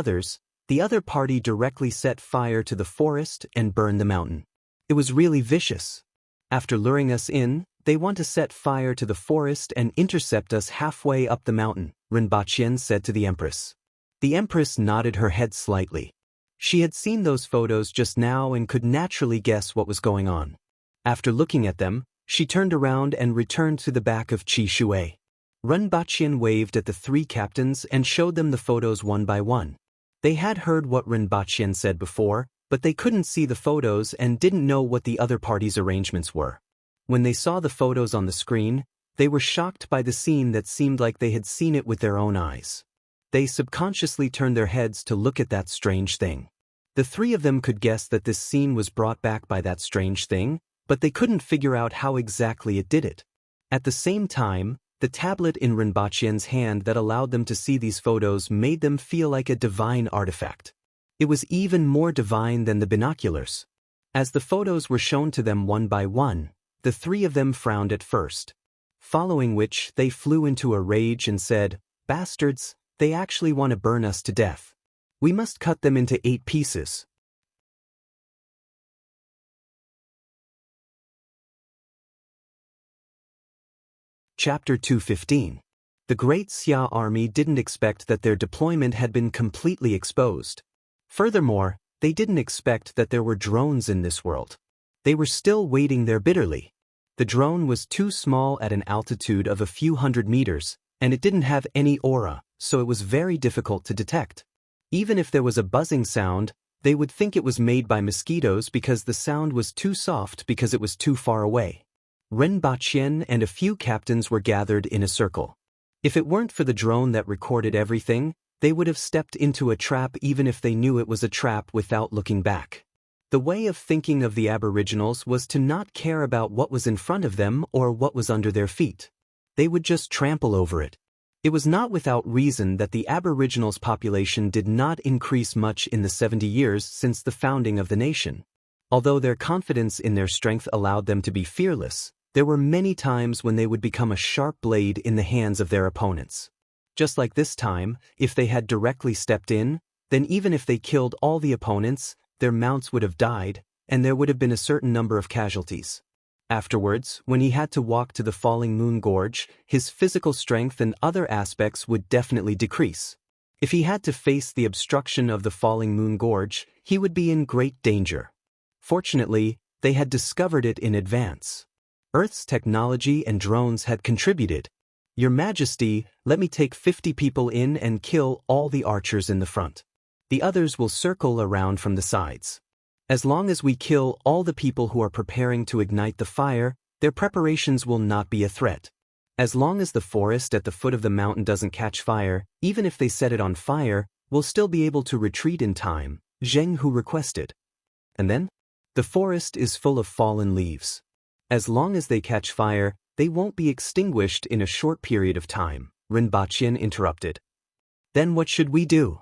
other party directly set fire to the forest and burned the mountain. It was really vicious. After luring us in, they want to set fire to the forest and intercept us halfway up the mountain, Rinpochen said to the Empress. The Empress nodded her head slightly. She had seen those photos just now and could naturally guess what was going on. After looking at them, she turned around and returned to the back of Qi Shui. Rinpochen waved at the three captains and showed them the photos one by one. They had heard what Rinpochen said before, but they couldn't see the photos and didn't know what the other party's arrangements were. When they saw the photos on the screen, they were shocked by the scene that seemed like they had seen it with their own eyes. They subconsciously turned their heads to look at that strange thing. The three of them could guess that this scene was brought back by that strange thing, but they couldn't figure out how exactly it did it. At the same time, the tablet in Rinpochen's hand that allowed them to see these photos made them feel like a divine artifact. It was even more divine than the binoculars. As the photos were shown to them one by one, the three of them frowned at first. Following which, they flew into a rage and said, "Bastards, they actually want to burn us to death. We must cut them into 8 pieces." Chapter 215. The Great Xia army didn't expect that their deployment had been completely exposed. Furthermore, they didn't expect that there were drones in this world. They were still waiting there bitterly. The drone was too small at an altitude of a few hundred meters, and it didn't have any aura, so it was very difficult to detect. Even if there was a buzzing sound, they would think it was made by mosquitoes because the sound was too soft because it was too far away. Rinpochen and a few captains were gathered in a circle. If it weren't for the drone that recorded everything, they would have stepped into a trap even if they knew it was a trap without looking back. The way of thinking of the Aboriginals was to not care about what was in front of them or what was under their feet. They would just trample over it. It was not without reason that the Aboriginals' population did not increase much in the 70 years since the founding of the nation. Although their confidence in their strength allowed them to be fearless, there were many times when they would become a sharp blade in the hands of their opponents. Just like this time, if they had directly stepped in, then even if they killed all the opponents, their mounts would have died, and there would have been a certain number of casualties. Afterwards, when he had to walk to the Falling Moon Gorge, his physical strength and other aspects would definitely decrease. If he had to face the obstruction of the Falling Moon Gorge, he would be in great danger. Fortunately, they had discovered it in advance. Earth's technology and drones had contributed. "Your Majesty, let me take 50 people in and kill all the archers in the front. The others will circle around from the sides. As long as we kill all the people who are preparing to ignite the fire, their preparations will not be a threat. As long as the forest at the foot of the mountain doesn't catch fire, even if they set it on fire, we'll still be able to retreat in time," Zheng Hu requested. "And then? The forest is full of fallen leaves. As long as they catch fire, they won't be extinguished in a short period of time," Rinpochen interrupted. "Then what should we do?"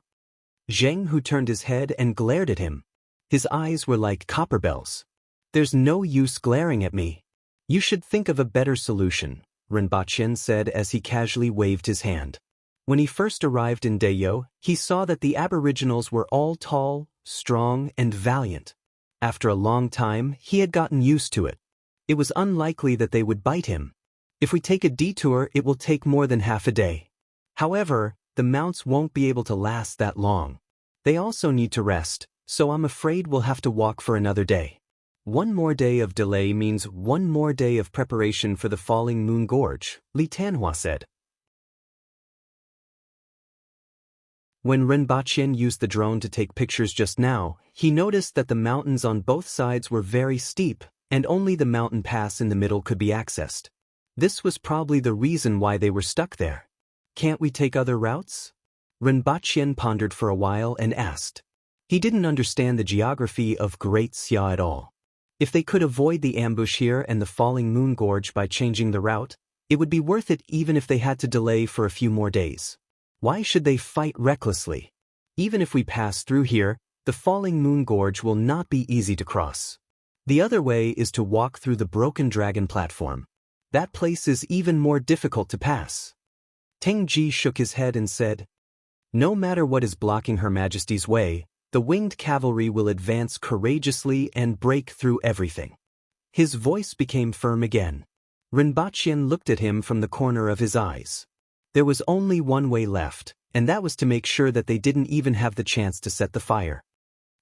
Zheng Hu turned his head and glared at him. His eyes were like copper bells. "There's no use glaring at me. You should think of a better solution," Rinpochen said as he casually waved his hand. When he first arrived in Deyo, he saw that the Aboriginals were all tall, strong, and valiant. After a long time, he had gotten used to it. It was unlikely that they would bite him. If we take a detour, it will take more than half a day. However, the mounts won't be able to last that long. They also need to rest, so I'm afraid we'll have to walk for another day. One more day of delay means one more day of preparation for the Falling Moon Gorge, Li Tanhua said. When Rinpochen used the drone to take pictures just now, he noticed that the mountains on both sides were very steep, and only the mountain pass in the middle could be accessed. This was probably the reason why they were stuck there. "Can't we take other routes?" Rinpochen pondered for a while and asked. He didn't understand the geography of Great Xia at all. If they could avoid the ambush here and the falling moon gorge by changing the route, it would be worth it even if they had to delay for a few more days. Why should they fight recklessly? Even if we pass through here, the falling moon gorge will not be easy to cross. The other way is to walk through the broken dragon platform. That place is even more difficult to pass. Tengji shook his head and said, "No matter what is blocking Her Majesty's way, the winged cavalry will advance courageously and break through everything." His voice became firm again. Rinpoche looked at him from the corner of his eyes. There was only one way left, and that was to make sure that they didn't even have the chance to set the fire.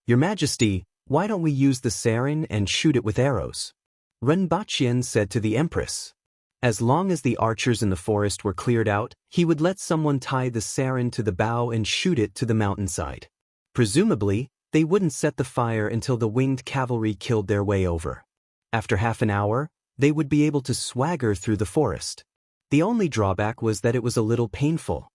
"Your Majesty, why don't we use the sarin and shoot it with arrows?" Rinpoche said to the Empress. As long as the archers in the forest were cleared out, he would let someone tie the sarin to the bow and shoot it to the mountainside. Presumably, they wouldn't set the fire until the winged cavalry killed their way over. After half an hour, they would be able to swagger through the forest. The only drawback was that it was a little painful.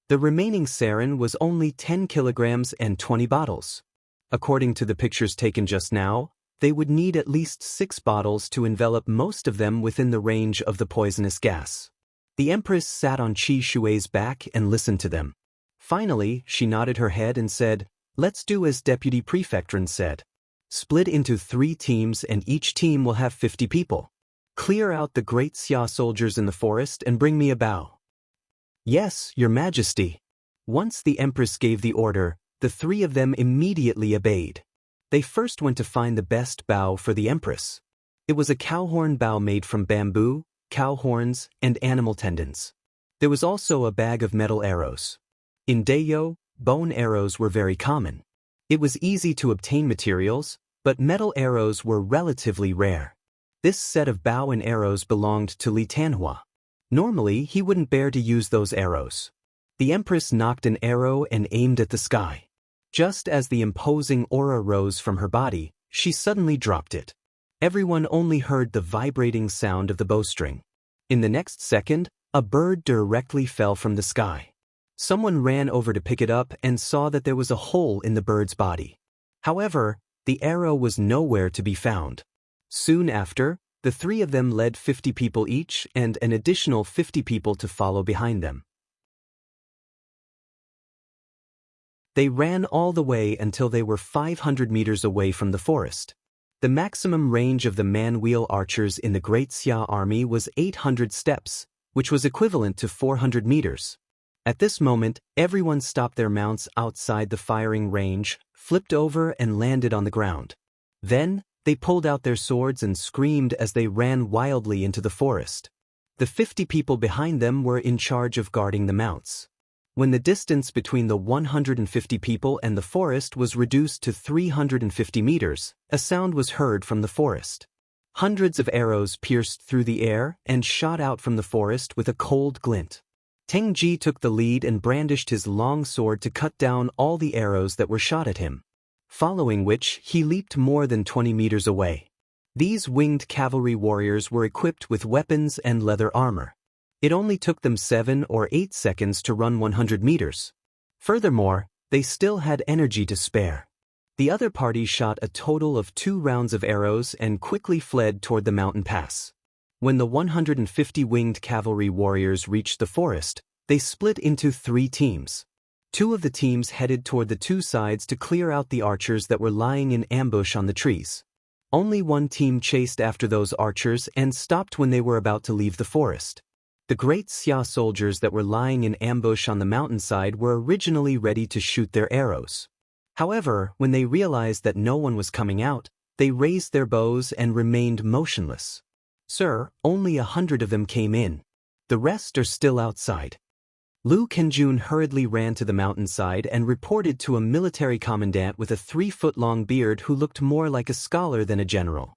The remaining sarin was only 10 kilograms and 20 bottles. According to the pictures taken just now, they would need at least 6 bottles to envelop most of them within the range of the poisonous gas. The Empress sat on Qi Shui's back and listened to them. Finally, she nodded her head and said, "Let's do as Deputy Prefect Ren said. Split into 3 teams and each team will have 50 people. Clear out the great Xia soldiers in the forest and bring me a bow." "Yes, Your Majesty." Once the Empress gave the order, the 3 of them immediately obeyed. They first went to find the best bow for the Empress. It was a cowhorn bow made from bamboo, cow horns, and animal tendons. There was also a bag of metal arrows. In Dayo, bone arrows were very common. It was easy to obtain materials, but metal arrows were relatively rare. This set of bow and arrows belonged to Li Tanhua. Normally, he wouldn't bear to use those arrows. The Empress knocked an arrow and aimed at the sky. Just as the imposing aura rose from her body, she suddenly dropped it. Everyone only heard the vibrating sound of the bowstring. In the next second, a bird directly fell from the sky. Someone ran over to pick it up and saw that there was a hole in the bird's body. However, the arrow was nowhere to be found. Soon after, the 3 of them led 50 people each and an additional 50 people to follow behind them. They ran all the way until they were 500 meters away from the forest. The maximum range of the man-wheel archers in the Great Xia army was 800 steps, which was equivalent to 400 meters. At this moment, everyone stopped their mounts outside the firing range, flipped over and landed on the ground. Then, they pulled out their swords and screamed as they ran wildly into the forest. The 50 people behind them were in charge of guarding the mounts. When the distance between the 150 people and the forest was reduced to 350 meters, a sound was heard from the forest. Hundreds of arrows pierced through the air and shot out from the forest with a cold glint. Tengji took the lead and brandished his long sword to cut down all the arrows that were shot at him. Following which, he leaped more than 20 meters away. These winged cavalry warriors were equipped with weapons and leather armor. It only took them 7 or 8 seconds to run 100 meters. Furthermore, they still had energy to spare. The other party shot a total of 2 rounds of arrows and quickly fled toward the mountain pass. When the 150 winged cavalry warriors reached the forest, they split into 3 teams. 2 of the teams headed toward the 2 sides to clear out the archers that were lying in ambush on the trees. Only 1 team chased after those archers and stopped when they were about to leave the forest. The great Xia soldiers that were lying in ambush on the mountainside were originally ready to shoot their arrows. However, when they realized that no one was coming out, they raised their bows and remained motionless. "Sir, only 100 of them came in. The rest are still outside." Lu Kenjun hurriedly ran to the mountainside and reported to a military commandant with a 3-foot-long beard who looked more like a scholar than a general.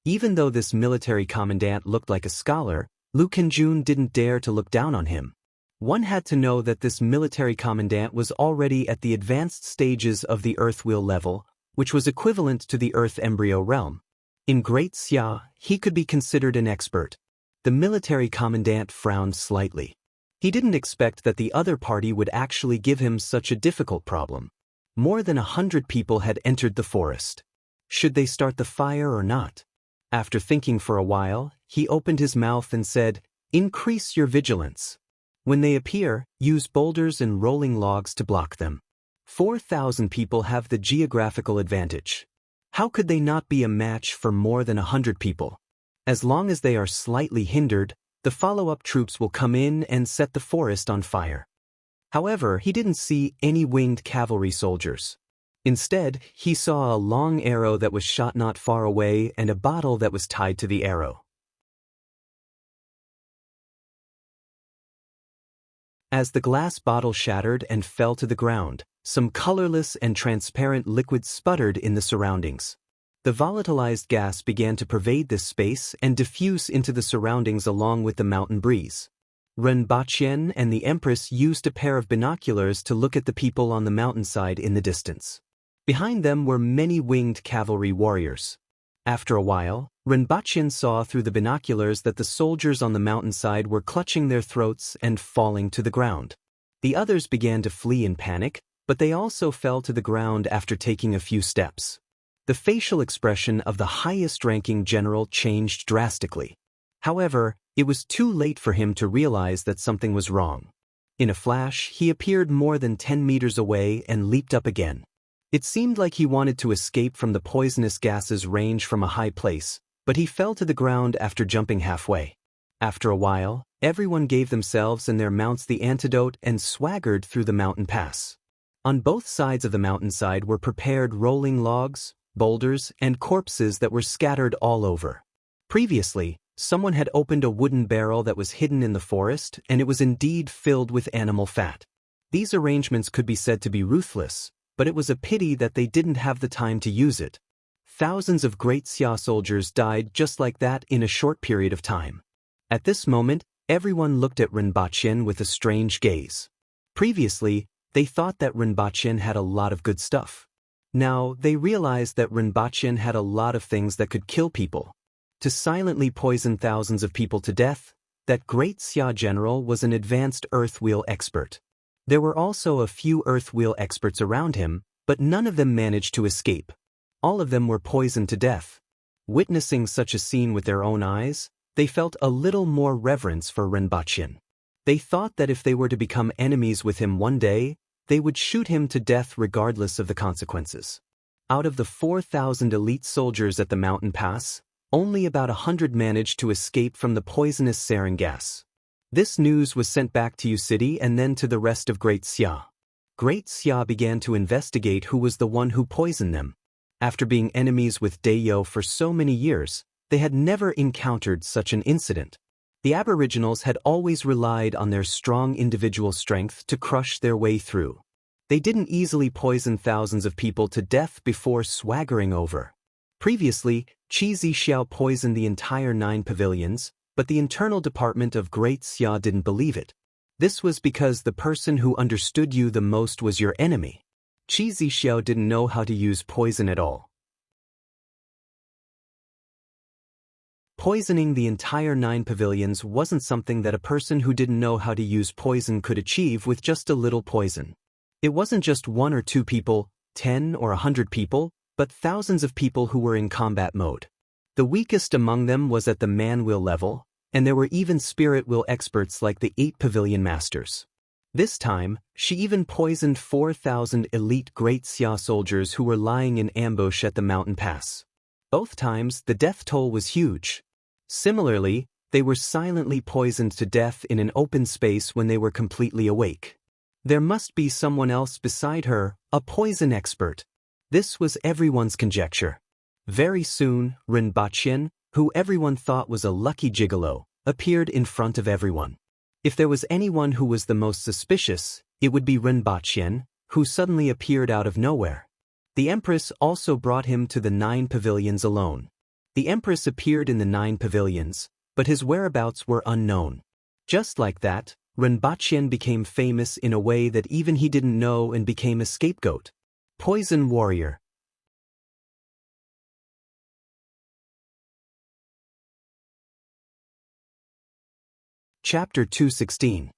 Even though this military commandant looked like a scholar, Lu Kenjun didn't dare to look down on him. One had to know that this military commandant was already at the advanced stages of the Earth Wheel level, which was equivalent to the Earth Embryo realm. In Great Xia, he could be considered an expert. The military commandant frowned slightly. He didn't expect that the other party would actually give him such a difficult problem. More than 100 people had entered the forest. Should they start the fire or not? After thinking for a while, he opened his mouth and said, "Increase your vigilance. When they appear, use boulders and rolling logs to block them. 4,000 people have the geographical advantage. How could they not be a match for more than 100 people? As long as they are slightly hindered, the follow-up troops will come in and set the forest on fire." However, he didn't see any winged cavalry soldiers. Instead, he saw a long arrow that was shot not far away and a bottle that was tied to the arrow. As the glass bottle shattered and fell to the ground, some colorless and transparent liquid sputtered in the surroundings. The volatilized gas began to pervade this space and diffuse into the surroundings along with the mountain breeze. Renbachien and the Empress used a pair of binoculars to look at the people on the mountainside in the distance. Behind them were many winged cavalry warriors. After a while, Renbachien saw through the binoculars that the soldiers on the mountainside were clutching their throats and falling to the ground. The others began to flee in panic, but they also fell to the ground after taking a few steps. The facial expression of the highest-ranking general changed drastically. However, it was too late for him to realize that something was wrong. In a flash, he appeared more than 10 meters away and leaped up again. It seemed like he wanted to escape from the poisonous gases range from a high place, but he fell to the ground after jumping halfway. After a while, everyone gave themselves and their mounts the antidote and swaggered through the mountain pass. On both sides of the mountainside were prepared rolling logs, boulders, and corpses that were scattered all over. Previously, someone had opened a wooden barrel that was hidden in the forest, and it was indeed filled with animal fat. These arrangements could be said to be ruthless, but it was a pity that they didn't have the time to use it. Thousands of Great Xia soldiers died just like that in a short period of time. At this moment, everyone looked at Renbachien with a strange gaze. Previously, they thought that Renbachien had a lot of good stuff. Now, they realized that Renbachien had a lot of things that could kill people. To silently poison thousands of people to death, that Great Xia general was an advanced earth wheel expert. There were also a few earth wheel experts around him, but none of them managed to escape. All of them were poisoned to death. Witnessing such a scene with their own eyes, they felt a little more reverence for Renbachien. They thought that if they were to become enemies with him one day, they would shoot him to death regardless of the consequences. Out of the 4,000 elite soldiers at the mountain pass, only about 100 managed to escape from the poisonous sarin gas. This news was sent back to Yu City and then to the rest of Great Xia. Great Xia began to investigate who was the one who poisoned them. After being enemies with Dayo for so many years, they had never encountered such an incident. The Aboriginals had always relied on their strong individual strength to crush their way through. They didn't easily poison thousands of people to death before swaggering over. Previously, Qi Zixiao poisoned the entire 9 pavilions, but the internal department of Great Xia didn't believe it. This was because the person who understood you the most was your enemy. Qi Zixiao didn't know how to use poison at all. Poisoning the entire 9 pavilions wasn't something that a person who didn't know how to use poison could achieve with just a little poison. It wasn't just 1 or 2 people, 10 or 100 people, but thousands of people who were in combat mode. The weakest among them was at the man-will level, and there were even spirit-will experts like the 8 pavilion masters. This time, she even poisoned 4,000 elite Great Xia soldiers who were lying in ambush at the mountain pass. Both times, the death toll was huge. Similarly, they were silently poisoned to death in an open space when they were completely awake. There must be someone else beside her, a poison expert. This was everyone's conjecture. Very soon, Renbachien, who everyone thought was a lucky gigolo, appeared in front of everyone. If there was anyone who was the most suspicious, it would be Renbachien, who suddenly appeared out of nowhere. The Empress also brought him to the 9 pavilions alone. The Empress appeared in the 9 pavilions, but his whereabouts were unknown. Just like that, Renbachien became famous in a way that even he didn't know and became a scapegoat. Poison Warrior. Chapter 216.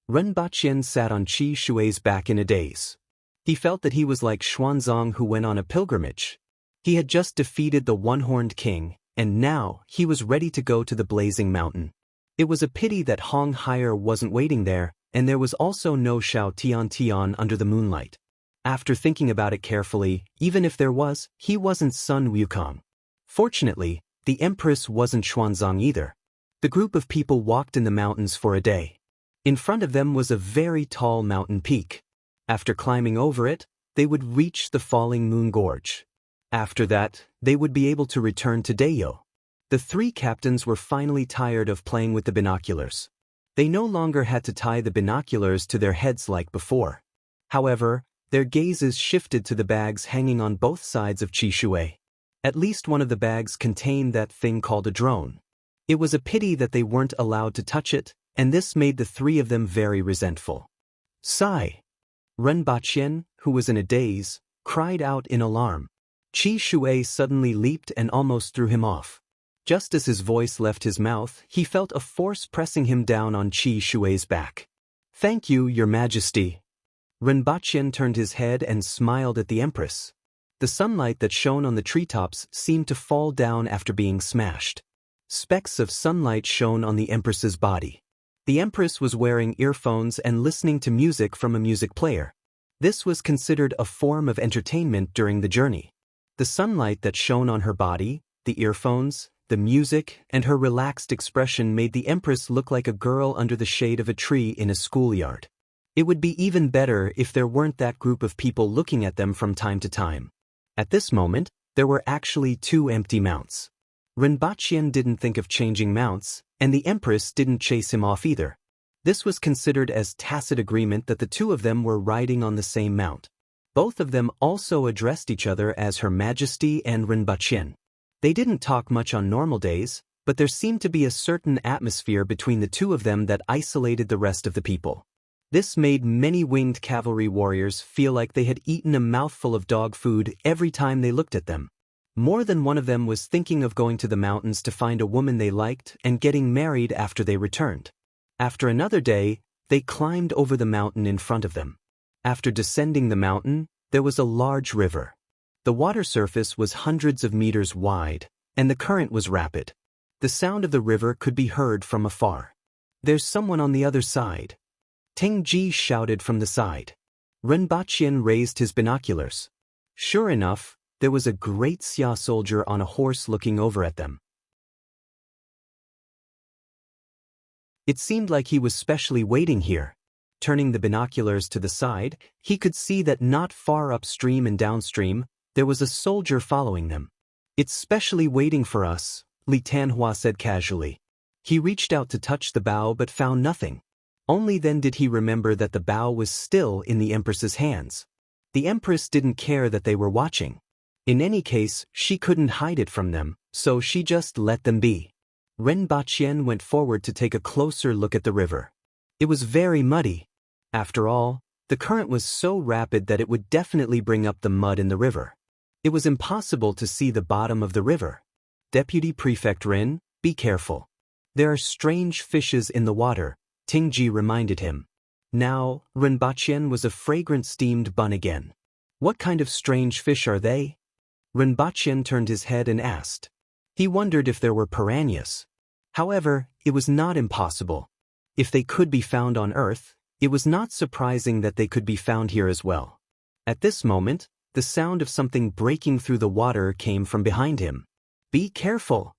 Renbachien sat on Qi Shui's back in a daze. He felt that he was like Xuanzang who went on a pilgrimage. He had just defeated the one-horned king, and now he was ready to go to the blazing mountain. It was a pity that Hong Haier wasn't waiting there, and there was also no Xiao Tian under the moonlight. After thinking about it carefully, even if there was, he wasn't Sun Wukong. Fortunately, the Empress wasn't Xuanzang either. The group of people walked in the mountains for a day. In front of them was a very tall mountain peak. After climbing over it, they would reach the falling moon gorge. After that, they would be able to return to Dayo. The three captains were finally tired of playing with the binoculars. They no longer had to tie the binoculars to their heads like before. However, their gazes shifted to the bags hanging on both sides of Qi Shui. At least one of the bags contained that thing called a drone. It was a pity that they weren't allowed to touch it, and this made the three of them very resentful. Sigh! Ren Baqian, who was in a daze, cried out in alarm. Qi Shui suddenly leaped and almost threw him off. Just as his voice left his mouth, he felt a force pressing him down on Qi Shui's back. "Thank you, Your Majesty." Ren Baqian turned his head and smiled at the Empress. The sunlight that shone on the treetops seemed to fall down after being smashed. Specks of sunlight shone on the Empress's body. The Empress was wearing earphones and listening to music from a music player. This was considered a form of entertainment during the journey. The sunlight that shone on her body, the earphones, the music, and her relaxed expression made the Empress look like a girl under the shade of a tree in a schoolyard. It would be even better if there weren't that group of people looking at them from time to time. At this moment, there were actually 2 empty mounts. Ren Baqian didn't think of changing mounts, and the Empress didn't chase him off either. This was considered as tacit agreement that the two of them were riding on the same mount. Both of them also addressed each other as Her Majesty and Ren Baqian. They didn't talk much on normal days, but there seemed to be a certain atmosphere between the two of them that isolated the rest of the people. This made many winged cavalry warriors feel like they had eaten a mouthful of dog food every time they looked at them. More than one of them was thinking of going to the mountains to find a woman they liked and getting married after they returned. After another day, they climbed over the mountain in front of them. After descending the mountain, there was a large river. The water surface was hundreds of meters wide, and the current was rapid. The sound of the river could be heard from afar. "There's someone on the other side," Teng Ji shouted from the side. Ren Baqian raised his binoculars. Sure enough, there was a great Xia soldier on a horse looking over at them. It seemed like he was specially waiting here. Turning the binoculars to the side, he could see that not far upstream and downstream, there was a soldier following them. "It's specially waiting for us," Li Tanhua said casually. He reached out to touch the bow but found nothing. Only then did he remember that the bow was still in the Empress's hands. The Empress didn't care that they were watching. In any case, she couldn't hide it from them, so she just let them be. Ren Baqian went forward to take a closer look at the river. It was very muddy. After all, the current was so rapid that it would definitely bring up the mud in the river. It was impossible to see the bottom of the river. "Deputy Prefect Ren, be careful. There are strange fishes in the water," Tingji reminded him. Now, Ren Baqian was a fragrant steamed bun again. "What kind of strange fish are they?" Ren Baqian turned his head and asked. He wondered if there were piranhas. However, it was not impossible. If they could be found on Earth, it was not surprising that they could be found here as well. At this moment, the sound of something breaking through the water came from behind him. "Be careful!"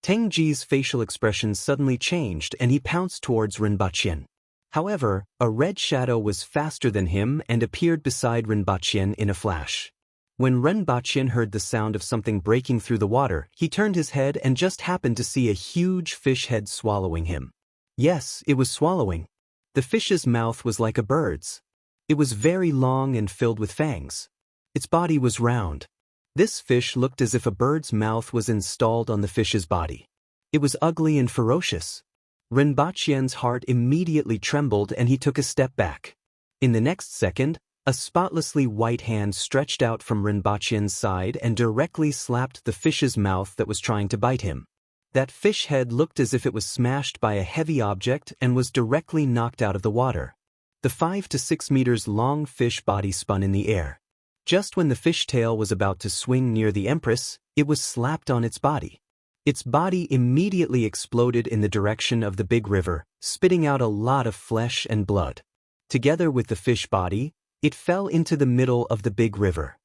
Teng Ji's facial expression suddenly changed and he pounced towards Ren Baqian. However, a red shadow was faster than him and appeared beside Ren Baqian in a flash. When Ren Baqian heard the sound of something breaking through the water, he turned his head and just happened to see a huge fish head swallowing him. Yes, it was swallowing. The fish's mouth was like a bird's. It was very long and filled with fangs. Its body was round. This fish looked as if a bird's mouth was installed on the fish's body. It was ugly and ferocious. Ren Baqian's heart immediately trembled and he took a step back. In the next second, a spotlessly white hand stretched out from Ren Baqian's side and directly slapped the fish's mouth that was trying to bite him. That fish head looked as if it was smashed by a heavy object and was directly knocked out of the water. The 5 to 6 meters long fish body spun in the air. Just when the fish tail was about to swing near the Empress, it was slapped on its body. Its body immediately exploded in the direction of the big river, spitting out a lot of flesh and blood. Together with the fish body, it fell into the middle of the big river.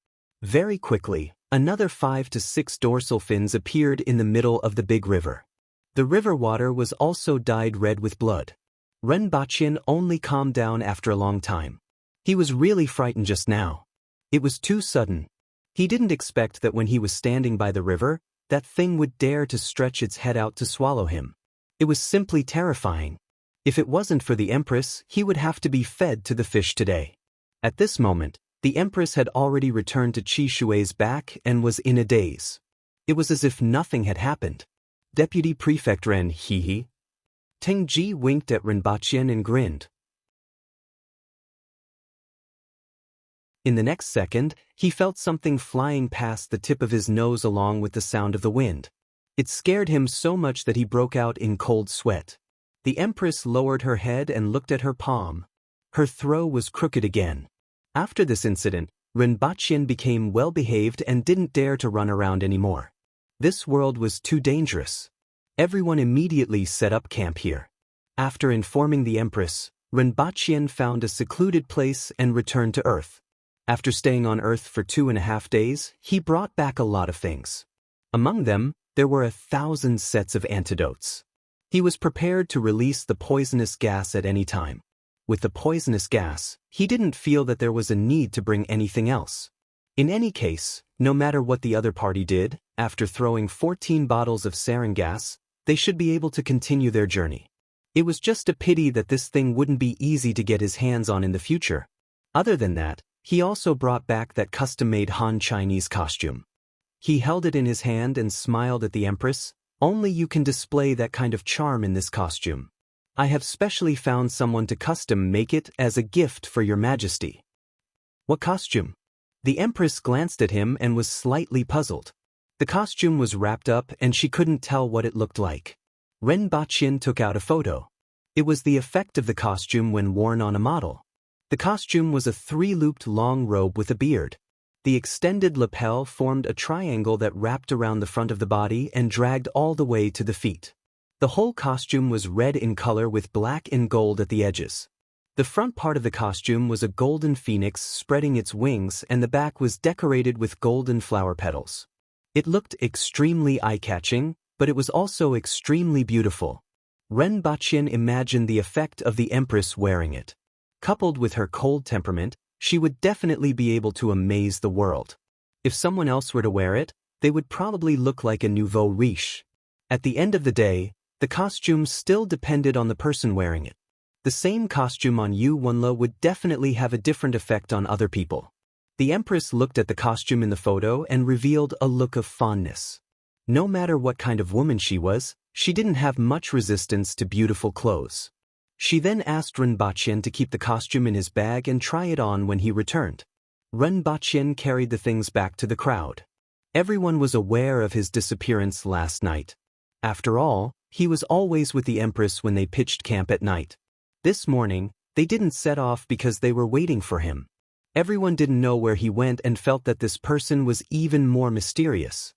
Very quickly, another 5 to 6 dorsal fins appeared in the middle of the big river. The river water was also dyed red with blood. Renbachien only calmed down after a long time. He was really frightened just now. It was too sudden. He didn't expect that when he was standing by the river, that thing would dare to stretch its head out to swallow him. It was simply terrifying. If it wasn't for the Empress, he would have to be fed to the fish today. At this moment, the Empress had already returned to Qi Shui's back and was in a daze. It was as if nothing had happened. Deputy Prefect Ren, hee. Teng Ji winked at Renbachien and grinned. In the next second, he felt something flying past the tip of his nose along with the sound of the wind. It scared him so much that he broke out in cold sweat. The Empress lowered her head and looked at her palm. Her throw was crooked again. After this incident, Renbachien became well-behaved and didn't dare to run around anymore. This world was too dangerous. Everyone immediately set up camp here. After informing the Empress, Renbachien found a secluded place and returned to Earth. After staying on Earth for 2.5 days, he brought back a lot of things. Among them, there were 1,000 sets of antidotes. He was prepared to release the poisonous gas at any time. With the poisonous gas, he didn't feel that there was a need to bring anything else. In any case, no matter what the other party did, after throwing 14 bottles of sarin gas, they should be able to continue their journey. It was just a pity that this thing wouldn't be easy to get his hands on in the future. Other than that, he also brought back that custom-made Han Chinese costume. He held it in his hand and smiled at the Empress. Only you can display that kind of charm in this costume. I have specially found someone to custom make it as a gift for your Majesty. What costume? The Empress glanced at him and was slightly puzzled. The costume was wrapped up and she couldn't tell what it looked like. Renbachien took out a photo. It was the effect of the costume when worn on a model. The costume was a 3-looped long robe with a beard. The extended lapel formed a triangle that wrapped around the front of the body and dragged all the way to the feet. The whole costume was red in color with black and gold at the edges. The front part of the costume was a golden phoenix spreading its wings and the back was decorated with golden flower petals. It looked extremely eye-catching, but it was also extremely beautiful. Renbachien imagined the effect of the Empress wearing it. Coupled with her cold temperament, she would definitely be able to amaze the world. If someone else were to wear it, they would probably look like a nouveau riche. At the end of the day, the costume still depended on the person wearing it. The same costume on Yu Wenle would definitely have a different effect on other people. The Empress looked at the costume in the photo and revealed a look of fondness. No matter what kind of woman she was, she didn't have much resistance to beautiful clothes. She then asked Renbachien to keep the costume in his bag and try it on when he returned. Renbachien carried the things back to the crowd. Everyone was aware of his disappearance last night. After all, he was always with the Empress when they pitched camp at night. This morning, they didn't set off because they were waiting for him. Everyone didn't know where he went and felt that this person was even more mysterious.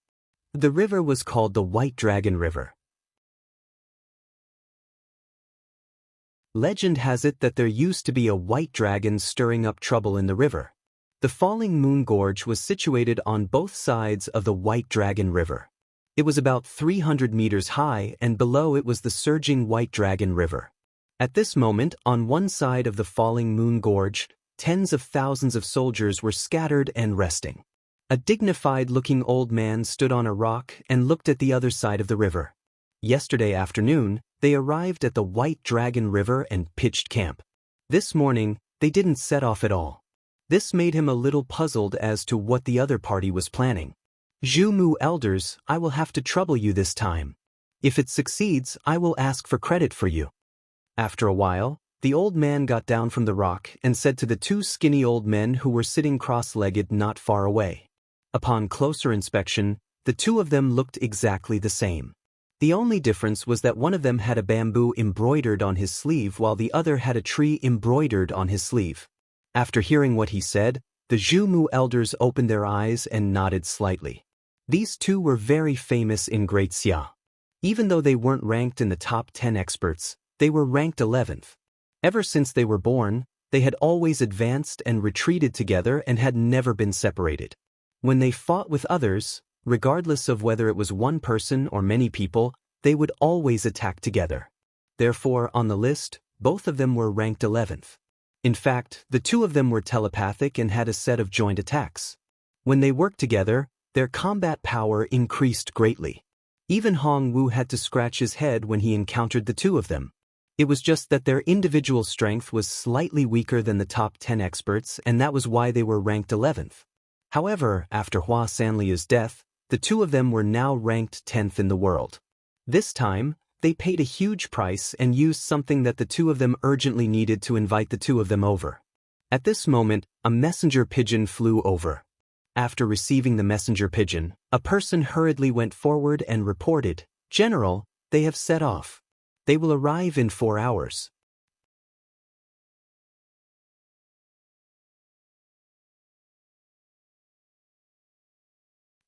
The river was called the White Dragon River. Legend has it that there used to be a white dragon stirring up trouble in the river. The Falling Moon Gorge was situated on both sides of the White Dragon River. It was about 300 meters high and below it was the surging White Dragon River. At this moment, on one side of the Falling Moon Gorge, tens of thousands of soldiers were scattered and resting. A dignified-looking old man stood on a rock and looked at the other side of the river. Yesterday afternoon, they arrived at the White Dragon River and pitched camp. This morning, they didn't set off at all. This made him a little puzzled as to what the other party was planning. Zhumu elders, I will have to trouble you this time. If it succeeds, I will ask for credit for you. After a while, the old man got down from the rock and said to the two skinny old men who were sitting cross-legged not far away. Upon closer inspection, the two of them looked exactly the same. The only difference was that one of them had a bamboo embroidered on his sleeve while the other had a tree embroidered on his sleeve. After hearing what he said, the Zhumu elders opened their eyes and nodded slightly. These two were very famous in Great Xia. Even though they weren't ranked in the top 10 experts, they were ranked 11th. Ever since they were born, they had always advanced and retreated together and had never been separated. When they fought with others, regardless of whether it was one person or many people, they would always attack together. Therefore, on the list, both of them were ranked 11th. In fact, the two of them were telepathic and had a set of joint attacks. When they worked together, their combat power increased greatly. Even Hong Wu had to scratch his head when he encountered the two of them. It was just that their individual strength was slightly weaker than the top 10 experts, and that was why they were ranked 11th. However, after Hua Sanliu's death, the two of them were now ranked 10th in the world. This time, they paid a huge price and used something that the two of them urgently needed to invite the two of them over. At this moment, a messenger pigeon flew over. After receiving the messenger pigeon, a person hurriedly went forward and reported, "General, they have set off. They will arrive in 4 hours."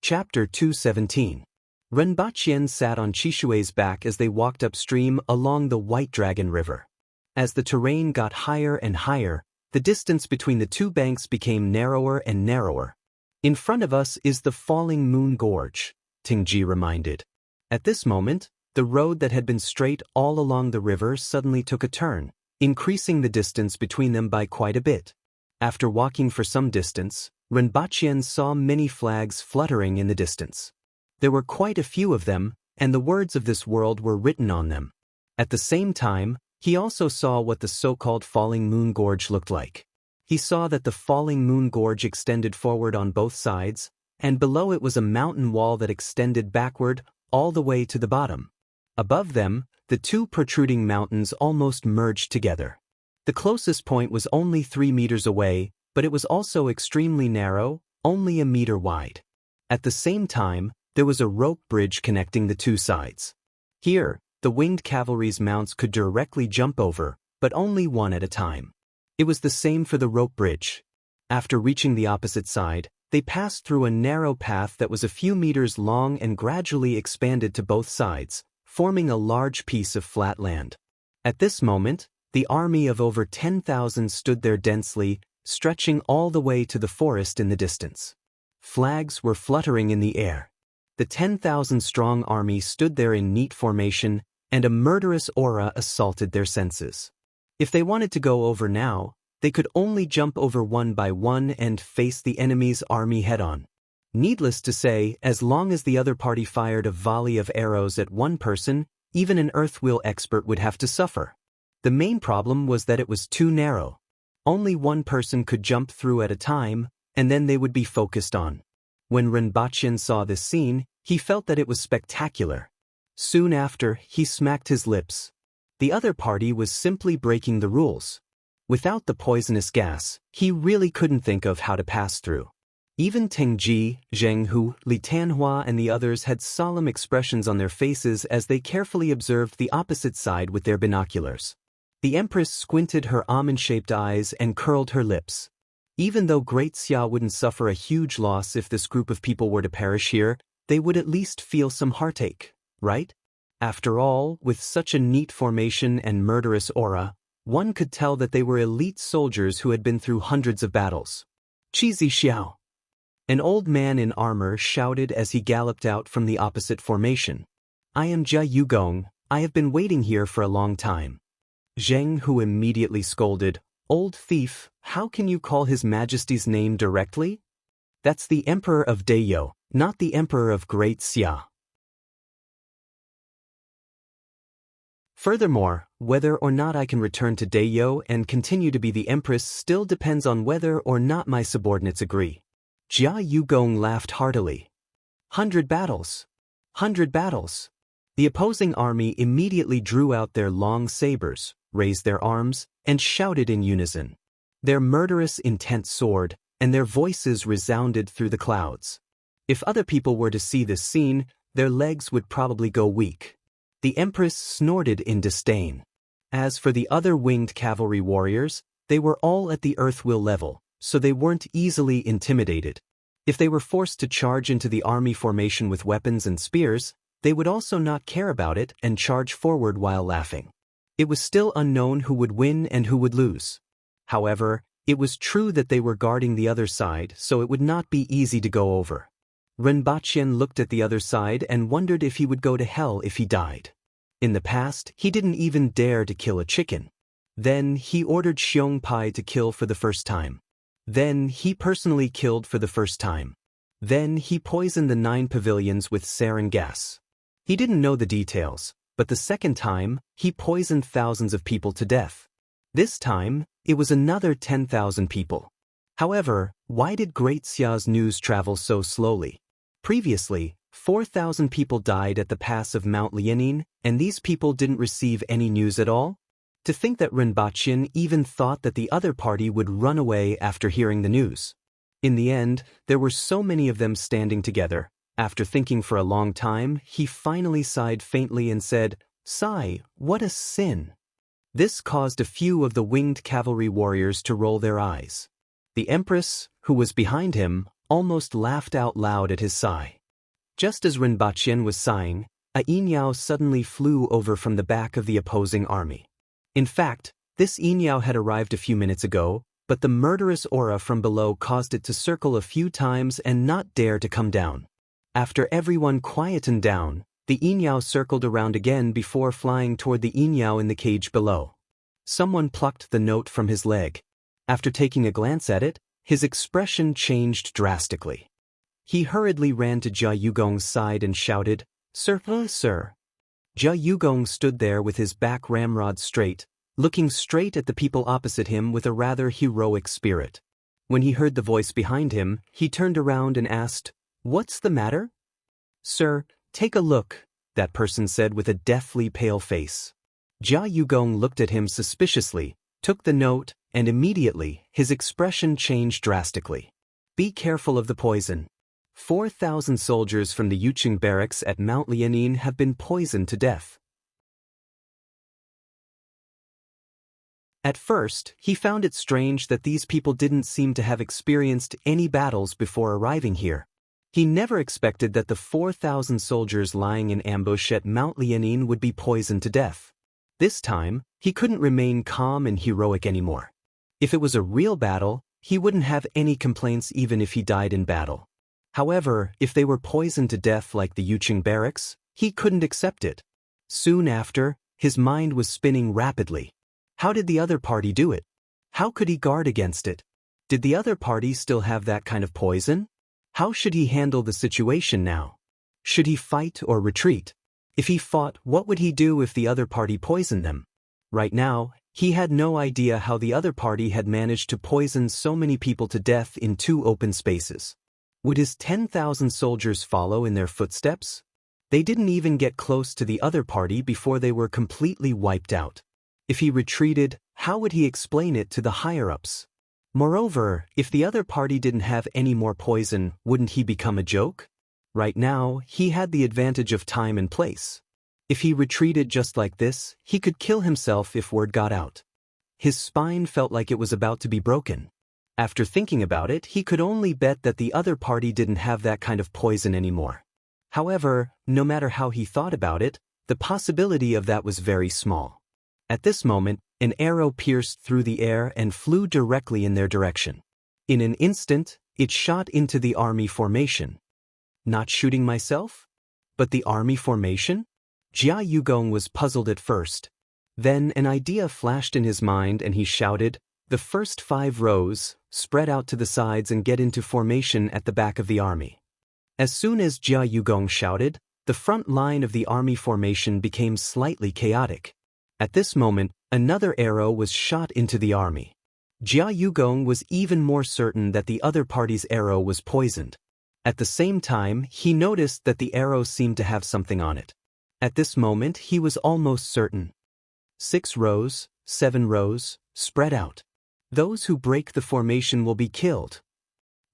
Chapter 217. Ren Baqian sat on Chishue's back as they walked upstream along the White Dragon River. As the terrain got higher and higher, the distance between the two banks became narrower and narrower. "In front of us is the Falling Moon Gorge," Tingji reminded. At this moment, the road that had been straight all along the river suddenly took a turn, increasing the distance between them by quite a bit. After walking for some distance, Ren Baqian saw many flags fluttering in the distance. There were quite a few of them, and the words of this world were written on them. At the same time, he also saw what the so-called Falling Moon Gorge looked like. He saw that the Falling Moon Gorge extended forward on both sides, and below it was a mountain wall that extended backward all the way to the bottom. Above them, the two protruding mountains almost merged together. The closest point was only 3 meters away, but it was also extremely narrow, only a meter wide. At the same time, there was a rope bridge connecting the two sides. Here, the winged cavalry's mounts could directly jump over, but only one at a time. It was the same for the rope bridge. After reaching the opposite side, they passed through a narrow path that was a few meters long and gradually expanded to both sides, forming a large piece of flat land. At this moment, the army of over 10,000 stood there densely, stretching all the way to the forest in the distance. Flags were fluttering in the air. The 10,000-strong army stood there in neat formation, and a murderous aura assaulted their senses. If they wanted to go over now, they could only jump over one by one and face the enemy's army head-on. Needless to say, as long as the other party fired a volley of arrows at one person, even an Earthwheel expert would have to suffer. The main problem was that it was too narrow. Only one person could jump through at a time, and then they would be focused on. When Ren Baqian saw this scene, he felt that it was spectacular. Soon after, he smacked his lips. The other party was simply breaking the rules. Without the poisonous gas, he really couldn't think of how to pass through. Even Tengji, Zheng Hu, Li Tanhua and the others had solemn expressions on their faces as they carefully observed the opposite side with their binoculars. The Empress squinted her almond-shaped eyes and curled her lips. Even though Great Xia wouldn't suffer a huge loss if this group of people were to perish here, they would at least feel some heartache, right? After all, with such a neat formation and murderous aura, one could tell that they were elite soldiers who had been through hundreds of battles. "Chizi Xiao!" An old man in armor shouted as he galloped out from the opposite formation. "I am Jia Yugong. I have been waiting here for a long time." Zheng Hu immediately scolded, "Old thief, how can you call His Majesty's name directly? That's the Emperor of Dayo, not the Emperor of Great Xia." Furthermore, whether or not I can return to Dayo and continue to be the Empress still depends on whether or not my subordinates agree. Jia Yugong laughed heartily. 100 battles! 100 battles! The opposing army immediately drew out their long sabers, raised their arms, and shouted in unison. Their murderous intent soared, and their voices resounded through the clouds. If other people were to see this scene, their legs would probably go weak. The Empress snorted in disdain. As for the other winged cavalry warriors, they were all at the Earthwheel level, so they weren't easily intimidated. If they were forced to charge into the army formation with weapons and spears, they would also not care about it and charge forward while laughing. It was still unknown who would win and who would lose. However, it was true that they were guarding the other side, so it would not be easy to go over. Rinpoche looked at the other side and wondered if he would go to hell if he died. In the past, he didn't even dare to kill a chicken. Then he ordered Xiong Pai to kill for the first time. Then he personally killed for the first time. Then he poisoned the 9 pavilions with sarin gas. He didn't know the details, but the second time, he poisoned thousands of people to death. This time, it was another 10,000 people. However, why did Great Xia's news travel so slowly? Previously, 4,000 people died at the pass of Mount Lianin, and these people didn't receive any news at all? To think that Rinpoche even thought that the other party would run away after hearing the news. In the end, there were so many of them standing together. After thinking for a long time, he finally sighed faintly and said, "Sigh, what a sin." This caused a few of the winged cavalry warriors to roll their eyes. The Empress, who was behind him, almost laughed out loud at his sigh. Just as Rinpoche was sighing, a Yinyao suddenly flew over from the back of the opposing army. In fact, this Yinyao had arrived a few minutes ago, but the murderous aura from below caused it to circle a few times and not dare to come down. After everyone quietened down, the Yinyao circled around again before flying toward the Yinyao in the cage below. Someone plucked the note from his leg. After taking a glance at it, his expression changed drastically. He hurriedly ran to Jia Yugong's side and shouted, "Sir, sir." Jia Yugong stood there with his back ramrod straight, looking straight at the people opposite him with a rather heroic spirit. When he heard the voice behind him, he turned around and asked, "What's the matter?" "Sir, take a look," that person said with a deathly pale face. Jia Yugong looked at him suspiciously, took the note, and immediately, his expression changed drastically. "Be careful of the poison. 4,000 soldiers from the Yuqing barracks at Mount Lianin have been poisoned to death." At first, he found it strange that these people didn't seem to have experienced any battles before arriving here. He never expected that the 4,000 soldiers lying in ambush at Mount Lianin would be poisoned to death. This time, he couldn't remain calm and heroic anymore. If it was a real battle, he wouldn't have any complaints even if he died in battle. However, if they were poisoned to death like the Yuqing barracks, he couldn't accept it. Soon after, his mind was spinning rapidly. How did the other party do it? How could he guard against it? Did the other party still have that kind of poison? How should he handle the situation now? Should he fight or retreat? If he fought, what would he do if the other party poisoned them? Right now, he had no idea how the other party had managed to poison so many people to death in 2 open spaces. Would his 10,000 soldiers follow in their footsteps? They didn't even get close to the other party before they were completely wiped out. If he retreated, how would he explain it to the higher-ups? Moreover, if the other party didn't have any more poison, wouldn't he become a joke? Right now, he had the advantage of time and place. If he retreated just like this, he could kill himself if word got out. His spine felt like it was about to be broken. After thinking about it, he could only bet that the other party didn't have that kind of poison anymore. However, no matter how he thought about it, the possibility of that was very small. At this moment, an arrow pierced through the air and flew directly in their direction. In an instant, it shot into the army formation. Not shooting myself? But the army formation? Jia Yugong was puzzled at first. Then an idea flashed in his mind and he shouted, "The first 5 rows, spread out to the sides and get into formation at the back of the army." As soon as Jia Yugong shouted, the front line of the army formation became slightly chaotic. At this moment, another arrow was shot into the army. Jia Yugong was even more certain that the other party's arrow was poisoned. At the same time, he noticed that the arrow seemed to have something on it. At this moment, he was almost certain. 6 rows, 7 rows, spread out. Those who break the formation will be killed.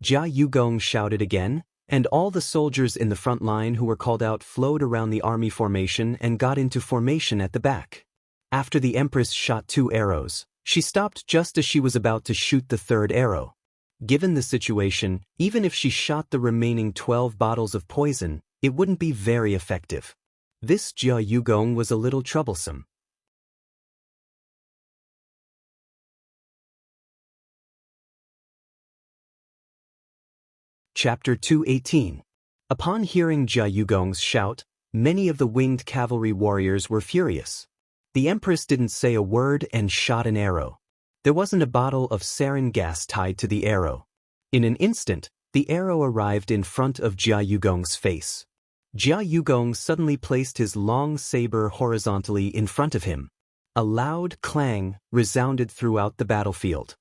Jia Yugong shouted again, and all the soldiers in the front line who were called out flowed around the army formation and got into formation at the back. After the Empress shot 2 arrows, she stopped just as she was about to shoot the 3rd arrow. Given the situation, even if she shot the remaining 12 bottles of poison, it wouldn't be very effective. This Jia Yugong was a little troublesome. Chapter 218. Upon hearing Jia Yugong's shout, many of the winged cavalry warriors were furious. The Empress didn't say a word and shot an arrow. There wasn't a bottle of sarin gas tied to the arrow. In an instant, the arrow arrived in front of Jia Yugong's face. Jia Yugong suddenly placed his long saber horizontally in front of him. A loud clang resounded throughout the battlefield.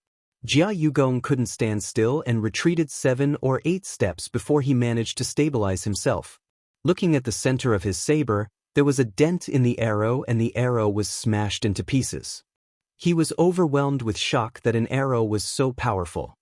Jia Yugong couldn't stand still and retreated 7 or 8 steps before he managed to stabilize himself. Looking at the center of his saber, there was a dent in the arrow and the arrow was smashed into pieces. He was overwhelmed with shock that an arrow was so powerful.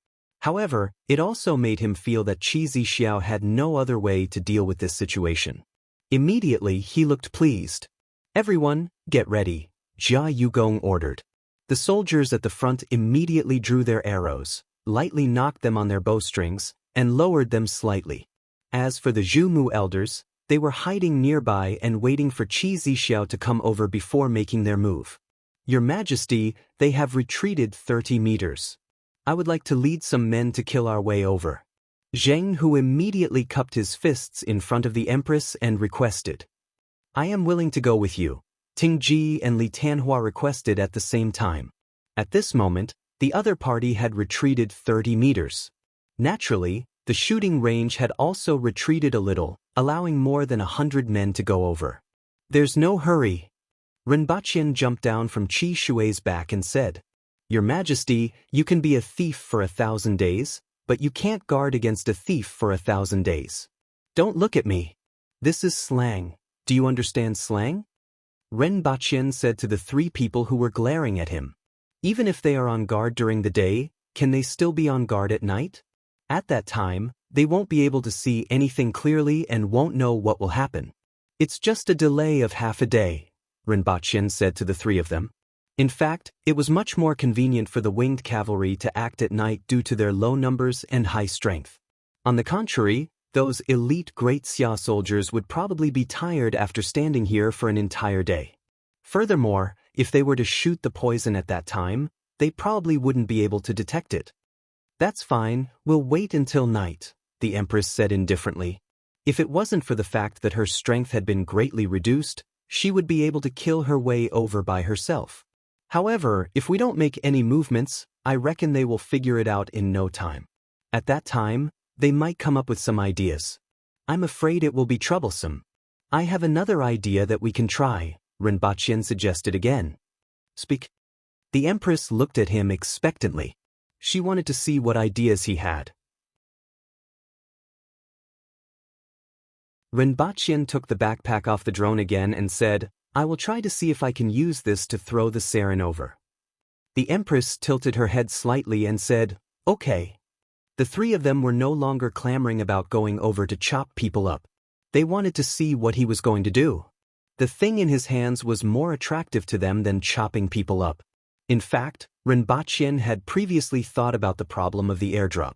However, it also made him feel that Qi Zixiao had no other way to deal with this situation. Immediately, he looked pleased. "Everyone, get ready," Jia Yugong ordered. The soldiers at the front immediately drew their arrows, lightly knocked them on their bowstrings, and lowered them slightly. As for the Zhumu elders, they were hiding nearby and waiting for Qi Zixiao to come over before making their move. "Your Majesty, they have retreated 30 meters. I would like to lead some men to kill our way over." Zheng Hu immediately cupped his fists in front of the Empress and requested. "I am willing to go with you," Ting Ji and Li Tianhua requested at the same time. At this moment, the other party had retreated 30 meters. Naturally, the shooting range had also retreated a little, allowing more than 100 men to go over. "There's no hurry." Rinpochen jumped down from Qi Shui's back and said, "Your Majesty, you can be a thief for 1,000 days, but you can't guard against a thief for 1,000 days. Don't look at me. This is slang. Do you understand slang?" Rinpochen said to the 3 people who were glaring at him. "Even if they are on guard during the day, can they still be on guard at night? At that time, they won't be able to see anything clearly and won't know what will happen. It's just a delay of half a day," Rinpochen said to the 3 of them. In fact, it was much more convenient for the winged cavalry to act at night due to their low numbers and high strength. On the contrary, those elite Great Xia soldiers would probably be tired after standing here for an entire day. Furthermore, if they were to shoot the poison at that time, they probably wouldn't be able to detect it. "That's fine, we'll wait until night," the Empress said indifferently. If it wasn't for the fact that her strength had been greatly reduced, she would be able to kill her way over by herself. "However, if we don't make any movements, I reckon they will figure it out in no time. At that time, they might come up with some ideas. I'm afraid it will be troublesome. I have another idea that we can try," Rinpochen suggested again. "Speak." The Empress looked at him expectantly. She wanted to see what ideas he had. Rinpochen took the backpack off the drone again and said, "I will try to see if I can use this to throw the sarin over." The Empress tilted her head slightly and said, "Okay." The 3 of them were no longer clamoring about going over to chop people up. They wanted to see what he was going to do. The thing in his hands was more attractive to them than chopping people up. In fact, Rinpochen had previously thought about the problem of the airdrop.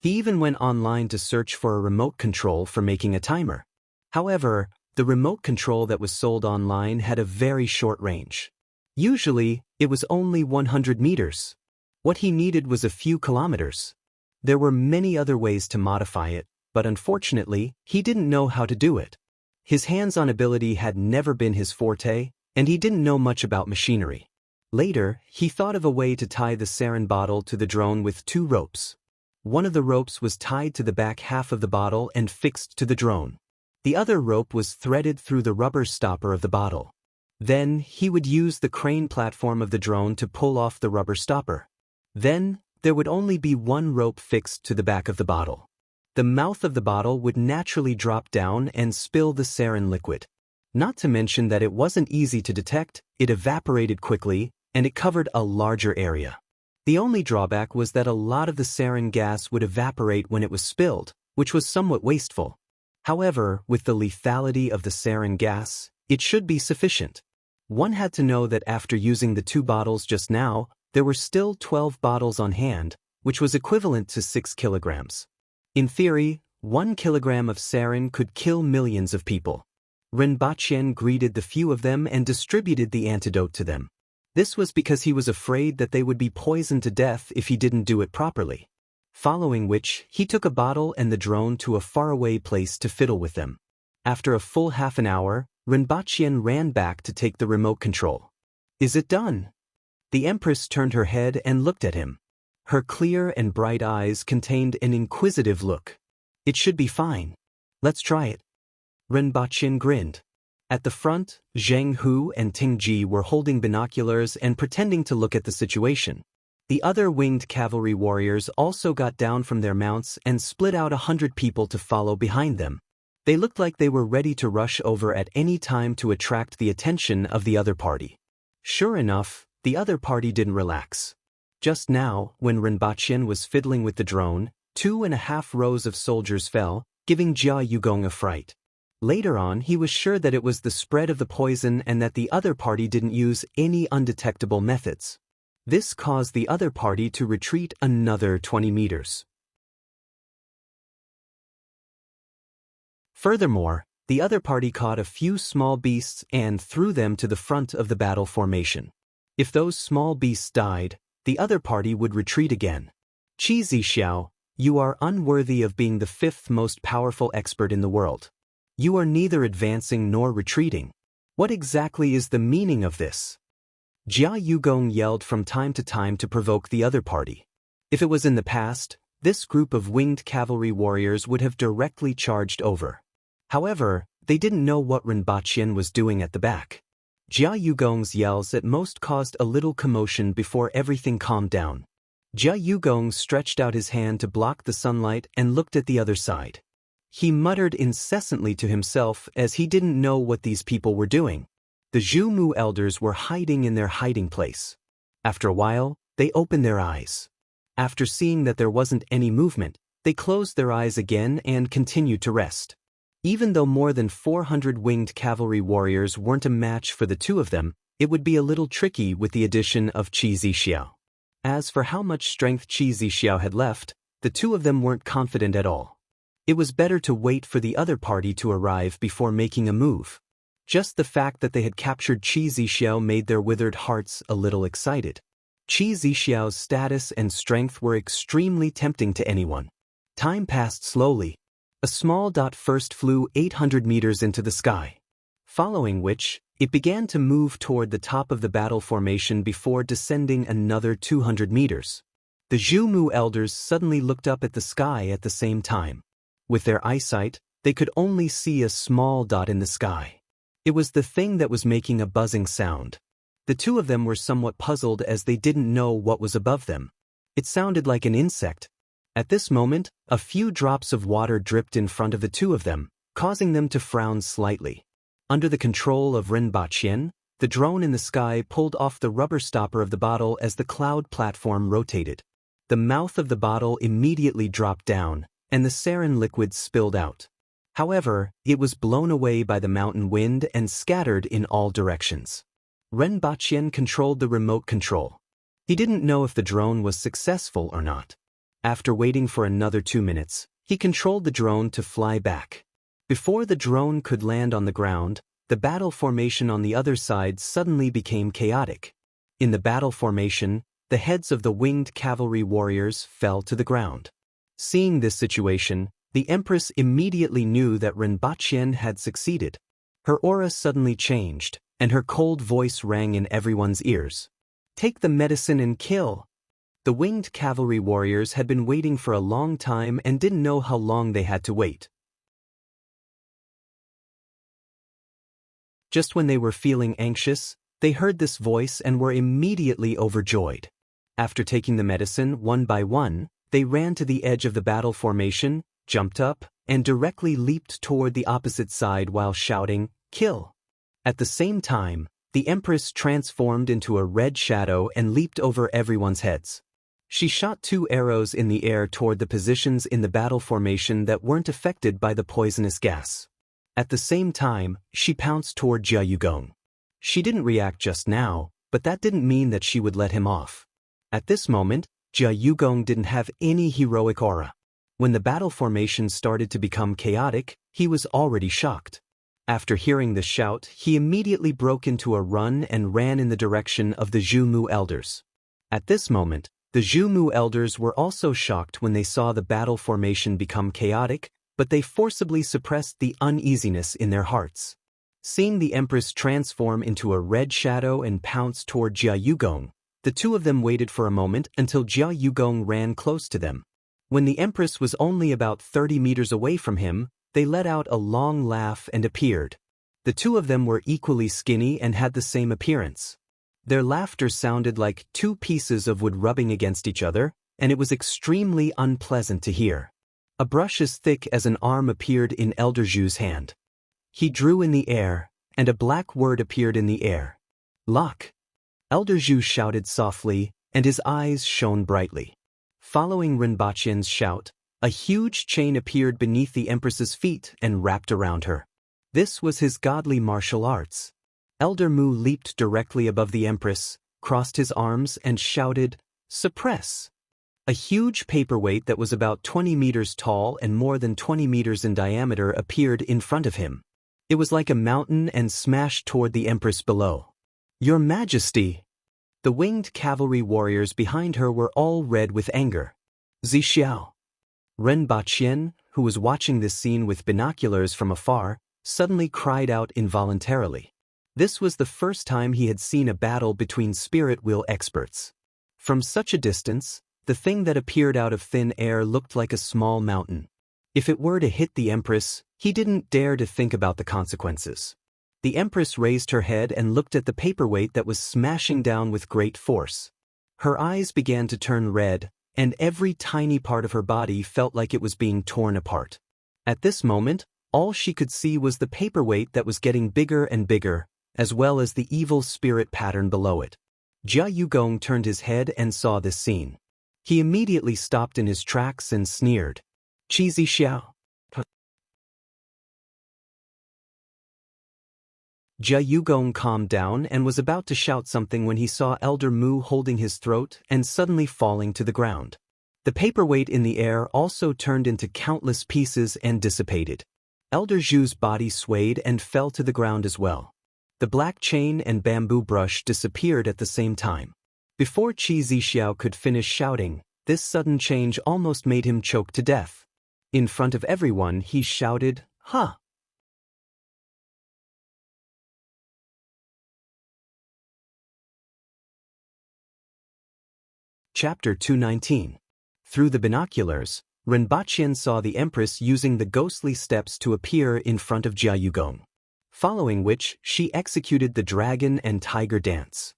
He even went online to search for a remote control for making a timer. However, the remote control that was sold online had a very short range. Usually, it was only 100 meters. What he needed was a few kilometers. There were many other ways to modify it, but unfortunately, he didn't know how to do it. His hands-on ability had never been his forte, and he didn't know much about machinery. Later, he thought of a way to tie the sarin bottle to the drone with 2 ropes. One of the ropes was tied to the back half of the bottle and fixed to the drone. The other rope was threaded through the rubber stopper of the bottle. Then, he would use the crane platform of the drone to pull off the rubber stopper. Then, there would only be 1 rope fixed to the back of the bottle. The mouth of the bottle would naturally drop down and spill the sarin liquid. Not to mention that it wasn't easy to detect, it evaporated quickly, and it covered a larger area. The only drawback was that a lot of the sarin gas would evaporate when it was spilled, which was somewhat wasteful. However, with the lethality of the sarin gas, it should be sufficient. One had to know that after using the 2 bottles just now, there were still 12 bottles on hand, which was equivalent to 6 kilograms. In theory, 1 kilogram of sarin could kill millions of people. Rinpoche greeted the few of them and distributed the antidote to them. This was because he was afraid that they would be poisoned to death if he didn't do it properly. Following which, he took a bottle and the drone to a faraway place to fiddle with them. After a full half an hour, Rinpoche ran back to take the remote control. "Is it done?" The Empress turned her head and looked at him. Her clear and bright eyes contained an inquisitive look. "It should be fine. Let's try it." Rinpoche grinned. At the front, Zheng Hu and Ting Ji were holding binoculars and pretending to look at the situation. The other winged cavalry warriors also got down from their mounts and split out 100 people to follow behind them. They looked like they were ready to rush over at any time to attract the attention of the other party. Sure enough, the other party didn't relax. Just now, when Rinpoche was fiddling with the drone, 2.5 rows of soldiers fell, giving Jia Yugong a fright. Later on, he was sure that it was the spread of the poison and that the other party didn't use any undetectable methods. This caused the other party to retreat another 20 meters. Furthermore, the other party caught a few small beasts and threw them to the front of the battle formation. If those small beasts died, the other party would retreat again. "Qi Zixiao, you are unworthy of being the 5th most powerful expert in the world. You are neither advancing nor retreating. What exactly is the meaning of this?" Jia Yugong yelled from time to time to provoke the other party. If it was in the past, this group of winged cavalry warriors would have directly charged over. However, they didn't know what Rinpoche was doing at the back. Jia Yugong's yells at most caused a little commotion before everything calmed down. Jia Yugong stretched out his hand to block the sunlight and looked at the other side. He muttered incessantly to himself as he didn't know what these people were doing. The Zhumu elders were hiding in their hiding place. After a while, they opened their eyes. After seeing that there wasn't any movement, they closed their eyes again and continued to rest. Even though more than 400 winged cavalry warriors weren't a match for the two of them, it would be a little tricky with the addition of Qi Zixiao. As for how much strength Qi Zixiao had left, the two of them weren't confident at all. It was better to wait for the other party to arrive before making a move. Just the fact that they had captured Qi Zixiao made their withered hearts a little excited. Qi Zixiao's status and strength were extremely tempting to anyone. Time passed slowly. A small dot first flew 800 meters into the sky. Following which, it began to move toward the top of the battle formation before descending another 200 meters. The Zhumu elders suddenly looked up at the sky at the same time. With their eyesight, they could only see a small dot in the sky. It was the thing that was making a buzzing sound. The two of them were somewhat puzzled as they didn't know what was above them. It sounded like an insect. At this moment, a few drops of water dripped in front of the two of them, causing them to frown slightly. Under the control of Rinpoche, the drone in the sky pulled off the rubber stopper of the bottle as the cloud platform rotated. The mouth of the bottle immediately dropped down, and the sarin liquid spilled out. However, it was blown away by the mountain wind and scattered in all directions. Rinpoche controlled the remote control. He didn't know if the drone was successful or not. After waiting for another 2 minutes, he controlled the drone to fly back. Before the drone could land on the ground, the battle formation on the other side suddenly became chaotic. In the battle formation, the heads of the winged cavalry warriors fell to the ground. Seeing this situation, the Empress immediately knew that Rinpoche had succeeded. Her aura suddenly changed, and her cold voice rang in everyone's ears. "Take the medicine and kill." The winged cavalry warriors had been waiting for a long time and didn't know how long they had to wait. Just when they were feeling anxious, they heard this voice and were immediately overjoyed. After taking the medicine one by one, they ran to the edge of the battle formation, jumped up, and directly leaped toward the opposite side while shouting, "Kill!" At the same time, the Empress transformed into a red shadow and leaped over everyone's heads. She shot 2 arrows in the air toward the positions in the battle formation that weren't affected by the poisonous gas. At the same time, she pounced toward Jia Yugong. She didn't react just now, but that didn't mean that she would let him off. At this moment, Jia Yugong didn't have any heroic aura. When the battle formation started to become chaotic, he was already shocked. After hearing the shout, he immediately broke into a run and ran in the direction of the Zhumu elders. At this moment, the Zhumu elders were also shocked when they saw the battle formation become chaotic, but they forcibly suppressed the uneasiness in their hearts. Seeing the Empress transform into a red shadow and pounce toward Jia Yugong, the two of them waited for a moment until Jia Yugong ran close to them. When the Empress was only about 30 meters away from him, they let out a long laugh and appeared. The two of them were equally skinny and had the same appearance. Their laughter sounded like two pieces of wood rubbing against each other, and it was extremely unpleasant to hear. A brush as thick as an arm appeared in Elder Zhu's hand. He drew in the air, and a black word appeared in the air. Lock! Elder Zhu shouted softly, and his eyes shone brightly. Following Rinpoche's shout, a huge chain appeared beneath the Empress's feet and wrapped around her. This was his godly martial arts. Elder Mu leaped directly above the Empress, crossed his arms and shouted, "Suppress!" A huge paperweight that was about 20 meters tall and more than 20 meters in diameter appeared in front of him. It was like a mountain and smashed toward the Empress below. "Your Majesty!" The winged cavalry warriors behind her were all red with anger. "Zixiao!" Rinpoche, who was watching this scene with binoculars from afar, suddenly cried out involuntarily. This was the first time he had seen a battle between spirit wheel experts. From such a distance, the thing that appeared out of thin air looked like a small mountain. If it were to hit the Empress, he didn't dare to think about the consequences. The Empress raised her head and looked at the paperweight that was smashing down with great force. Her eyes began to turn red, and every tiny part of her body felt like it was being torn apart. At this moment, all she could see was the paperweight that was getting bigger and bigger, as well as the evil spirit pattern below it. Jia Yugong turned his head and saw this scene. He immediately stopped in his tracks and sneered. "Qi Zixiao." Jia Yugong calmed down and was about to shout something when he saw Elder Mu holding his throat and suddenly falling to the ground. The paperweight in the air also turned into countless pieces and dissipated. Elder Zhu's body swayed and fell to the ground as well. The black chain and bamboo brush disappeared at the same time. Before Qi Zixiao could finish shouting, this sudden change almost made him choke to death. In front of everyone, he shouted, "Ha!" Chapter 219. Through the binoculars, Rinpoche saw the Empress using the ghostly steps to appear in front of Jia Yugong, following which she executed the dragon and tiger dance.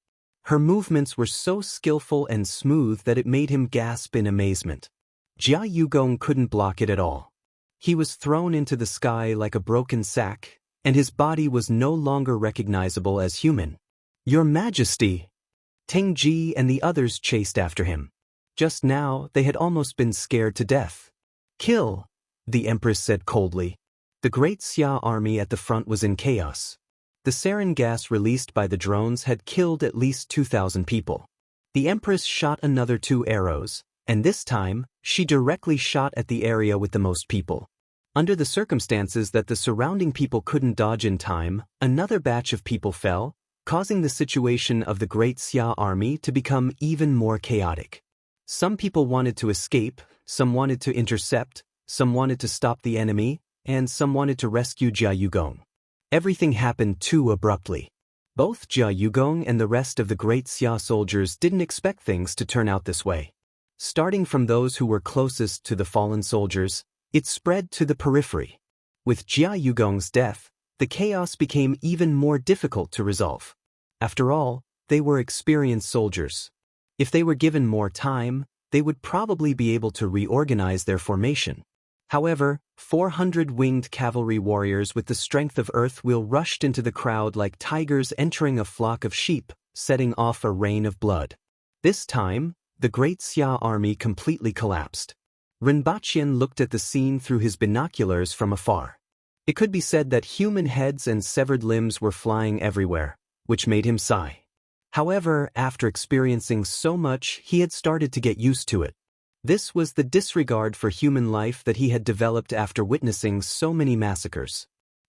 Her movements were so skillful and smooth that it made him gasp in amazement. Jia Yugong couldn't block it at all. He was thrown into the sky like a broken sack, and his body was no longer recognizable as human. "Your Majesty!" Tengji and the others chased after him. Just now, they had almost been scared to death. "Kill," the Empress said coldly. The great Xia army at the front was in chaos. The sarin gas released by the drones had killed at least 2,000 people. The Empress shot another 2 arrows, and this time, she directly shot at the area with the most people. Under the circumstances that the surrounding people couldn't dodge in time, another batch of people fell, causing the situation of the great Xia army to become even more chaotic. Some people wanted to escape, some wanted to intercept, some wanted to stop the enemy, and some wanted to rescue Jia Yugong. Everything happened too abruptly. Both Jia Yugong and the rest of the great Xia soldiers didn't expect things to turn out this way. Starting from those who were closest to the fallen soldiers, it spread to the periphery. With Jia Yugong's death, the chaos became even more difficult to resolve. After all, they were experienced soldiers. If they were given more time, they would probably be able to reorganize their formation. However, 400 winged cavalry warriors with the strength of Earthwheel rushed into the crowd like tigers entering a flock of sheep, setting off a rain of blood. This time, the great Xia army completely collapsed. Rinpoche looked at the scene through his binoculars from afar. It could be said that human heads and severed limbs were flying everywhere, which made him sigh. However, after experiencing so much, he had started to get used to it. This was the disregard for human life that he had developed after witnessing so many massacres.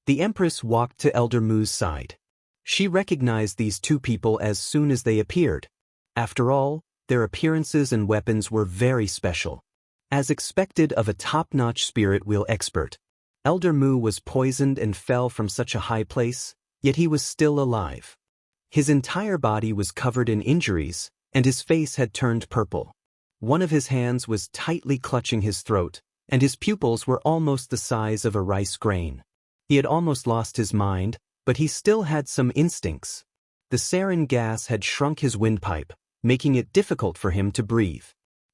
The Empress walked to Elder Mu's side. She recognized these two people as soon as they appeared. After all, their appearances and weapons were very special. As expected of a top-notch spirit wheel expert, Elder Mu was poisoned and fell from such a high place, yet he was still alive. His entire body was covered in injuries, and his face had turned purple. One of his hands was tightly clutching his throat, and his pupils were almost the size of a rice grain. He had almost lost his mind, but he still had some instincts. The sarin gas had shrunk his windpipe, making it difficult for him to breathe.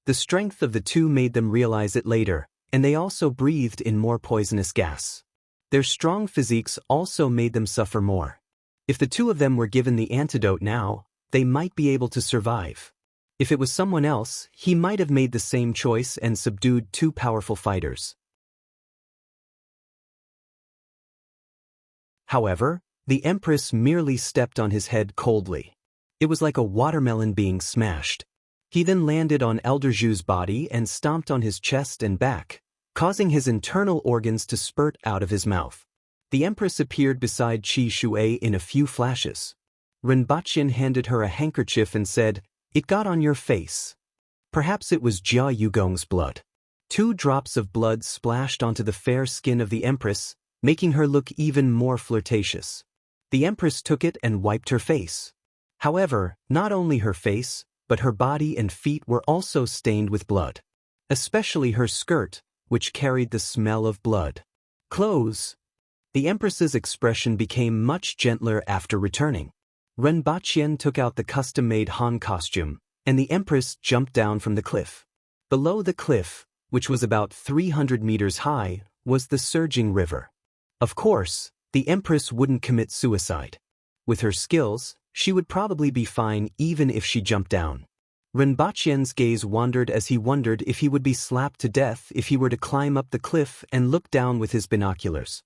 The strength of the two made them realize it later, and they also breathed in more poisonous gas. Their strong physiques also made them suffer more. If the two of them were given the antidote now, they might be able to survive. If it was someone else, he might have made the same choice and subdued two powerful fighters. However, the Empress merely stepped on his head coldly. It was like a watermelon being smashed. He then landed on Elder Zhu's body and stomped on his chest and back, causing his internal organs to spurt out of his mouth. The Empress appeared beside Qi Shui in a few flashes. Rinpochen handed her a handkerchief and said, "It got on your face." Perhaps it was Jia Yugong's blood. 2 drops of blood splashed onto the fair skin of the Empress, making her look even more flirtatious. The Empress took it and wiped her face. However, not only her face, but her body and feet were also stained with blood. Especially her skirt, which carried the smell of blood. Clothes. The Empress's expression became much gentler after returning. Rinpochen took out the custom-made Han costume, and the Empress jumped down from the cliff. Below the cliff, which was about 300 meters high, was the surging river. Of course, the Empress wouldn't commit suicide. With her skills, she would probably be fine even if she jumped down. Rinpochen's gaze wandered as he wondered if he would be slapped to death if he were to climb up the cliff and look down with his binoculars.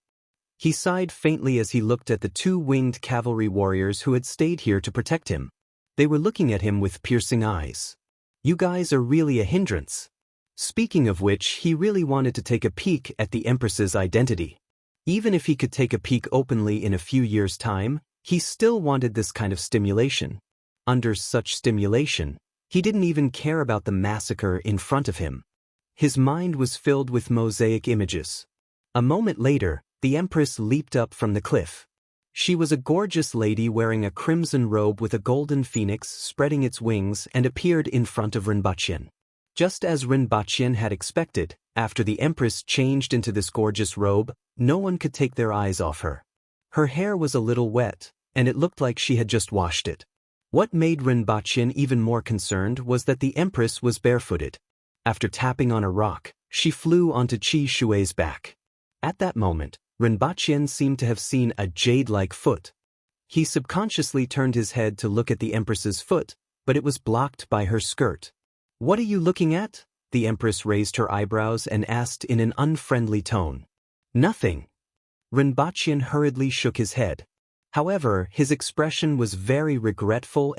He sighed faintly as he looked at the 2 winged cavalry warriors who had stayed here to protect him. They were looking at him with piercing eyes. "You guys are really a hindrance." Speaking of which, he really wanted to take a peek at the Empress's identity. Even if he could take a peek openly in a few years' time, he still wanted this kind of stimulation. Under such stimulation, he didn't even care about the massacre in front of him. His mind was filled with mosaic images. A moment later, the Empress leaped up from the cliff. She was a gorgeous lady wearing a crimson robe with a golden phoenix spreading its wings and appeared in front of Rinpochen. Just as Rinpochen had expected, after the Empress changed into this gorgeous robe, no one could take their eyes off her. Her hair was a little wet, and it looked like she had just washed it. What made Rinpochen even more concerned was that the Empress was barefooted. After tapping on a rock, she flew onto Qi Shui's back. At that moment, Rinpochen seemed to have seen a jade-like foot. He subconsciously turned his head to look at the Empress's foot, but it was blocked by her skirt. "What are you looking at?" The Empress raised her eyebrows and asked in an unfriendly tone. "Nothing." Rinpochen hurriedly shook his head. However, his expression was very regretful.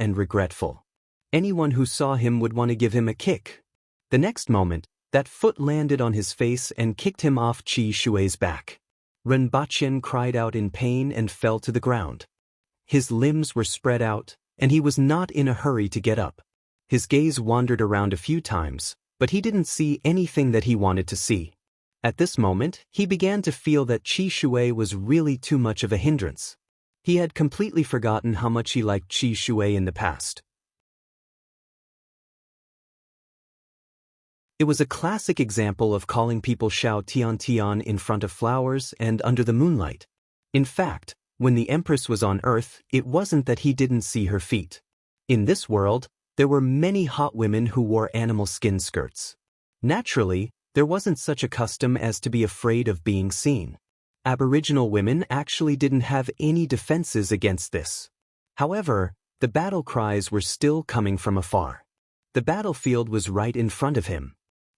Anyone who saw him would want to give him a kick. The next moment, that foot landed on his face and kicked him off Qi Shui's back. Rinpochen cried out in pain and fell to the ground. His limbs were spread out, and he was not in a hurry to get up. His gaze wandered around a few times, but he didn't see anything that he wanted to see. At this moment, he began to feel that Qi Shui was really too much of a hindrance. He had completely forgotten how much he liked Qi Shui in the past. It was a classic example of calling people Xiao Tian Tian in front of flowers and under the moonlight. In fact, when the Empress was on Earth, it wasn't that he didn't see her feet. In this world, there were many hot women who wore animal skin skirts. Naturally, there wasn't such a custom as to be afraid of being seen. Aboriginal women actually didn't have any defenses against this. However, the battle cries were still coming from afar. The battlefield was right in front of him.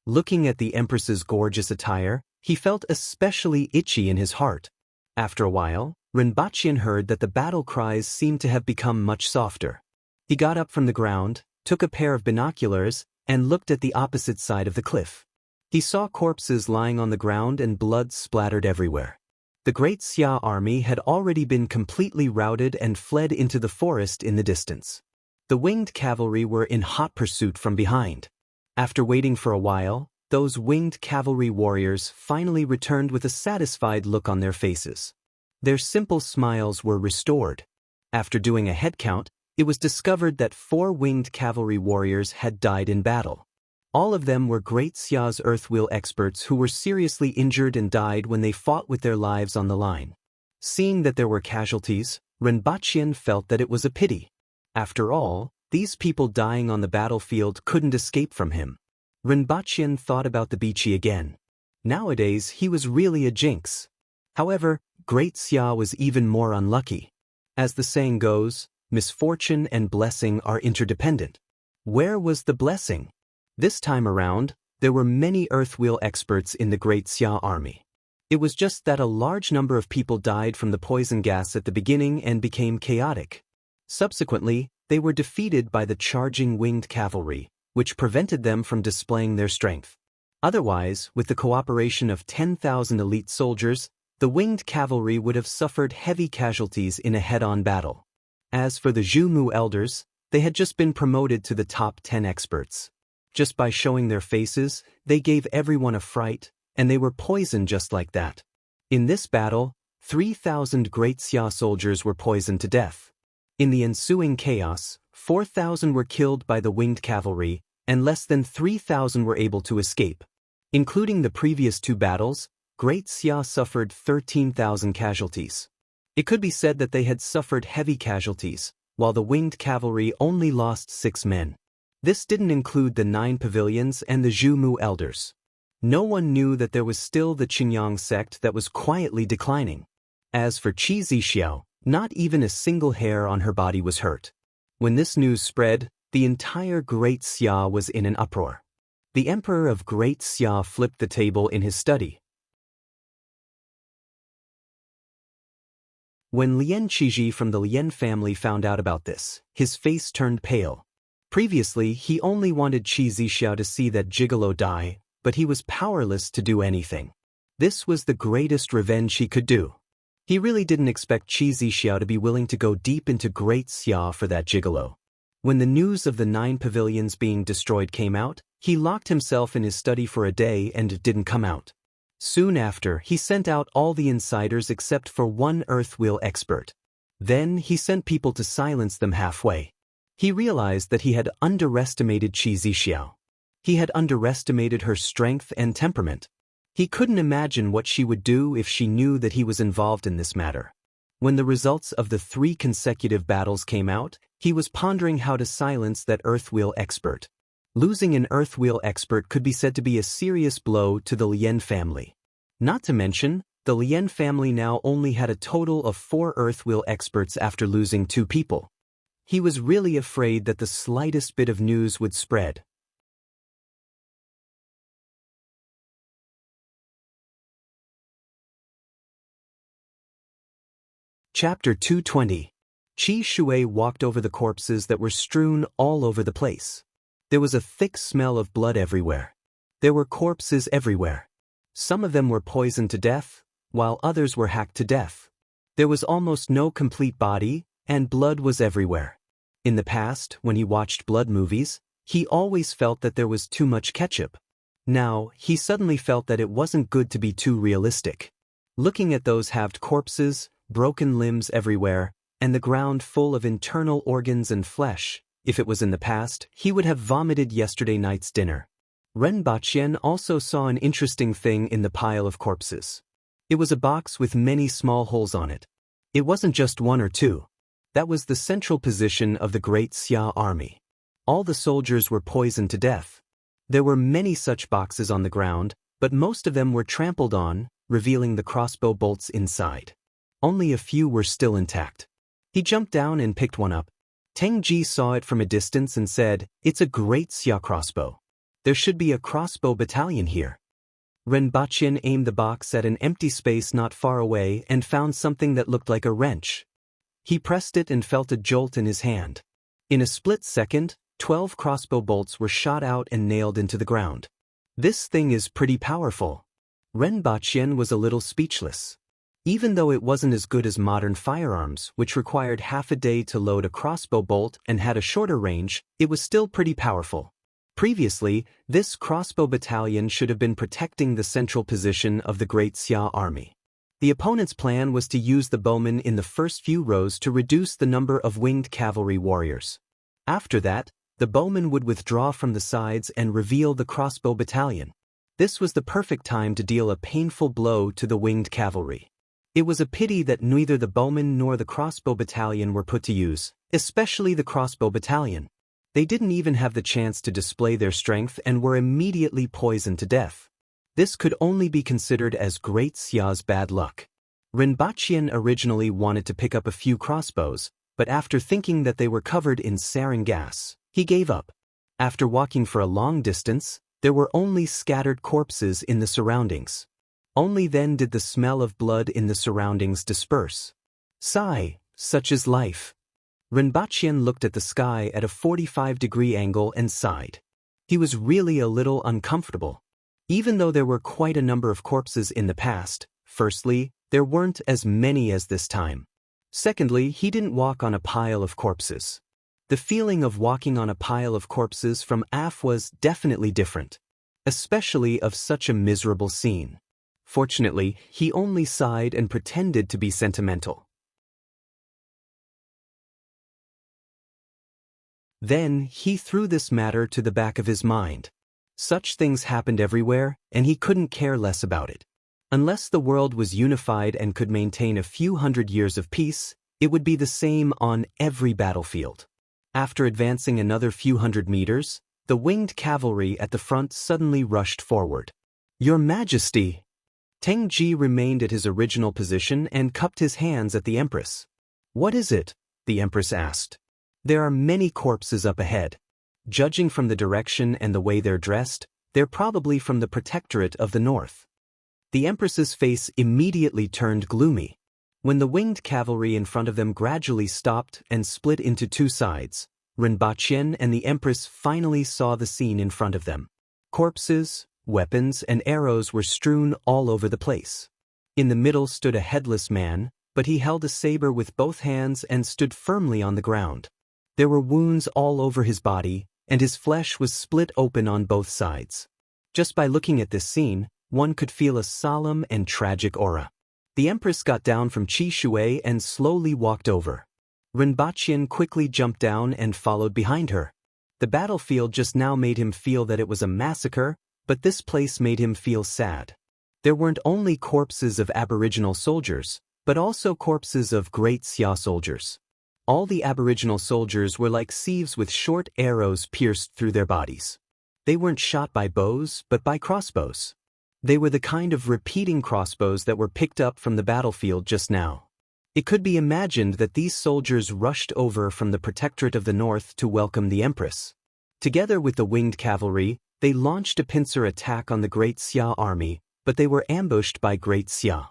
Looking at the Empress's gorgeous attire, he felt especially itchy in his heart. After a while, Rinpochen heard that the battle cries seemed to have become much softer. He got up from the ground, took a pair of binoculars, and looked at the opposite side of the cliff. He saw corpses lying on the ground and blood splattered everywhere. The Great Xia army had already been completely routed and fled into the forest in the distance. The winged cavalry were in hot pursuit from behind. After waiting for a while, those winged cavalry warriors finally returned with a satisfied look on their faces. Their simple smiles were restored. After doing a head count, it was discovered that 4 winged cavalry warriors had died in battle. All of them were Great Xia's Earthwheel experts who were seriously injured and died when they fought with their lives on the line. Seeing that there were casualties, Renbaqian felt that it was a pity. After all, these people dying on the battlefield couldn't escape from him. Renbaqian thought about the Bichi again. Nowadays he was really a jinx. However, Great Xia was even more unlucky. As the saying goes, misfortune and blessing are interdependent. Where was the blessing? This time around, there were many Earthwheel experts in the Great Xia army. It was just that a large number of people died from the poison gas at the beginning and became chaotic. Subsequently, they were defeated by the charging winged cavalry, which prevented them from displaying their strength. Otherwise, with the cooperation of 10,000 elite soldiers, the winged cavalry would have suffered heavy casualties in a head-on battle. As for the Zhumu elders, they had just been promoted to the top 10 experts. Just by showing their faces, they gave everyone a fright, and they were poisoned just like that. In this battle, 3,000 Great Xia soldiers were poisoned to death. In the ensuing chaos, 4,000 were killed by the winged cavalry, and less than 3,000 were able to escape. Including the previous 2 battles, Great Xia suffered 13,000 casualties. It could be said that they had suffered heavy casualties, while the winged cavalry only lost 6 men. This didn't include the 9 pavilions and the Zhumu elders. No one knew that there was still the Qingyang sect that was quietly declining. As for Qi Zixiao, not even a single hair on her body was hurt. When this news spread, the entire Great Xia was in an uproar. The emperor of Great Xia flipped the table in his study. When Lian Qizhi from the Lian family found out about this, his face turned pale. Previously, he only wanted Qi Zixiao to see that gigolo die, but he was powerless to do anything. This was the greatest revenge he could do. He really didn't expect Qi Zixiao to be willing to go deep into Great Xia for that gigolo. When the news of the 9 pavilions being destroyed came out, he locked himself in his study for a day and didn't come out. Soon after, he sent out all the insiders except for 1 Earthwheel expert. Then he sent people to silence them halfway. He realized that he had underestimated Qi Zixiao. He had underestimated her strength and temperament. He couldn't imagine what she would do if she knew that he was involved in this matter. When the results of the 3 consecutive battles came out, he was pondering how to silence that Earthwheel expert. Losing an Earthwheel expert could be said to be a serious blow to the Lian family. Not to mention, the Lian family now only had a total of 4 Earthwheel experts after losing 2 people. He was really afraid that the slightest bit of news would spread. Chapter 220. Qi Shui walked over the corpses that were strewn all over the place. There was a thick smell of blood everywhere. There were corpses everywhere. Some of them were poisoned to death, while others were hacked to death. There was almost no complete body, and blood was everywhere. In the past, when he watched blood movies, he always felt that there was too much ketchup. Now, he suddenly felt that it wasn't good to be too realistic. Looking at those halved corpses, broken limbs everywhere, and the ground full of internal organs and flesh, if it was in the past, he would have vomited yesterday night's dinner. Renbaqian also saw an interesting thing in the pile of corpses. It was a box with many small holes on it. It wasn't just 1 or 2. That was the central position of the Great Xia army. All the soldiers were poisoned to death. There were many such boxes on the ground, but most of them were trampled on, revealing the crossbow bolts inside. Only a few were still intact. He jumped down and picked one up. Teng Ji saw it from a distance and said, "It's a Great Xia crossbow. There should be a crossbow battalion here." Renbaqian aimed the box at an empty space not far away and found something that looked like a wrench. He pressed it and felt a jolt in his hand. In a split second, 12 crossbow bolts were shot out and nailed into the ground. This thing is pretty powerful. Renbaqian was a little speechless. Even though it wasn't as good as modern firearms, which required half a day to load a crossbow bolt and had a shorter range, it was still pretty powerful. Previously, this crossbow battalion should have been protecting the central position of the Great Xia army. The opponent's plan was to use the bowmen in the first few rows to reduce the number of winged cavalry warriors. After that, the bowmen would withdraw from the sides and reveal the crossbow battalion. This was the perfect time to deal a painful blow to the winged cavalry. It was a pity that neither the bowmen nor the crossbow battalion were put to use, especially the crossbow battalion. They didn't even have the chance to display their strength and were immediately poisoned to death. This could only be considered as Great Xia's bad luck. Renbaqian originally wanted to pick up a few crossbows, but after thinking that they were covered in sarin gas, he gave up. After walking for a long distance, there were only scattered corpses in the surroundings. Only then did the smell of blood in the surroundings disperse. Sigh, such is life. Renbaqian looked at the sky at a 45-degree angle and sighed. He was really a little uncomfortable. Even though there were quite a number of corpses in the past, firstly, there weren't as many as this time. Secondly, he didn't walk on a pile of corpses. The feeling of walking on a pile of corpses from AF was definitely different, especially of such a miserable scene. Fortunately, he only sighed and pretended to be sentimental. Then, he threw this matter to the back of his mind. Such things happened everywhere, and he couldn't care less about it. Unless the world was unified and could maintain a few hundred years of peace, it would be the same on every battlefield. After advancing another few hundred meters, the winged cavalry at the front suddenly rushed forward. "Your Majesty!" Tengji remained at his original position and cupped his hands at the Empress. "What is it?" the Empress asked. "There are many corpses up ahead. Judging from the direction and the way they're dressed, they're probably from the Protectorate of the North." The Empress's face immediately turned gloomy. When the winged cavalry in front of them gradually stopped and split into two sides, Renbaqian and the Empress finally saw the scene in front of them. Corpses, weapons, and arrows were strewn all over the place. In the middle stood a headless man, but he held a saber with both hands and stood firmly on the ground. There were wounds all over his body, and his flesh was split open on both sides. Just by looking at this scene, one could feel a solemn and tragic aura. The Empress got down from Qi Shui and slowly walked over. Renbaqian quickly jumped down and followed behind her. The battlefield just now made him feel that it was a massacre, but this place made him feel sad. There weren't only corpses of Aboriginal soldiers, but also corpses of Great Xia soldiers. All the Aboriginal soldiers were like sieves with short arrows pierced through their bodies. They weren't shot by bows, but by crossbows. They were the kind of repeating crossbows that were picked up from the battlefield just now. It could be imagined that these soldiers rushed over from the Protectorate of the North to welcome the Empress. Together with the winged cavalry, they launched a pincer attack on the Great Xia army, but they were ambushed by Great Xia.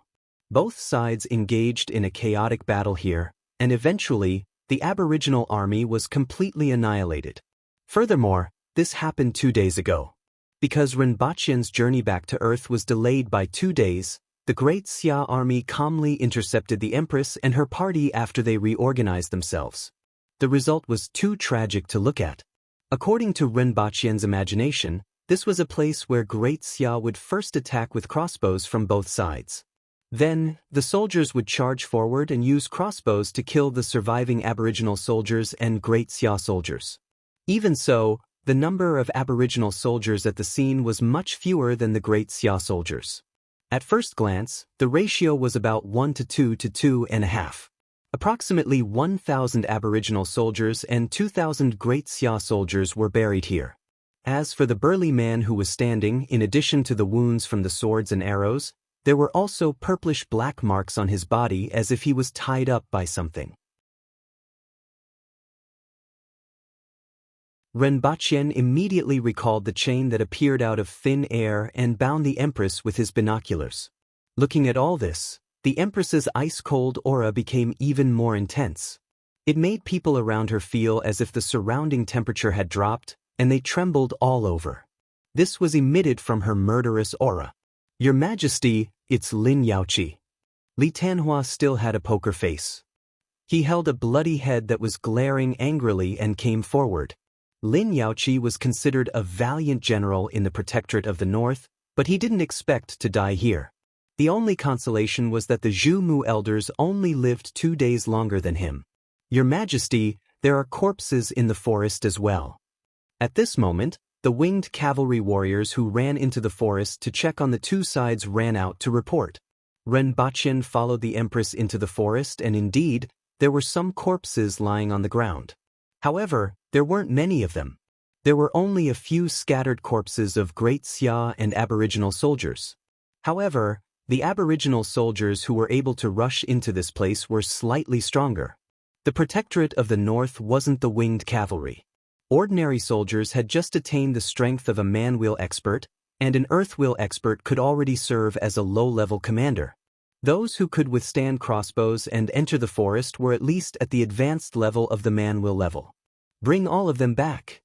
Both sides engaged in a chaotic battle here, and eventually, the Aboriginal army was completely annihilated. Furthermore, this happened 2 days ago. Because Renbaqian's journey back to Earth was delayed by 2 days, the Great Xia army calmly intercepted the Empress and her party after they reorganized themselves. The result was too tragic to look at. According to Renbaqian's imagination, this was a place where Great Xia would first attack with crossbows from both sides. Then, the soldiers would charge forward and use crossbows to kill the surviving Aboriginal soldiers and Great Xia soldiers. Even so, the number of Aboriginal soldiers at the scene was much fewer than the Great Xia soldiers. At first glance, the ratio was about 1 to 2 to 2.5. Approximately 1,000 Aboriginal soldiers and 2,000 Great Xia soldiers were buried here. As for the burly man who was standing, in addition to the wounds from the swords and arrows, there were also purplish-black marks on his body as if he was tied up by something. Renbaqian immediately recalled the chain that appeared out of thin air and bound the Empress with his binoculars. Looking at all this, the Empress's ice-cold aura became even more intense. It made people around her feel as if the surrounding temperature had dropped, and they trembled all over. This was emitted from her murderous aura. "Your Majesty, it's Lin Yaoqi." Li Tanhua still had a poker face. He held a bloody head that was glaring angrily and came forward. Lin Yaoqi was considered a valiant general in the Protectorate of the North, but he didn't expect to die here. The only consolation was that the Zhu Mu elders only lived 2 days longer than him. "Your Majesty, there are corpses in the forest as well." At this moment, the winged cavalry warriors who ran into the forest to check on the two sides ran out to report. Ren Baqian followed the Empress into the forest, and indeed, there were some corpses lying on the ground. However, there weren't many of them. There were only a few scattered corpses of Great Xia and Aboriginal soldiers. However, the Aboriginal soldiers who were able to rush into this place were slightly stronger. The Protectorate of the North wasn't the winged cavalry. Ordinary soldiers had just attained the strength of a man-wheel expert, and an earth-wheel expert could already serve as a low-level commander. Those who could withstand crossbows and enter the forest were at least at the advanced level of the man-wheel level. "Bring all of them back."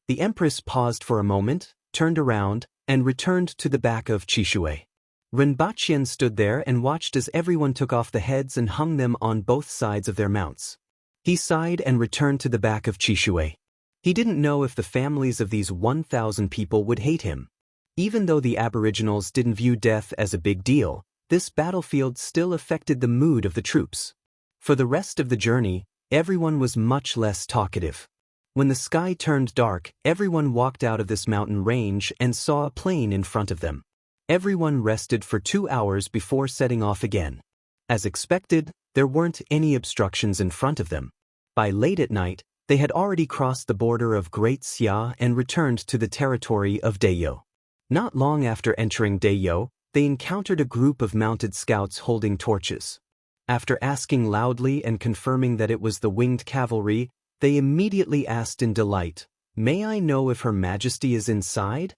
The Empress paused for a moment, turned around, and returned to the back of Qishui. Ren Baqian stood there and watched as everyone took off the heads and hung them on both sides of their mounts. He sighed and returned to the back of Qishui. He didn't know if the families of these 1,000 people would hate him. Even though the Aboriginals didn't view death as a big deal, this battlefield still affected the mood of the troops. For the rest of the journey, everyone was much less talkative. When the sky turned dark, everyone walked out of this mountain range and saw a plain in front of them. Everyone rested for 2 hours before setting off again. As expected, there weren't any obstructions in front of them. By late at night, they had already crossed the border of Great Xia and returned to the territory of Deyo. Not long after entering Deyo, they encountered a group of mounted scouts holding torches. After asking loudly and confirming that it was the winged cavalry, they immediately asked in delight, "May I know if Her Majesty is inside?"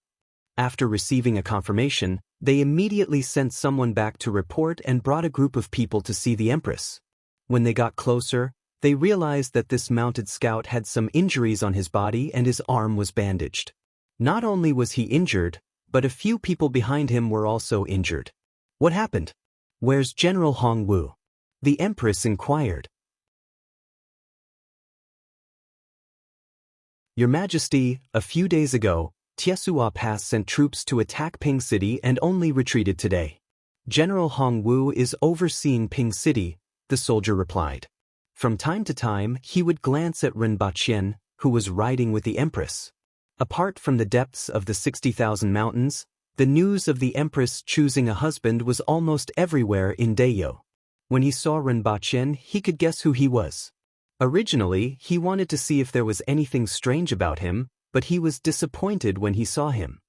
After receiving a confirmation, they immediately sent someone back to report and brought a group of people to see the Empress. When they got closer, they realized that this mounted scout had some injuries on his body and his arm was bandaged. Not only was he injured, but a few people behind him were also injured. "What happened? Where's General Hong Wu?" the Empress inquired. "Your Majesty, a few days ago, Tiesua Pass sent troops to attack Ping City and only retreated today. General Hong Wu is overseeing Ping City," the soldier replied. From time to time, he would glance at Ren Baqian, who was riding with the Empress. Apart from the depths of the 60,000 mountains, the news of the Empress choosing a husband was almost everywhere in Deyo. When he saw Ren Baqian, he could guess who he was. Originally, he wanted to see if there was anything strange about him, but he was disappointed when he saw him.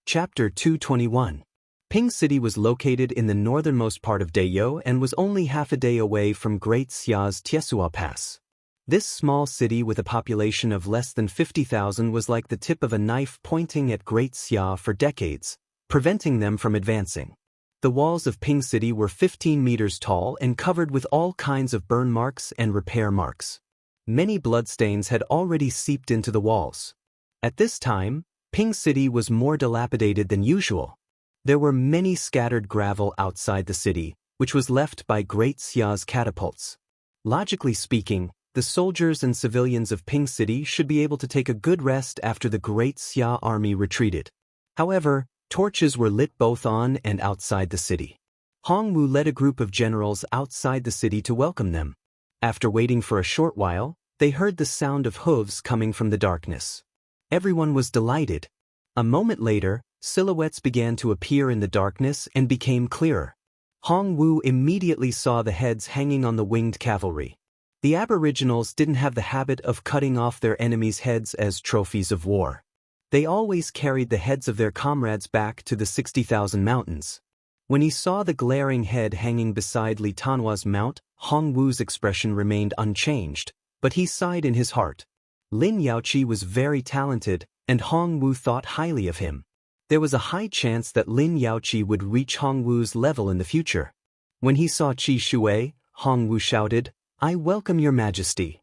Chapter 221. Ping City was located in the northernmost part of Deyo and was only half a day away from Great Xia's Tiesua Pass. This small city with a population of less than 50,000 was like the tip of a knife pointing at Great Xia for decades, preventing them from advancing. The walls of Ping City were 15 meters tall and covered with all kinds of burn marks and repair marks. Many bloodstains had already seeped into the walls. At this time, Ping City was more dilapidated than usual. There were many scattered gravel outside the city, which was left by Great Xia's catapults. Logically speaking, the soldiers and civilians of Ping City should be able to take a good rest after the Great Xia army retreated. However, torches were lit both on and outside the city. Hong Wu led a group of generals outside the city to welcome them. After waiting for a short while, they heard the sound of hooves coming from the darkness. Everyone was delighted. A moment later, silhouettes began to appear in the darkness and became clearer. Hong Wu immediately saw the heads hanging on the winged cavalry. The Aboriginals didn't have the habit of cutting off their enemies' heads as trophies of war. They always carried the heads of their comrades back to the 60,000 mountains. When he saw the glaring head hanging beside Li Tanhua's mount, Hong Wu's expression remained unchanged, but he sighed in his heart. Lin Yaoqi was very talented, and Hong Wu thought highly of him. There was a high chance that Lin Yaoqi would reach Hongwu's level in the future. When he saw Qi Shui, Hongwu shouted, "I welcome your majesty."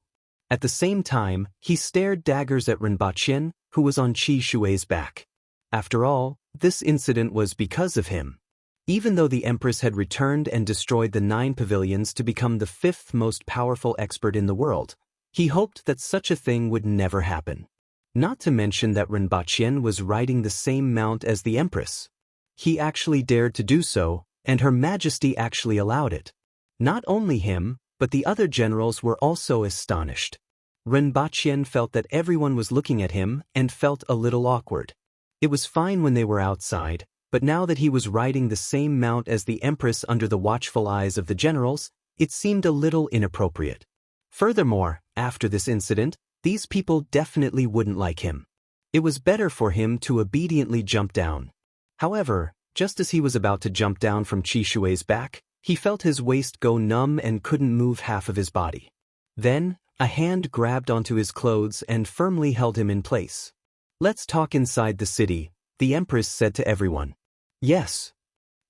At the same time, he stared daggers at Rinpochen, who was on Qi Shui's back. After all, this incident was because of him. Even though the Empress had returned and destroyed the 9 pavilions to become the 5th most powerful expert in the world, he hoped that such a thing would never happen. Not to mention that Rinpochen was riding the same mount as the Empress. He actually dared to do so, and Her Majesty actually allowed it. Not only him, but the other generals were also astonished. Rinpochen felt that everyone was looking at him and felt a little awkward. It was fine when they were outside, but now that he was riding the same mount as the Empress under the watchful eyes of the generals, it seemed a little inappropriate. Furthermore, after this incident, these people definitely wouldn't like him. It was better for him to obediently jump down. However, just as he was about to jump down from Qi Shui's back, he felt his waist go numb and couldn't move half of his body. Then, a hand grabbed onto his clothes and firmly held him in place. "Let's talk inside the city," the Empress said to everyone. "Yes."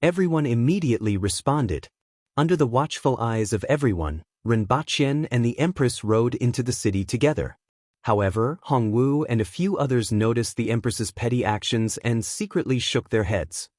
Everyone immediately responded. Under the watchful eyes of everyone, Rinpochen and the Empress rode into the city together. However, Hongwu and a few others noticed the Empress's petty actions and secretly shook their heads.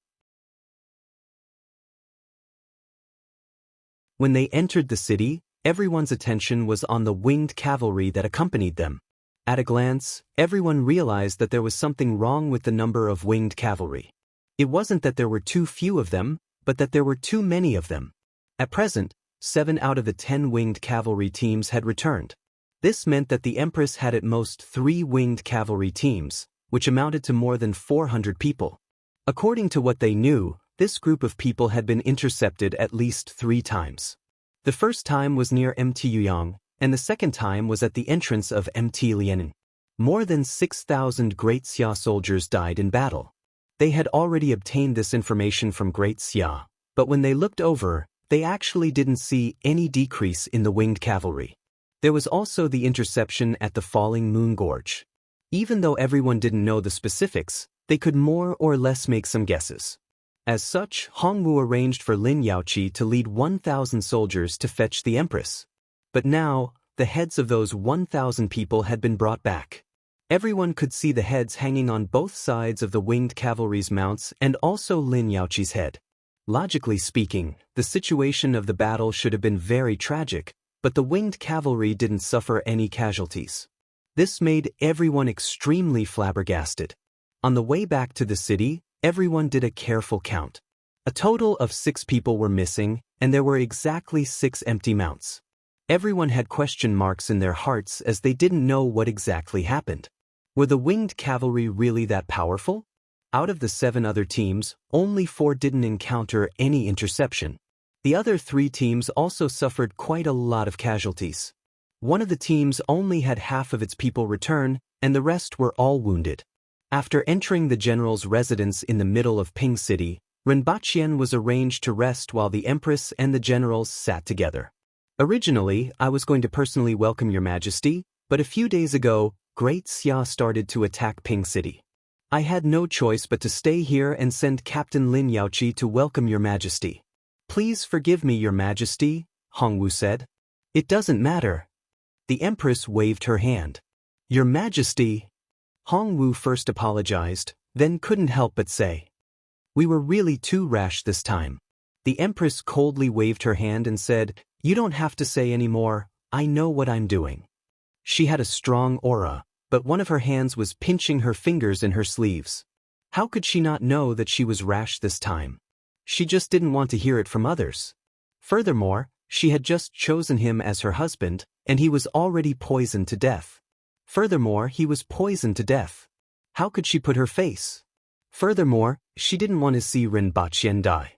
When they entered the city, everyone's attention was on the winged cavalry that accompanied them. At a glance, everyone realized that there was something wrong with the number of winged cavalry. It wasn't that there were too few of them, but that there were too many of them. At present, 7 out of the 10 winged cavalry teams had returned. This meant that the Empress had at most 3 winged cavalry teams, which amounted to more than 400 people. According to what they knew, this group of people had been intercepted at least 3 times. The first time was near Mt Yuyang, and the second time was at the entrance of Mt Lianin. More than 6,000 Great Xia soldiers died in battle. They had already obtained this information from Great Xia, but when they looked over, they actually didn't see any decrease in the winged cavalry. There was also the interception at the Falling Moon Gorge. Even though everyone didn't know the specifics, they could more or less make some guesses. As such, Hongwu arranged for Lin Yaoqi to lead 1,000 soldiers to fetch the Empress. But now, the heads of those 1,000 people had been brought back. Everyone could see the heads hanging on both sides of the winged cavalry's mounts and also Lin Yaoqi's head. Logically speaking, the situation of the battle should have been very tragic, but the winged cavalry didn't suffer any casualties. This made everyone extremely flabbergasted. On the way back to the city, everyone did a careful count. A total of 6 people were missing, and there were exactly 6 empty mounts. Everyone had question marks in their hearts as they didn't know what exactly happened. Were the winged cavalry really that powerful? Out of the 7 other teams, only 4 didn't encounter any interception. The other 3 teams also suffered quite a lot of casualties. One of the teams only had half of its people return, and the rest were all wounded. After entering the general's residence in the middle of Ping City, Rinpochen was arranged to rest while the Empress and the generals sat together. "Originally, I was going to personally welcome your majesty, but a few days ago, Great Xia started to attack Ping City. I had no choice but to stay here and send Captain Lin Yaoqi to welcome your majesty." "Please forgive me, your majesty," Hongwu said. "It doesn't matter." The Empress waved her hand. "Your majesty." Hongwu first apologized, then couldn't help but say, "We were really too rash this time." The Empress coldly waved her hand and said, "You don't have to say any more, I know what I'm doing." She had a strong aura, but one of her hands was pinching her fingers in her sleeves. How could she not know that she was rash this time? She just didn't want to hear it from others. Furthermore, she had just chosen him as her husband, and he was already poisoned to death. Furthermore, he was poisoned to death. How could she put her face? Furthermore, she didn't want to see Rinpochen die.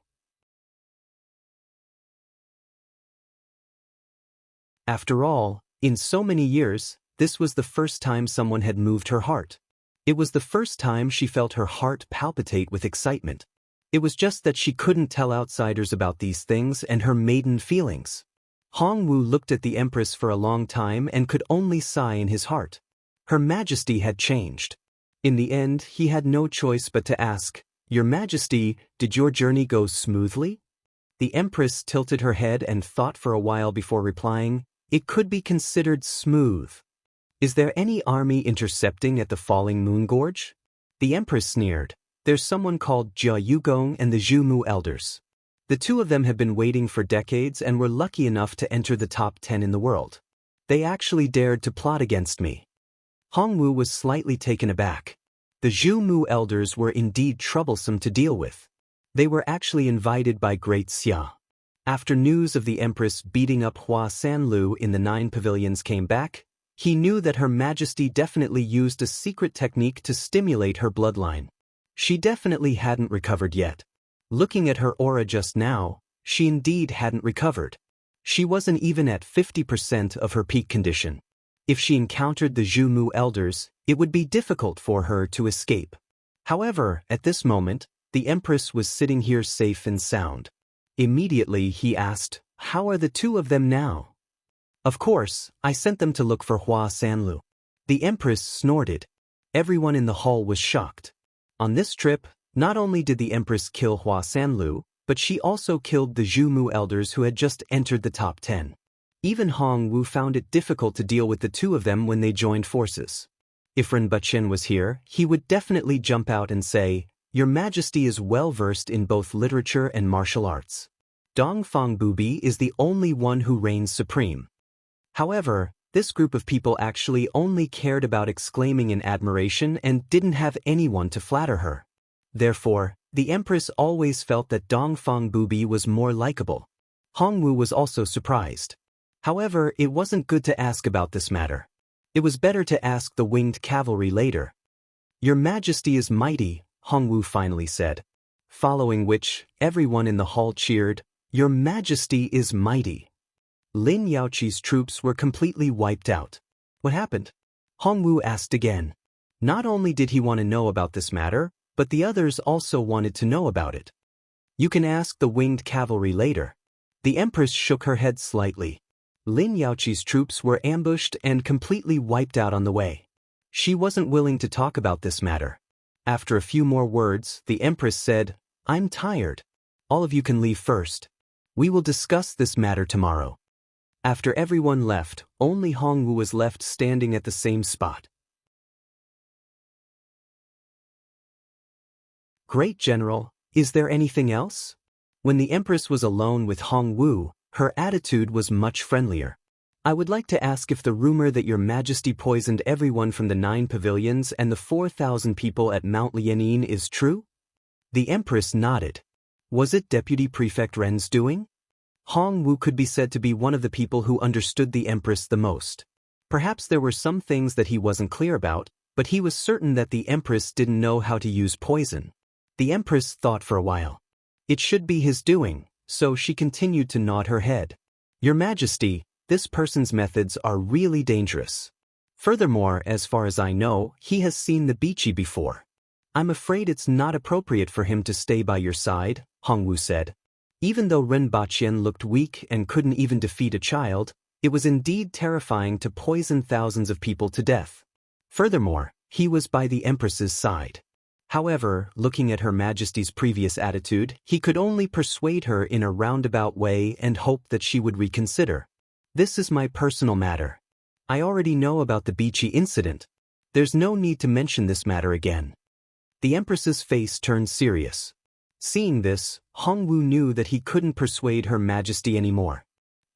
After all, in so many years, this was the first time someone had moved her heart. It was the first time she felt her heart palpitate with excitement. It was just that she couldn't tell outsiders about these things and her maiden feelings. Hongwu looked at the Empress for a long time and could only sigh in his heart. Her Majesty had changed. In the end, he had no choice but to ask, "Your Majesty, did your journey go smoothly?" The Empress tilted her head and thought for a while before replying, "It could be considered smooth." "Is there any army intercepting at the falling moon gorge?" The Empress sneered. "There's someone called Jia Yugong and the Zhu Mu elders. The two of them have been waiting for decades and were lucky enough to enter the top 10 in the world. They actually dared to plot against me." Hongwu was slightly taken aback. The Zhu Mu elders were indeed troublesome to deal with. They were actually invited by Great Xia. After news of the Empress beating up Hua Sanlu in the 9 pavilions came back, he knew that Her Majesty definitely used a secret technique to stimulate her bloodline. She definitely hadn't recovered yet. Looking at her aura just now, she indeed hadn't recovered. She wasn't even at 50% of her peak condition. If she encountered the Zhu Mu elders, it would be difficult for her to escape. However, at this moment, the Empress was sitting here safe and sound. Immediately he asked, "How are the two of them now?" "Of course, I sent them to look for Hua Sanlu." The Empress snorted. Everyone in the hall was shocked. On this trip, not only did the Empress kill Hua Sanlu, but she also killed the Zhu Mu elders who had just entered the top 10. Even Hong Wu found it difficult to deal with the two of them when they joined forces. If Ren Buqian was here, he would definitely jump out and say, "Your Majesty is well versed in both literature and martial arts. Dongfang Bubi is the only one who reigns supreme." However, this group of people actually only cared about exclaiming in admiration and didn't have anyone to flatter her. Therefore, the Empress always felt that Dongfang Bubi was more likable. Hongwu was also surprised. However, it wasn't good to ask about this matter. It was better to ask the winged cavalry later. "Your Majesty is mighty," Hongwu finally said. Following which, everyone in the hall cheered, "Your Majesty is mighty." Lin Yaoqi's troops were completely wiped out. "What happened?" Hongwu asked again. Not only did he want to know about this matter, but the others also wanted to know about it. "You can ask the winged cavalry later." The Empress shook her head slightly. Lin Yaoqi's troops were ambushed and completely wiped out on the way. She wasn't willing to talk about this matter. After a few more words, the Empress said, "I'm tired. All of you can leave first. We will discuss this matter tomorrow." After everyone left, only Hongwu was left standing at the same spot. "Great General, is there anything else?" When the Empress was alone with Hongwu, her attitude was much friendlier. "I would like to ask if the rumor that Your Majesty poisoned everyone from the 9 pavilions and the 4,000 people at Mount Lianin is true?" The Empress nodded. "Was it Deputy Prefect Ren's doing?" Hongwu could be said to be one of the people who understood the Empress the most. Perhaps there were some things that he wasn't clear about, but he was certain that the Empress didn't know how to use poison. The Empress thought for a while. It should be his doing, so she continued to nod her head. "Your Majesty, this person's methods are really dangerous. Furthermore, as far as I know, he has seen the Bichi before. I'm afraid it's not appropriate for him to stay by your side," Hongwu said. Even though Ren Baqian looked weak and couldn't even defeat a child, it was indeed terrifying to poison thousands of people to death. Furthermore, he was by the Empress's side. However, looking at Her Majesty's previous attitude, he could only persuade her in a roundabout way and hope that she would reconsider. "This is my personal matter. I already know about the Bichi incident. There's no need to mention this matter again." The Empress's face turned serious. Seeing this, Hongwu knew that he couldn't persuade Her Majesty anymore.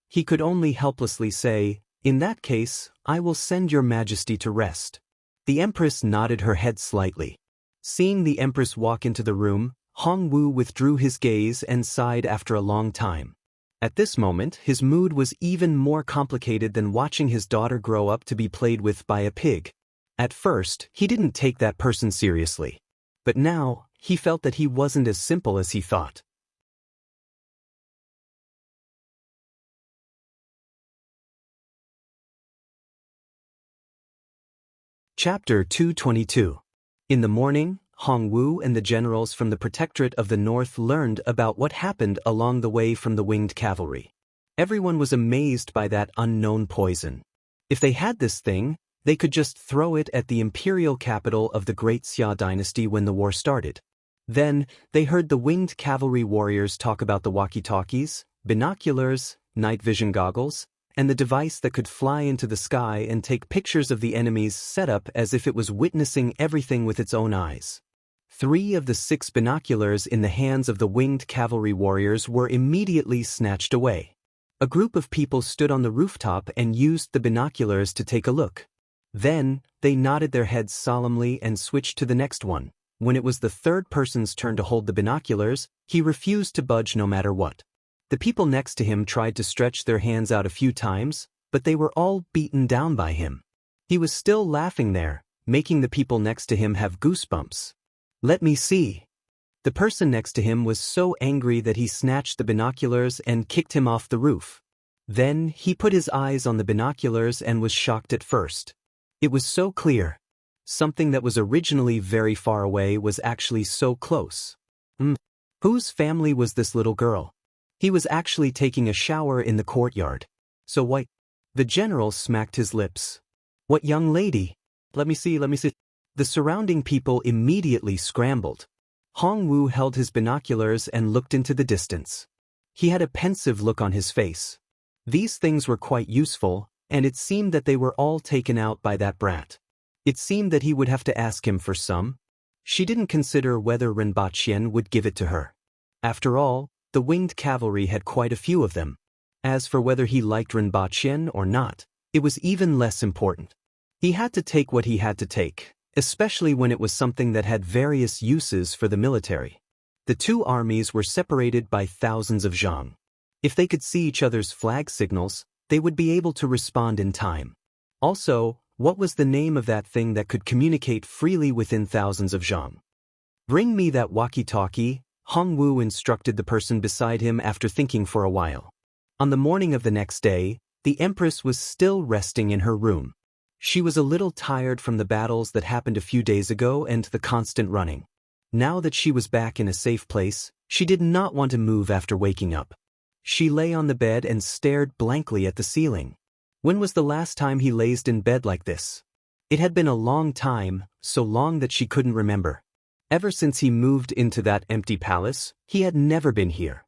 He could only helplessly say, "In that case, I will send Your Majesty to rest." The Empress nodded her head slightly. Seeing the Empress walk into the room, Hongwu withdrew his gaze and sighed after a long time. At this moment, his mood was even more complicated than watching his daughter grow up to be played with by a pig. At first, he didn't take that person seriously. But now, he felt that he wasn't as simple as he thought. Chapter 222. In the morning, Hongwu and the generals from the Protectorate of the North learned about what happened along the way from the winged cavalry. Everyone was amazed by that unknown poison. If they had this thing, They could just throw it at the imperial capital of the Great Xia dynasty when the war started. Then, they heard the winged cavalry warriors talk about the walkie-talkies, binoculars, night vision goggles, and the device that could fly into the sky and take pictures of the enemy's setup as if it was witnessing everything with its own eyes. 3 of the 6 binoculars in the hands of the winged cavalry warriors were immediately snatched away. A group of people stood on the rooftop and used the binoculars to take a look. Then, they nodded their heads solemnly and switched to the next one. When it was the third person's turn to hold the binoculars, he refused to budge no matter what. The people next to him tried to stretch their hands out a few times, but they were all beaten down by him. He was still laughing there, making the people next to him have goosebumps. "Let me see." The person next to him was so angry that he snatched the binoculars and kicked him off the roof. Then, he put his eyes on the binoculars and was shocked at first. It was so clear. Something that was originally very far away was actually so close. Whose family was this little girl? He was actually taking a shower in the courtyard. So what? The general smacked his lips. "What young lady? Let me see. The surrounding people immediately scrambled. Hongwu held his binoculars and looked into the distance. He had a pensive look on his face. These things were quite useful, and it seemed that they were all taken out by that brat. It seemed that he would have to ask him for some. She didn't consider whether Rinpochian would give it to her. After all, the winged cavalry had quite a few of them. As for whether he liked Rinpochian or not, it was even less important. He had to take what he had to take, especially when it was something that had various uses for the military. The 2 armies were separated by thousands of zhang. If they could see each other's flag signals, they would be able to respond in time. Also, what was the name of that thing that could communicate freely within thousands of zhang? "Bring me that walkie-talkie," Hongwu instructed the person beside him after thinking for a while. On the morning of the next day, the Empress was still resting in her room. She was a little tired from the battles that happened a few days ago and the constant running. Now that she was back in a safe place, she did not want to move after waking up. She lay on the bed and stared blankly at the ceiling. When was the last time he lazed in bed like this? It had been a long time, so long that she couldn't remember. Ever since he moved into that empty palace, he had never been here.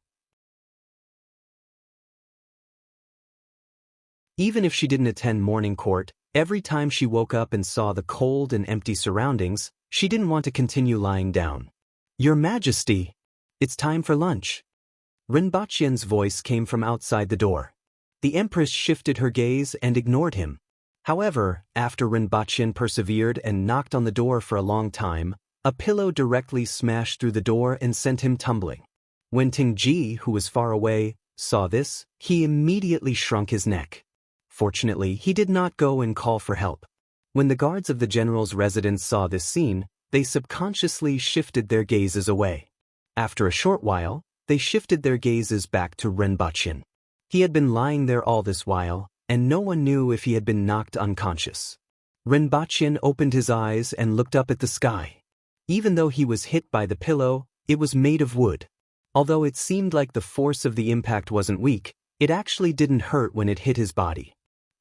Even if she didn't attend morning court, every time she woke up and saw the cold and empty surroundings, she didn't want to continue lying down. "Your Majesty, it's time for lunch." Rinpochian's voice came from outside the door. The Empress shifted her gaze and ignored him. However, after Rinpochian persevered and knocked on the door for a long time, a pillow directly smashed through the door and sent him tumbling. When Tingji, who was far away, saw this, he immediately shrunk his neck. Fortunately, he did not go and call for help. When the guards of the general's residence saw this scene, they subconsciously shifted their gazes away. After a short while, they shifted their gazes back to Rinpochian. He had been lying there all this while, and no one knew if he had been knocked unconscious. Rinpochian opened his eyes and looked up at the sky. Even though he was hit by the pillow, it was made of wood. Although it seemed like the force of the impact wasn't weak, it actually didn't hurt when it hit his body.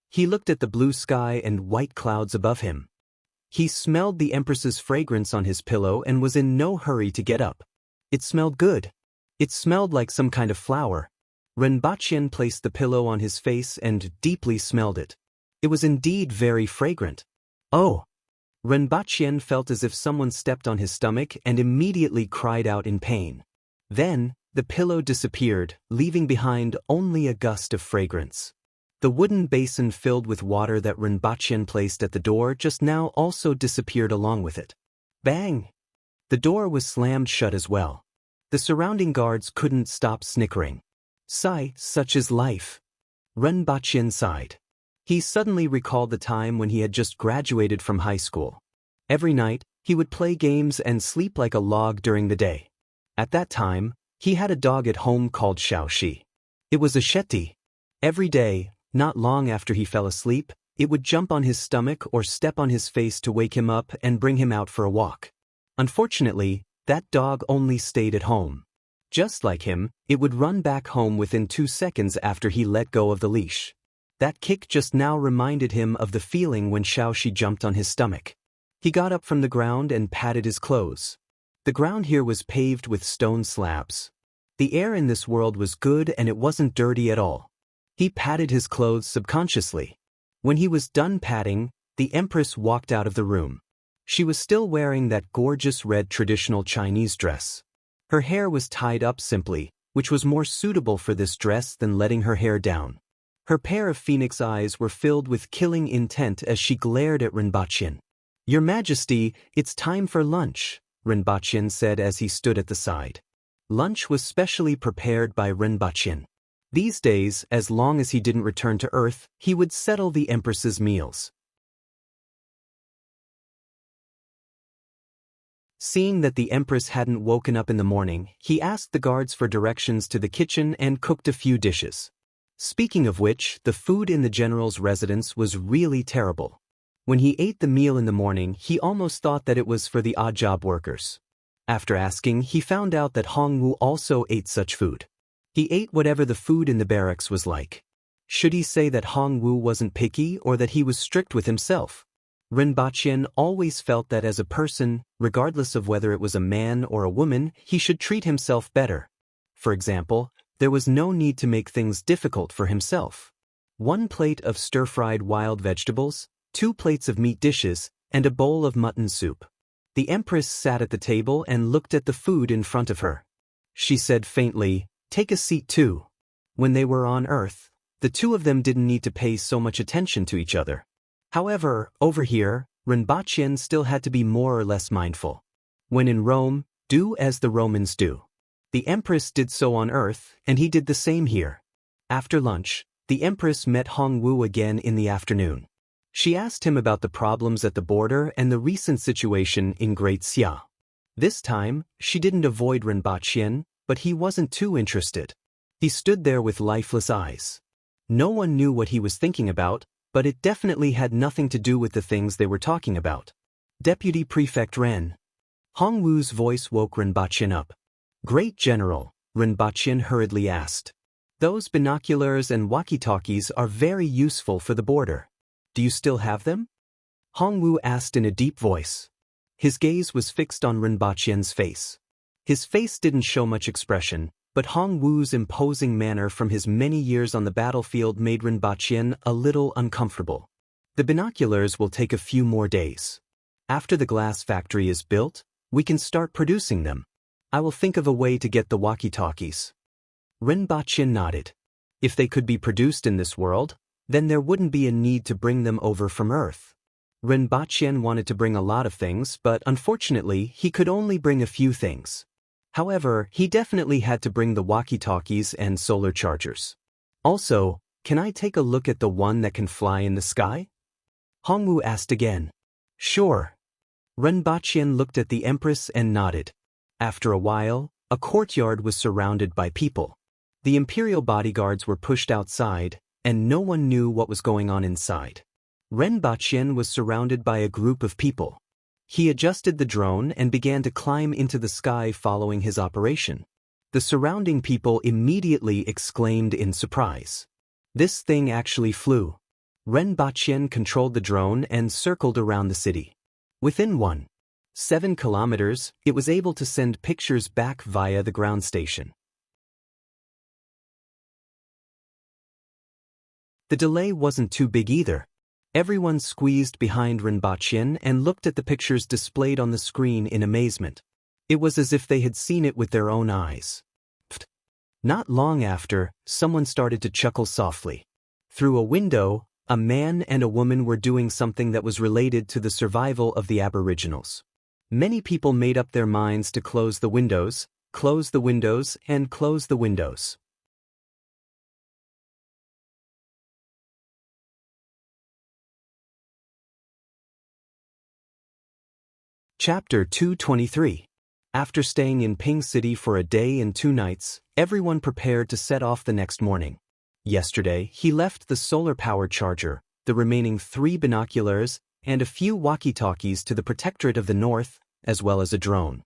He looked at the blue sky and white clouds above him. He smelled the Empress's fragrance on his pillow and was in no hurry to get up. It smelled good. It smelled like some kind of flower. Rinpochian placed the pillow on his face and deeply smelled it. It was indeed very fragrant. "Oh!" Rinpochian felt as if someone stepped on his stomach and immediately cried out in pain. Then, the pillow disappeared, leaving behind only a gust of fragrance. The wooden basin filled with water that Rinpochian placed at the door just now also disappeared along with it. Bang! The door was slammed shut as well. The surrounding guards couldn't stop snickering. "Sigh, such is life." Rinpochian sighed. He suddenly recalled the time when he had just graduated from high school. Every night, he would play games and sleep like a log during the day. At that time, he had a dog at home called Xiaoxi. It was a shetty. Every day, not long after he fell asleep, it would jump on his stomach or step on his face to wake him up and bring him out for a walk. Unfortunately, that dog only stayed at home. Just like him, it would run back home within 2 seconds after he let go of the leash. That kick just now reminded him of the feeling when Xiaoxi jumped on his stomach. He got up from the ground and patted his clothes. The ground here was paved with stone slabs. The air in this world was good and it wasn't dirty at all. He patted his clothes subconsciously. When he was done patting, the Empress walked out of the room. She was still wearing that gorgeous red traditional Chinese dress. Her hair was tied up simply, which was more suitable for this dress than letting her hair down. Her pair of phoenix eyes were filled with killing intent as she glared at Rinpochen. "Your Majesty, it's time for lunch," Rinpochen said as he stood at the side. Lunch was specially prepared by Rinpochen. These days, as long as he didn't return to Earth, he would settle the Empress's meals. Seeing that the Empress hadn't woken up in the morning, he asked the guards for directions to the kitchen and cooked a few dishes. Speaking of which, the food in the general's residence was really terrible. When he ate the meal in the morning, he almost thought that it was for the odd job workers. After asking, he found out that Hongwu also ate such food. He ate whatever the food in the barracks was like. Should he say that Hongwu wasn't picky or that he was strict with himself? Rinpochen always felt that as a person, regardless of whether it was a man or a woman, he should treat himself better. For example, there was no need to make things difficult for himself. 1 plate of stir-fried wild vegetables, 2 plates of meat dishes, and a bowl of mutton soup. The Empress sat at the table and looked at the food in front of her. She said faintly, "Take a seat too." When they were on Earth, the two of them didn't need to pay so much attention to each other. However, over here, Rinpochen still had to be more or less mindful. When in Rome, do as the Romans do. The Empress did so on Earth, and he did the same here. After lunch, the Empress met Hongwu again in the afternoon. She asked him about the problems at the border and the recent situation in Great Xia. This time, she didn't avoid Rinpochen, but he wasn't too interested. He stood there with lifeless eyes. No one knew what he was thinking about, but it definitely had nothing to do with the things they were talking about. Deputy Prefect Ren. Hongwu's voice woke Rinpochen up. "Great General," Rinpochen hurriedly asked. "Those binoculars and walkie-talkies are very useful for the border. Do you still have them?" Hongwu asked in a deep voice. His gaze was fixed on Rinpochen's face. His face didn't show much expression, but Hongwu's imposing manner from his many years on the battlefield made Rinpochen a little uncomfortable. "The binoculars will take a few more days. After the glass factory is built, we can start producing them. I will think of a way to get the walkie-talkies." Rinpochen nodded. If they could be produced in this world, then there wouldn't be a need to bring them over from Earth. Rinpochen wanted to bring a lot of things, but unfortunately, he could only bring a few things. However, he definitely had to bring the walkie-talkies and solar chargers. "Also, can I take a look at the one that can fly in the sky?" Hongwu asked again. "Sure." Rinpochen looked at the Empress and nodded. After a while, a courtyard was surrounded by people. The imperial bodyguards were pushed outside, and no one knew what was going on inside. Rinpochen was surrounded by a group of people. He adjusted the drone and began to climb into the sky following his operation. The surrounding people immediately exclaimed in surprise. This thing actually flew. Rinpochen controlled the drone and circled around the city. Within 1.7 kilometers, it was able to send pictures back via the ground station. The delay wasn't too big either. Everyone squeezed behind Rinpochen and looked at the pictures displayed on the screen in amazement. It was as if they had seen it with their own eyes. Pfft. Not long after, someone started to chuckle softly. Through a window, a man and a woman were doing something that was related to the survival of the Aboriginals. Many people made up their minds to close the windows, and close the windows. Chapter 223. After staying in Ping City for a day and 2 nights, everyone prepared to set off the next morning. Yesterday, he left the solar power charger, the remaining 3 binoculars, and a few walkie-talkies to the Protectorate of the North, as well as a drone.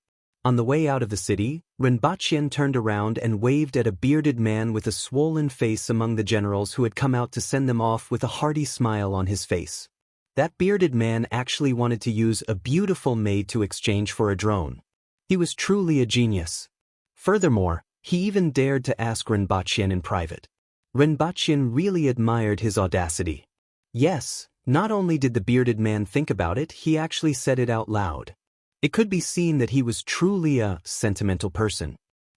On the way out of the city, Rinpoche turned around and waved at a bearded man with a swollen face among the generals who had come out to send them off with a hearty smile on his face. That bearded man actually wanted to use a beautiful maid to exchange for a drone. He was truly a genius. Furthermore, he even dared to ask Rinpoche in private. Rinpoche really admired his audacity. Yes, not only did the bearded man think about it, he actually said it out loud. It could be seen that he was truly a sentimental person.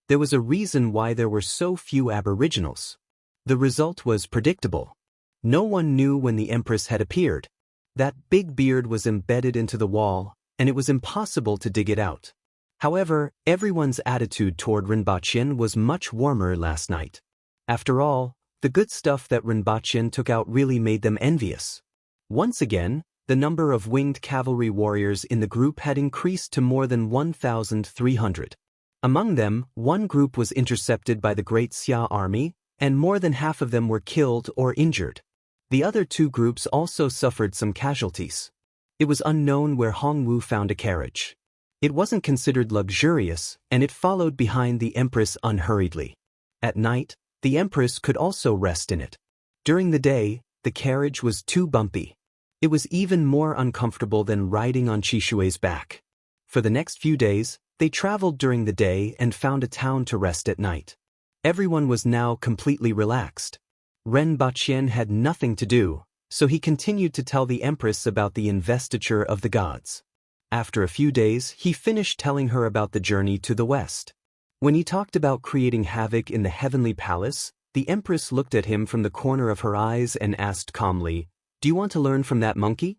There was a reason why there were so few aboriginals. The result was predictable. No one knew when the Empress had appeared. That big beard was embedded into the wall, and it was impossible to dig it out. However, everyone's attitude toward Rinpoche was much warmer last night. After all, the good stuff that Rinpoche took out really made them envious. Once again, the number of winged cavalry warriors in the group had increased to more than 1,300. Among them, one group was intercepted by the Great Xia army, and more than half of them were killed or injured. The other two groups also suffered some casualties. It was unknown where Hongwu found a carriage. It wasn't considered luxurious, and it followed behind the Empress unhurriedly. At night, the Empress could also rest in it. During the day, the carriage was too bumpy. It was even more uncomfortable than riding on Chishue's back. For the next few days, they traveled during the day and found a town to rest at night. Everyone was now completely relaxed. Rinpoche had nothing to do, so he continued to tell the Empress about the investiture of the gods. After a few days, he finished telling her about the journey to the west. When he talked about creating havoc in the heavenly palace, the Empress looked at him from the corner of her eyes and asked calmly, "Do you want to learn from that monkey?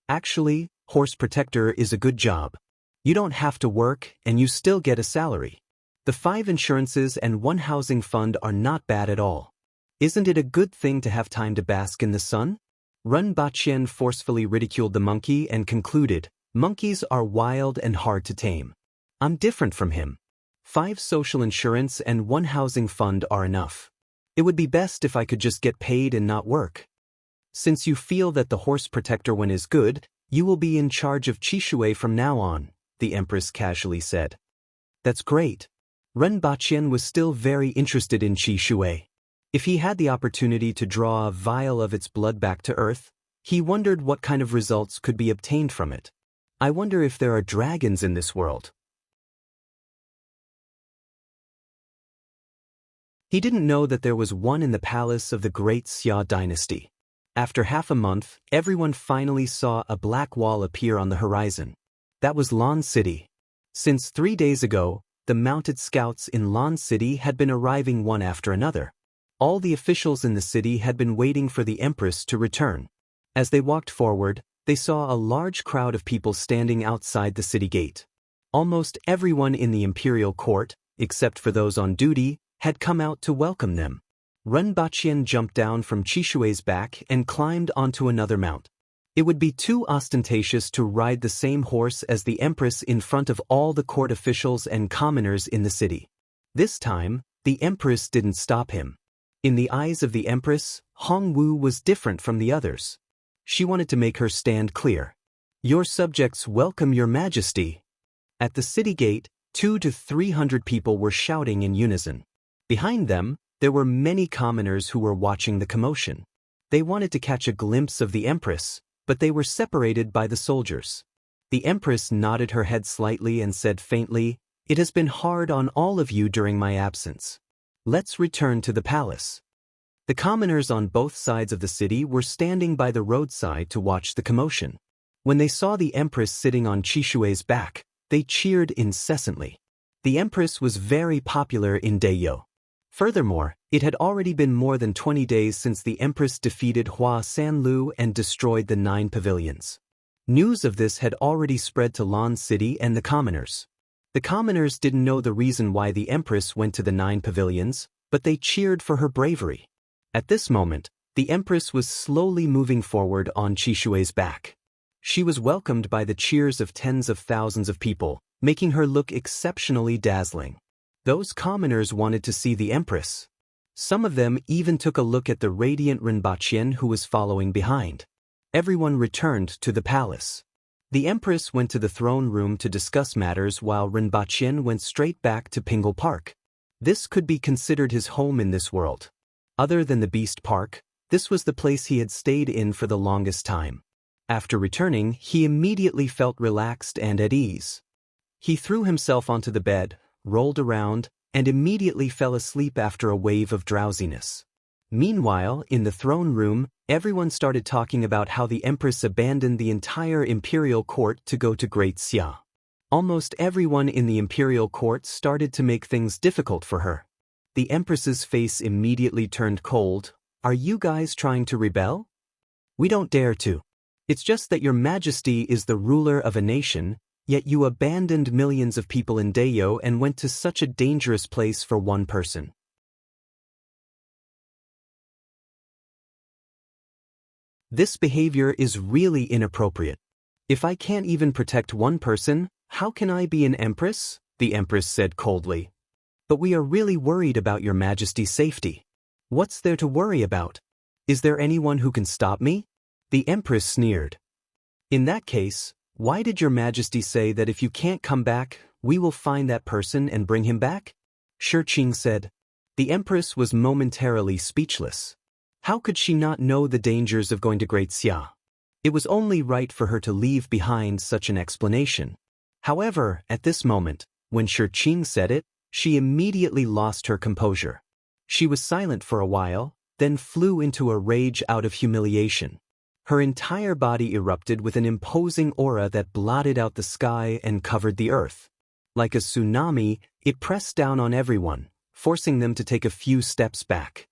Actually, horse protector is a good job. You don't have to work, and you still get a salary. The 5 insurances and 1 housing fund are not bad at all. Isn't it a good thing to have time to bask in the sun?" Rinpoche forcefully ridiculed the monkey and concluded, "Monkeys are wild and hard to tame. I'm different from him. 5 social insurance and 1 housing fund are enough. It would be best if I could just get paid and not work." "Since you feel that the horse protector one is good, you will be in charge of Chishue from now on," the Empress casually said. That's great. Rinpoche was still very interested in Chishue. If he had the opportunity to draw a vial of its blood back to Earth, he wondered what kind of results could be obtained from it. I wonder if there are dragons in this world. He didn't know that there was one in the palace of the Great Xia dynasty. After half a month, everyone finally saw a black wall appear on the horizon. That was Lan City. Since 3 days ago, the mounted scouts in Lan City had been arriving one after another. All the officials in the city had been waiting for the Empress to return. As they walked forward, they saw a large crowd of people standing outside the city gate. Almost everyone in the imperial court, except for those on duty, had come out to welcome them. Rinpoche jumped down from Chishue's back and climbed onto another mount. It would be too ostentatious to ride the same horse as the Empress in front of all the court officials and commoners in the city. This time, the Empress didn't stop him. In the eyes of the Empress, Hongwu was different from the others. She wanted to make her stand clear. "Your subjects welcome your majesty." At the city gate, 200 to 300 people were shouting in unison. Behind them, there were many commoners who were watching the commotion. They wanted to catch a glimpse of the Empress, but they were separated by the soldiers. The Empress nodded her head slightly and said faintly, "It has been hard on all of you during my absence. Let's return to the palace." The commoners on both sides of the city were standing by the roadside to watch the commotion. When they saw the Empress sitting on Chishue's back, they cheered incessantly. The Empress was very popular in Dayo. Furthermore, it had already been more than 20 days since the Empress defeated Hua Sanlu and destroyed the 9 pavilions. News of this had already spread to Lan City and the commoners. The commoners didn't know the reason why the Empress went to the 9 pavilions, but they cheered for her bravery. At this moment, the Empress was slowly moving forward on Chishue's back. She was welcomed by the cheers of tens of thousands of people, making her look exceptionally dazzling. Those commoners wanted to see the Empress. Some of them even took a look at the radiant Rinpoche who was following behind. Everyone returned to the palace. The Empress went to the throne room to discuss matters while Rinpoche went straight back to Pingle Park. This could be considered his home in this world. Other than the Beast Park, this was the place he had stayed in for the longest time. After returning, he immediately felt relaxed and at ease. He threw himself onto the bed, rolled around, and immediately fell asleep after a wave of drowsiness. Meanwhile, in the throne room, everyone started talking about how the Empress abandoned the entire imperial court to go to Great Xia. Almost everyone in the imperial court started to make things difficult for her. The Empress's face immediately turned cold. "Are you guys trying to rebel? We don't dare to. It's just that your majesty is the ruler of a nation, yet you abandoned millions of people in Dayo and went to such a dangerous place for one person. This behavior is really inappropriate. If I can't even protect one person, how can I be an empress?" the Empress said coldly. "But we are really worried about your majesty's safety." "What's there to worry about? Is there anyone who can stop me?" the Empress sneered. "In that case, why did your majesty say that if you can't come back, we will find that person and bring him back?" Shi Qing said. The Empress was momentarily speechless. How could she not know the dangers of going to Great Xia? It was only right for her to leave behind such an explanation. However, at this moment, when Shi Qing said it, she immediately lost her composure. She was silent for a while, then flew into a rage out of humiliation. Her entire body erupted with an imposing aura that blotted out the sky and covered the earth. Like a tsunami, it pressed down on everyone, forcing them to take a few steps back.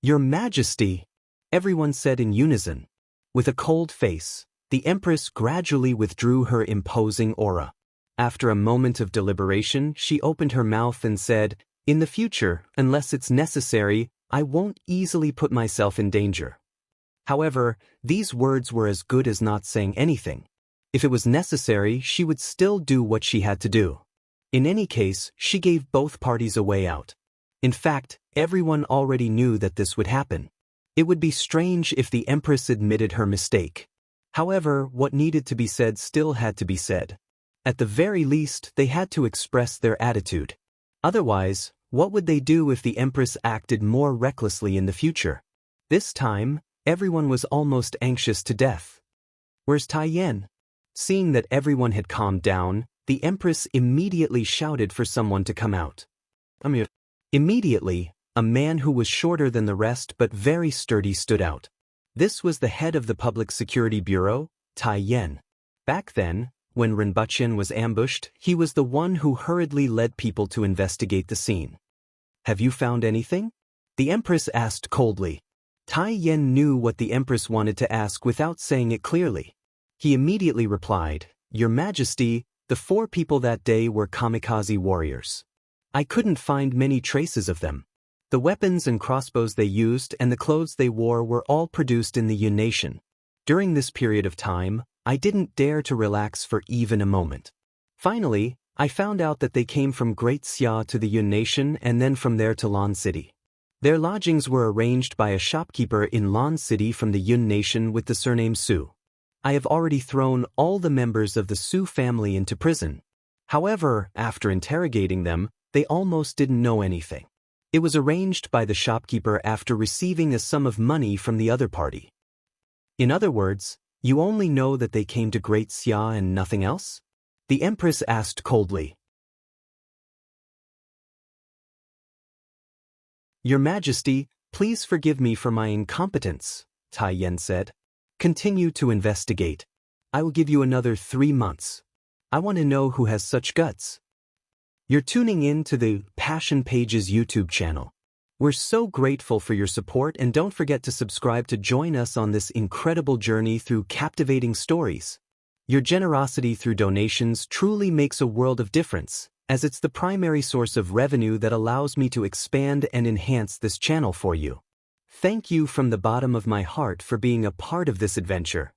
"Your Majesty," everyone said in unison. With a cold face, the Empress gradually withdrew her imposing aura. After a moment of deliberation, she opened her mouth and said, "In the future, unless it's necessary, I won't easily put myself in danger." However, these words were as good as not saying anything. If it was necessary, she would still do what she had to do. In any case, she gave both parties a way out. In fact, everyone already knew that this would happen. It would be strange if the Empress admitted her mistake. However, what needed to be said still had to be said. At the very least, they had to express their attitude. Otherwise, what would they do if the Empress acted more recklessly in the future? This time, everyone was almost anxious to death. "Where's Tai Yan?" Seeing that everyone had calmed down, the Empress immediately shouted for someone to come out. Immediately, a man who was shorter than the rest but very sturdy stood out. This was the head of the Public Security Bureau, Tai Yan. Back then, when Rinpoche was ambushed, he was the one who hurriedly led people to investigate the scene. "Have you found anything?" the Empress asked coldly. Tai Yan knew what the Empress wanted to ask without saying it clearly. He immediately replied, "Your Majesty, the 4 people that day were kamikaze warriors. I couldn't find many traces of them. The weapons and crossbows they used and the clothes they wore were all produced in the Yun Nation. During this period of time, I didn't dare to relax for even a moment. Finally, I found out that they came from Great Xia to the Yun Nation and then from there to Lan City. Their lodgings were arranged by a shopkeeper in Lan City from the Yun Nation with the surname Su. I have already thrown all the members of the Su family into prison. However, after interrogating them, they almost didn't know anything. It was arranged by the shopkeeper after receiving a sum of money from the other party." In other words, you only know that they came to Great Xia and nothing else? the Empress asked coldly. "Your Majesty, please forgive me for my incompetence," Tai Yan said. "Continue to investigate. I will give you another 3 months. I want to know who has such guts." You're tuning in to the Passion Pages YouTube channel. We're so grateful for your support, and don't forget to subscribe to join us on this incredible journey through captivating stories. Your generosity through donations truly makes a world of difference, as it's the primary source of revenue that allows me to expand and enhance this channel for you. Thank you from the bottom of my heart for being a part of this adventure.